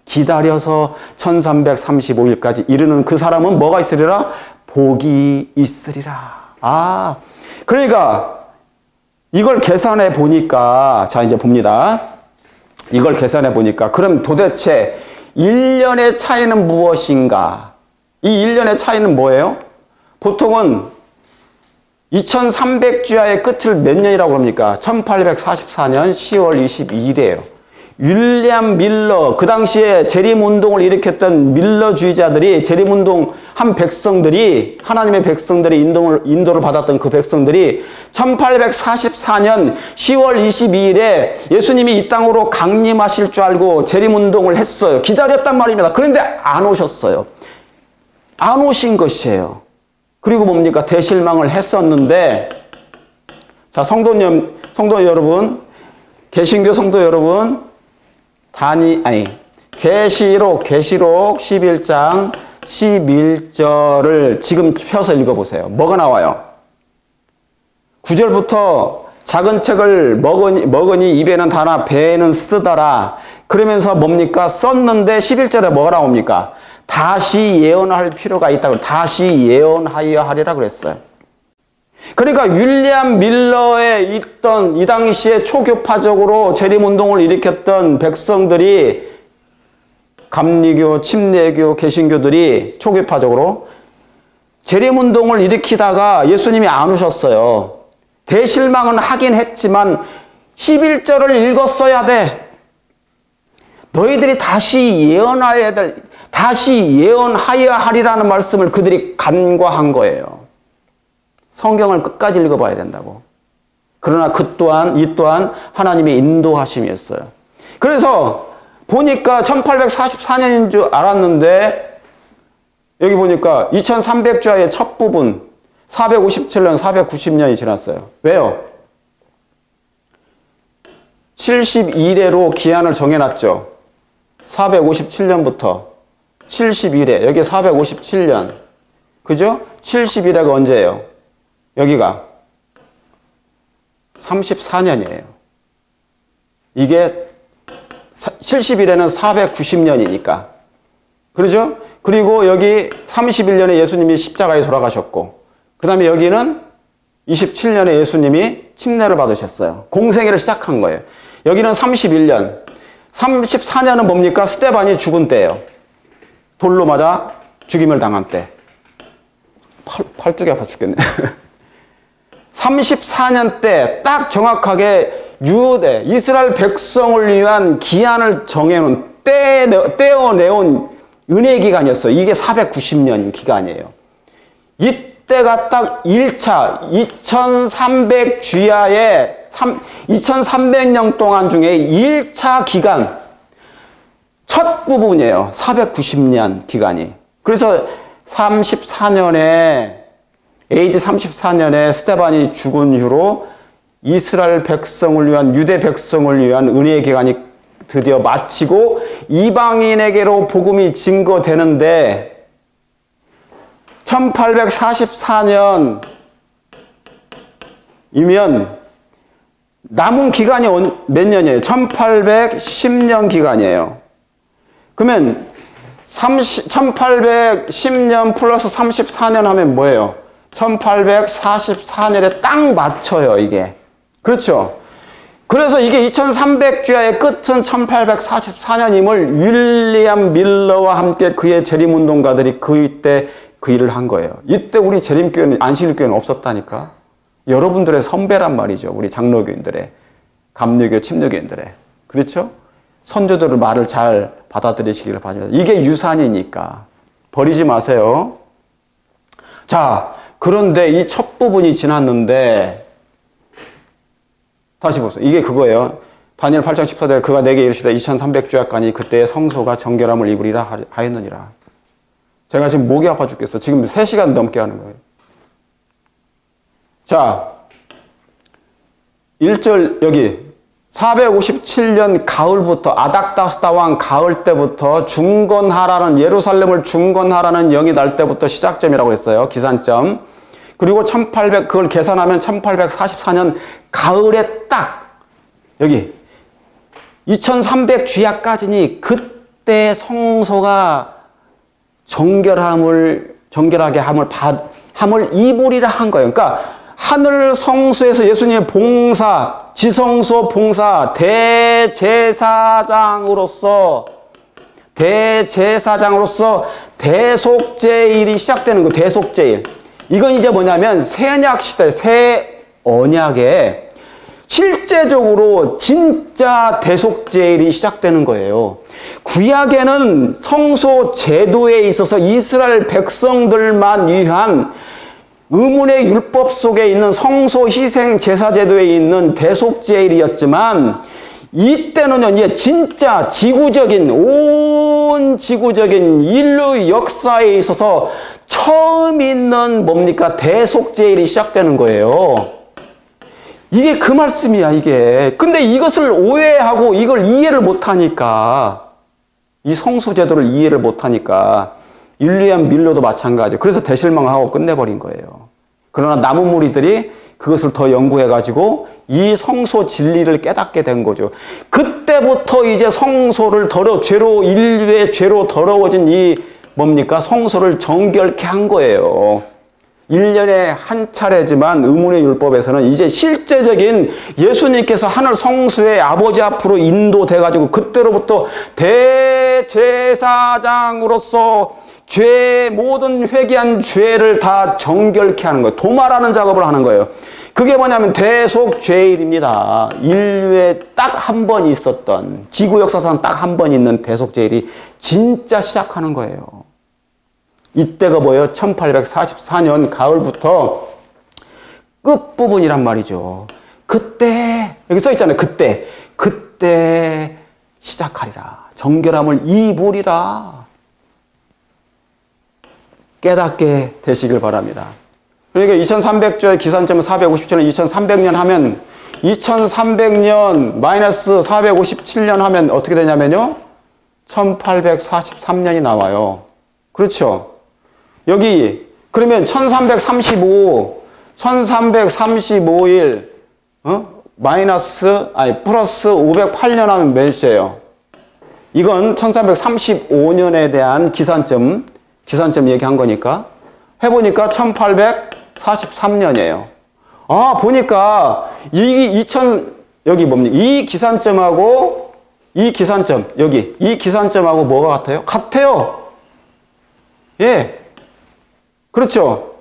기다려서 1335일까지 이르는 그 사람은 뭐가 있으리라? 복이 있으리라. 그러니까 이걸 계산해 보니까, 자 이제 봅니다. 이걸 계산해 보니까 그럼 도대체 1년의 차이는 무엇인가? 이 1년의 차이는 뭐예요? 보통은 2300주야의 끝을 몇 년이라고 합니까? 1844년 10월 22일이에요. 윌리엄 밀러, 그 당시에 재림운동을 일으켰던 밀러주의자들이, 재림운동 한 백성들이, 하나님의 백성들이 인도를 받았던 그 백성들이 1844년 10월 22일에 예수님이 이 땅으로 강림하실 줄 알고 재림운동을 했어요. 기다렸단 말입니다. 그런데 안 오셨어요. 안 오신 것이에요. 그리고 뭡니까? 대실망을 했었는데, 자, 성도 여러분, 개신교 성도 여러분, 계시록 11장 11절을 지금 펴서 읽어보세요. 뭐가 나와요? 9절부터 작은 책을 먹으니 입에는 다나 배에는 쓰더라. 그러면서 뭡니까? 썼는데 11절에 뭐가 나옵니까? 다시 예언할 필요가 있다고, 다시 예언하여 하리라 그랬어요. 그러니까 윌리엄 밀러에 있던 이 당시에 초교파적으로 재림운동을 일으켰던 백성들이, 감리교, 침례교, 개신교들이 초교파적으로 재림운동을 일으키다가 예수님이 안 오셨어요. 대실망은 하긴 했지만 11절을 읽었어야 돼. 너희들이 다시 예언하여 하리라는 말씀을 그들이 간과한 거예요. 성경을 끝까지 읽어봐야 된다고. 그러나 이 또한 하나님의 인도하심이었어요. 그래서 보니까 1844년인 줄 알았는데 여기 보니까 2300주야의 첫 부분 457년, 490년이 지났어요. 왜요? 72일에로 기한을 정해놨죠. 457년부터 71회, 여기 457년. 그죠? 71회가 언제예요? 여기가 34년이에요. 이게 71회는 490년이니까. 그러죠? 그리고 여기 31년에 예수님이 십자가에 돌아가셨고, 그 다음에 여기는 27년에 예수님이 침례를 받으셨어요. 공생애를 시작한 거예요. 여기는 31년. 34년은 뭡니까? 스데반이 죽은 때예요. 돌로 맞아 죽임을 당한 때. 팔뚝이 아파 죽겠네. 34년 때 딱 정확하게 이스라엘 백성을 위한 기한을 정해놓은, 떼어내온 은혜의 기간이었어요. 이게 490년 기간이에요. 이때가 딱 1차 2300주야의 2300년 동안 중에 1차 기간 첫 부분이에요. 490년 기간이. 그래서 34년에 AD 34년에 스데반이 죽은 이후로 이스라엘 백성을 위한, 유대 백성을 위한 은혜의 기간이 드디어 마치고 이방인에게로 복음이 증거되는데 1844년이면 남은 기간이 몇 년이에요? 1810년 기간이에요. 그러면 1810년 플러스 34년 하면 뭐예요? 1844년에 딱 맞춰요, 이게. 그렇죠? 그래서 이게 2300주야의 끝은 1844년임을 윌리엄 밀러와 함께 그의 재림운동가들이 그때 그 일을 한 거예요. 이때 우리 재림교회는, 안식일교회는 없었다니까. 여러분들의 선배란 말이죠. 우리 장로교인들의, 감리교, 침례교인들의. 그렇죠? 선조들의 말을 잘 받아들이시기를 바랍니다. 이게 유산이니까 버리지 마세요. 자, 그런데 이 첫 부분이 지났는데 다시 보세요. 이게 그거예요. 다니엘 8장 14절에 그가 내게 이르시되 2300주야까지 그때의 성소가 정결함을 입으리라 하였느니라. 제가 지금 목이 아파 죽겠어. 지금 3시간 넘게 하는 거예요. 자, 1절 여기 457년 가을부터 아닥다스다 왕 가을 때부터 중건하라는, 예루살렘을 중건하라는 영이 날 때부터 시작점이라고 했어요. 기산점. 그리고 그걸 계산하면 1844년 가을에 딱 여기 2300주야까지니 그때 성소가 정결하게 함을 입으리라 한 거예요. 그러니까 하늘 성소에서 예수님의 봉사, 지성소 봉사, 대제사장으로서 대속제일이 시작되는 거예요. 대속제일. 이건 이제 뭐냐면 새 언약 시대, 새 언약에 실제적으로 진짜 대속제일이 시작되는 거예요. 구약에는 성소 제도에 있어서 이스라엘 백성들만 위한 의문의 율법 속에 있는 성소 희생 제사 제도에 있는 대속제일이었지만 이때는요, 이제 진짜 온 지구적인 인류 역사에 있어서 처음 있는 뭡니까? 대속제일이 시작되는 거예요. 이게 그 말씀이야, 이게. 근데 이것을 오해하고 이걸 이해를 못하니까, 이 성소제도를 이해를 못하니까 윌리엄 밀러도 마찬가지예요. 그래서 대실망하고 끝내버린 거예요. 그러나 남은 무리들이 그것을 더 연구해가지고 이 성소 진리를 깨닫게 된 거죠. 그때부터 이제 성소를 인류의 죄로 더러워진 이 뭡니까? 성소를 정결케 한 거예요. 1년에 한 차례지만 의문의 율법에서는 이제 실제적인 예수님께서 하늘 성소의 아버지 앞으로 인도돼가지고 그때로부터 대제사장으로서 모든 회개한 죄를 다 정결케 하는 거예요. 도말하는 작업을 하는 거예요. 그게 뭐냐면 대속죄일입니다. 인류에 딱 한 번 있었던, 지구 역사상 딱 한 번 있는 대속죄일이 진짜 시작하는 거예요. 이때가 뭐예요? 1844년 가을부터 끝부분이란 말이죠. 그때, 여기 써 있잖아요. 그때 시작하리라. 정결함을 입으리라. 깨닫게 되시길 바랍니다. 그러니까 2300조의 기산점은 457년, 2300년 하면 2300년 마이너스 457년 하면 어떻게 되냐면요. 1843년이 나와요. 그렇죠? 여기 그러면 1335일 플러스 508년 하면 몇이에요? 이건 1335년에 대한 기산점 얘기한 거니까 해보니까 1843년이에요. 아, 보니까 여기 뭡니까? 이 기산점하고 이 기산점하고 뭐가 같아요? 같아요. 예. 그렇죠.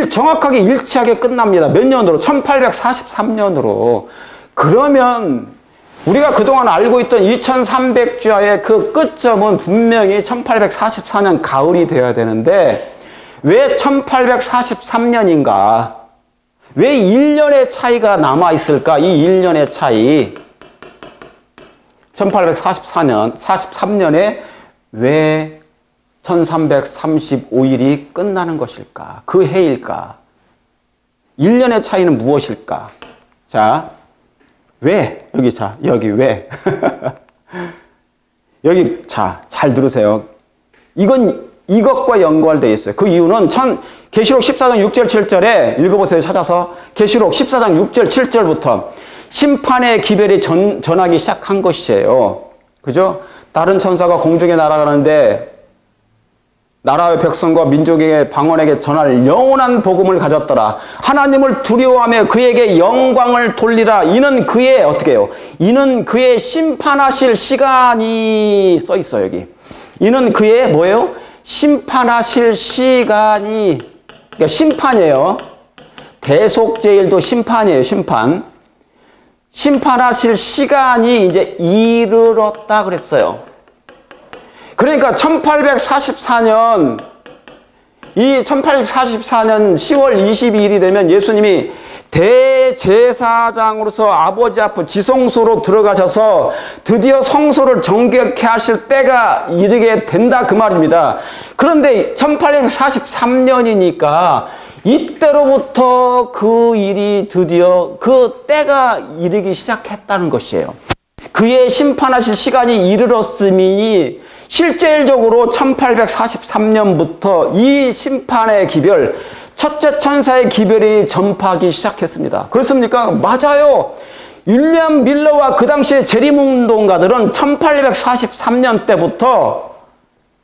정확하게 일치하게 끝납니다. 몇 년으로? 1843년으로. 그러면 우리가 그동안 알고 있던 2300주야의 그 끝점은 분명히 1844년 가을이 되어야 되는데 왜 1843년인가? 왜 1년의 차이가 남아있을까? 이 1년의 차이. 1843년에 왜 1335일이 끝나는 것일까? 그 해일까? 1년의 차이는 무엇일까? 자, 왜? 여기 왜? 여기, 자, 잘 들으세요. 이것과 연관되어 있어요. 그 이유는 계시록 14장 6절 7절에 읽어보세요. 찾아서. 계시록 14장 6절 7절부터 심판의 기별이 전하기 시작한 것이에요. 그죠? 다른 천사가 공중에 날아가는데 나라의 백성과 민족에게 방언에게 전할 영원한 복음을 가졌더라. 하나님을 두려워하며 그에게 영광을 돌리라. 이는 그의 어떻게 해요? 이는 그의 심판하실 시간이 써 있어요. 여기. 이는 그의 뭐예요? 심판하실 시간이, 그러니까 심판이에요. 대속제일도 심판이에요, 심판. 심판하실 시간이 이제 이르렀다 그랬어요. 그러니까 1844년, 이 1844년 10월 22일이 되면 예수님이 대제사장으로서 아버지 앞 지성소로 들어가셔서 드디어 성소를 정결케 하실 때가 이르게 된다 그 말입니다. 그런데 1843년이니까 이때로부터 그 일이 드디어 그 때가 이르기 시작했다는 것이에요. 그의 심판하실 시간이 이르렀으니 실질적으로 1843년부터 이 심판의 기별, 첫째 천사의 기별이 전파하기 시작했습니다. 그렇습니까? 맞아요. 윌리엄 밀러와 그 당시의 재림운동가들은 1843년 때부터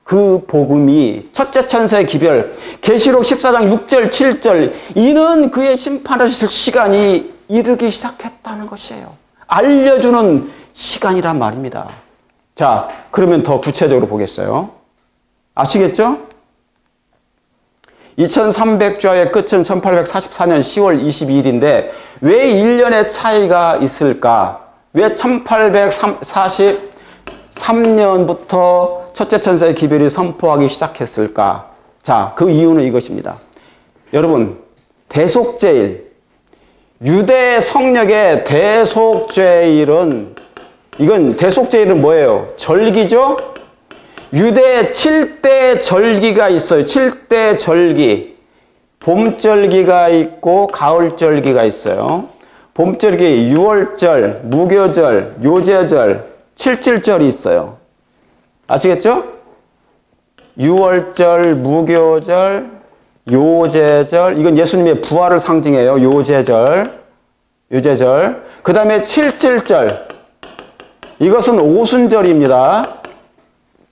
그 복음이 첫째 천사의 기별, 계시록 14장 6절 7절 이는 그의 심판하실 시간이 이르기 시작했다는 것이에요. 알려주는 시간이란 말입니다. 자, 그러면 더 구체적으로 보겠어요. 아시겠죠? 2300주의 끝은 1844년 10월 22일인데 왜 1년의 차이가 있을까? 왜 1843년부터 첫째 천사의 기별이 선포하기 시작했을까? 자, 그 이유는 이것입니다. 여러분, 대속제일, 유대 성역의 대속제일은 이건 대속제일은 뭐예요? 절기죠? 유대 7대 절기가 있어요. 7대 절기. 봄절기가 있고 가을절기가 있어요. 봄절기 유월절, 무교절, 요제절, 칠칠절이 있어요. 아시겠죠? 유월절, 무교절, 요제절. 이건 예수님의 부활을 상징해요. 요제절. 그 다음에 칠칠절. 이것은 오순절입니다.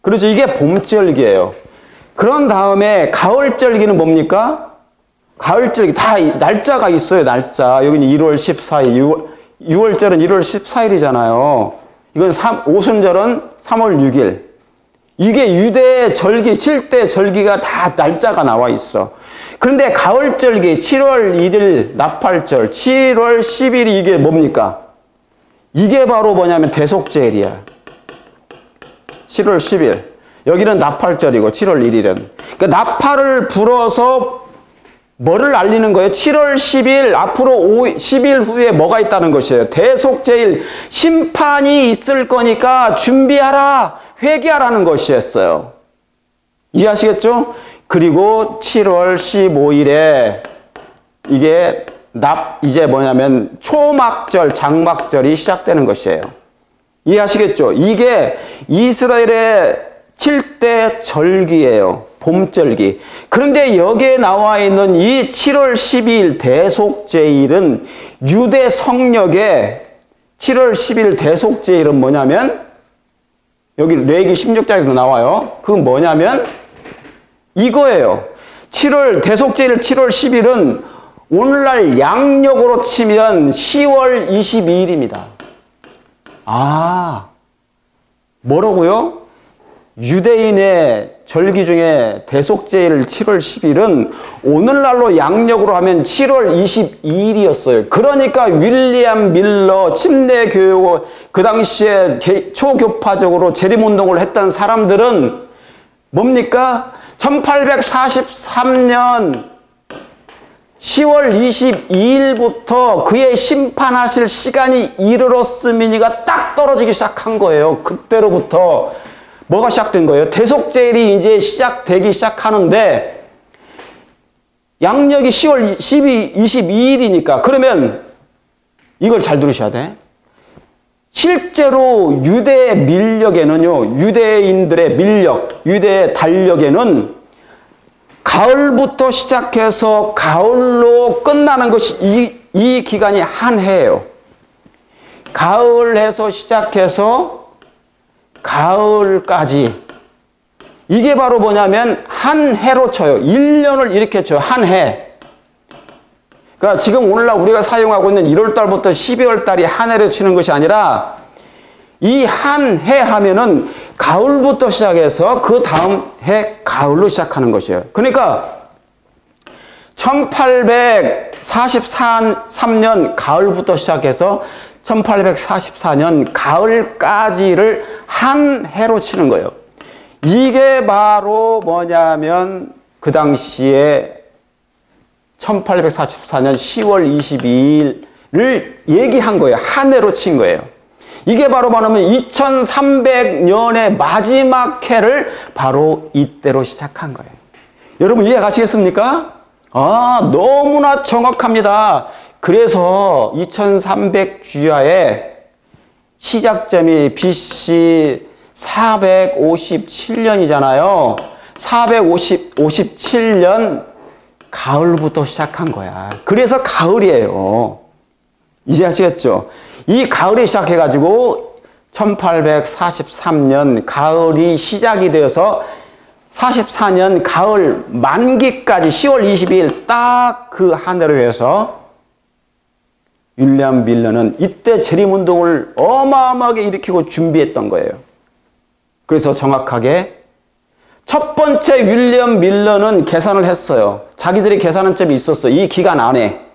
그렇죠. 이게 봄절기예요. 그런 다음에 가을절기는 뭡니까? 가을절기 다 날짜가 있어요. 날짜. 여기는 1월 14일. 6월절은 1월 14일이잖아요. 이건 오순절은 3월 6일. 이게 유대 절기, 7대 절기가 다 날짜가 나와 있어. 그런데 가을절기 7월 1일 나팔절, 7월 10일이 이게 뭡니까? 이게 바로 뭐냐면 대속제일이야. 7월 10일. 여기는 나팔절이고 7월 1일은. 그러니까 나팔을 불어서 뭐를 알리는 거예요? 7월 10일 앞으로 10일 후에 뭐가 있다는 것이에요. 대속제일 심판이 있을 거니까 준비하라. 회개하라는 것이었어요. 이해하시겠죠? 그리고 7월 15일에 이게 이제 뭐냐면 초막절, 장막절이 시작되는 것이에요. 이해하시겠죠? 이게 이스라엘의 7대 절기예요. 봄절기. 그런데 여기에 나와 있는 이 7월 12일 대속제일은 유대 성역의 7월 10일 대속제일은 뭐냐면 여기 레위기 16장에도 나와요. 그건 뭐냐면 이거예요. 대속제일 7월 10일은 오늘날 양력으로 치면 10월 22일입니다. 아, 뭐라고요? 유대인의 절기 중에 대속제일 7월 10일은 오늘날로 양력으로 하면 7월 22일이었어요. 그러니까 윌리엄 밀러 침례교육 그 당시에 초교파적으로 재림운동을 했던 사람들은 뭡니까? 1843년 10월 22일부터 그의 심판하실 시간이 이르렀음이니가 딱 떨어지기 시작한 거예요. 그때로부터 뭐가 시작된 거예요? 대속제일이 이제 시작되기 시작하는데 양력이 10월 22일이니까 그러면 이걸 잘 들으셔야 돼. 실제로 유대 민력에는요, 유대인들의 민력, 유대의 달력에는 가을부터 시작해서 가을로 끝나는 것이 이 기간이 한 해예요. 가을에서 시작해서 가을까지. 이게 바로 뭐냐면 한 해로 쳐요. 1년을 이렇게 쳐요. 한 해. 그러니까 지금 오늘날 우리가 사용하고 있는 1월달부터 12월달이 한 해로 치는 것이 아니라 이 한 해 하면은 가을부터 시작해서 그 다음 해 가을로 시작하는 것이에요. 그러니까 1843년 가을부터 시작해서 1844년 가을까지를 한 해로 치는 거예요. 이게 바로 뭐냐면 그 당시에 1844년 10월 22일을 얘기한 거예요. 한 해로 친 거예요. 이게 바로 말하면 2300년의 마지막 해를 바로 이때로 시작한 거예요. 여러분 이해 가시겠습니까? 아, 너무나 정확합니다. 그래서 2300주야의 시작점이 BC 457년이잖아요. 457년 가을부터 시작한 거야. 그래서 가을이에요. 이제 아시겠죠? 이 가을이 시작해가지고 1843년 가을이 시작이 되어서 44년 가을 만기까지 10월 22일 딱 그 한 해로 해서 윌리엄 밀러는 이때 재림운동을 어마어마하게 일으키고 준비했던 거예요. 그래서 정확하게 첫 번째 윌리엄 밀러는 계산을 했어요. 자기들이 계산한 점이 있었어. 이 기간 안에.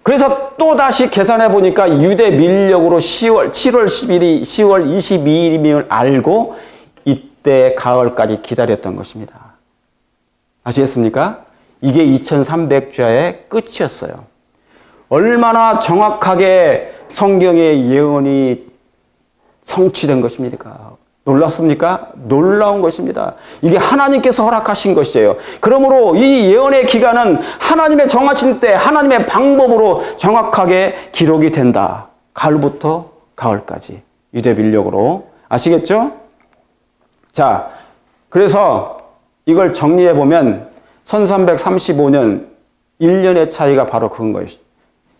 그래서 또 다시 계산해 보니까 유대 민력으로 7월 22일임을 알고 이때 가을까지 기다렸던 것입니다. 아시겠습니까? 이게 2300주야의 끝이었어요. 얼마나 정확하게 성경의 예언이 성취된 것입니까? 놀랐습니까? 놀라운 것입니다. 이게 하나님께서 허락하신 것이에요. 그러므로 이 예언의 기간은 하나님의 정하신 때 하나님의 방법으로 정확하게 기록이 된다. 가을부터 가을까지 유대 민력으로. 아시겠죠? 자, 그래서 이걸 정리해 보면 1335년 1년의 차이가 바로 그건 거예요.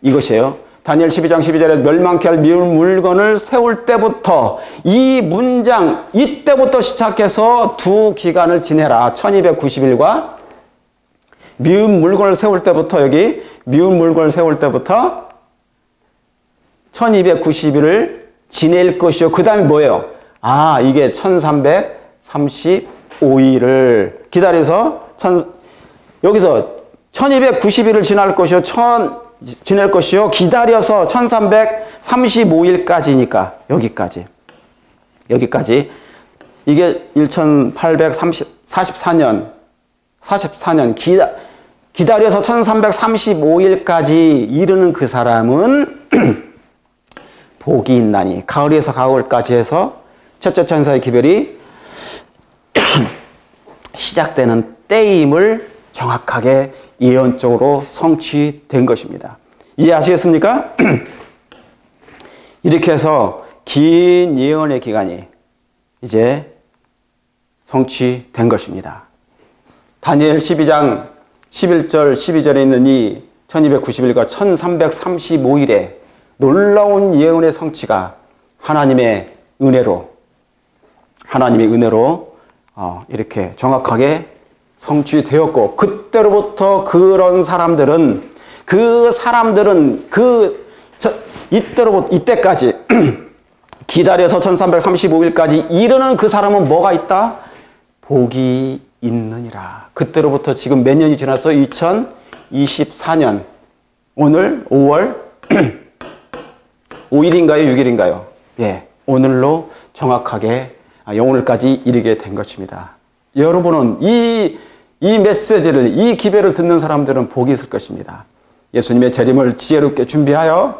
이것이에요. 다니엘 12장 12절에 멸망케 할 미운 물건을 세울 때부터 이 문장 이때부터 시작해서 두 기간을 지내라. 1290일과 미운 물건을 세울 때부터 여기 미운 물건을 세울 때부터 1290일을 지낼 것이요. 그 다음에 뭐예요? 아, 이게 1335일을 기다려서 여기서 1290일을 지낼 것이요. 기다려서 1335일까지니까 여기까지 이게 1844년 기다려서 1335일까지 이르는 그 사람은 복이 있나니. 가을에서 가을까지 해서 첫째 천사의 기별이 시작되는 때임을 정확하게 예언적으로 성취된 것입니다. 이해하시겠습니까? 이렇게 해서 긴 예언의 기간이 이제 성취된 것입니다. 다니엘 12장 11절 12절에 있는 이 1290일과 1335일의 놀라운 예언의 성취가 하나님의 은혜로 이렇게 정확하게 성취되었고, 그때로부터 이때까지 기다려서 1335일까지 이르는 그 사람은 뭐가 있다? 복이 있느니라. 그때로부터 지금 몇 년이 지났어? 2024년 오늘 5월 5일인가요? 6일인가요? 예, 오늘로 정확하게 오늘까지 이르게 된 것입니다. 여러분은 이 메시지를, 이 기별을 듣는 사람들은 복이 있을 것입니다. 예수님의 재림을 지혜롭게 준비하여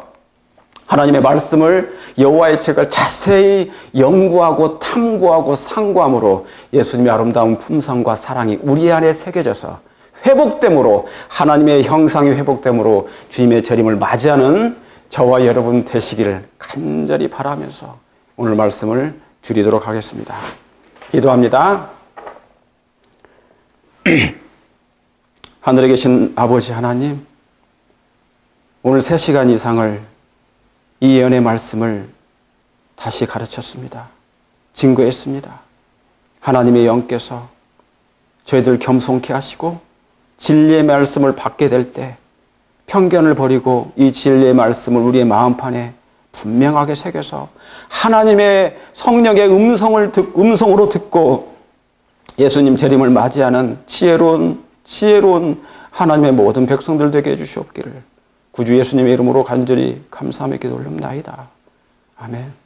하나님의 말씀을, 여호와의 책을 자세히 연구하고 탐구하고 상고함으로 예수님의 아름다운 품성과 사랑이 우리 안에 새겨져서 회복됨으로, 하나님의 형상이 회복됨으로 주님의 재림을 맞이하는 저와 여러분 되시기를 간절히 바라면서 오늘 말씀을 줄이도록 하겠습니다. 기도합니다. 하늘에 계신 아버지 하나님, 오늘 3시간 이상을 이 예언의 말씀을 다시 가르쳤습니다. 증거했습니다. 하나님의 영께서 저희들 겸손케 하시고 진리의 말씀을 받게 될 때 편견을 버리고 이 진리의 말씀을 우리의 마음판에 분명하게 새겨서 하나님의 성령의 음성으로 듣고 예수님 재림을 맞이하는 지혜로운 하나님의 모든 백성들 되게 해주시옵기를 구주 예수님의 이름으로 간절히 감사하며 기도 올립나이다. 아멘.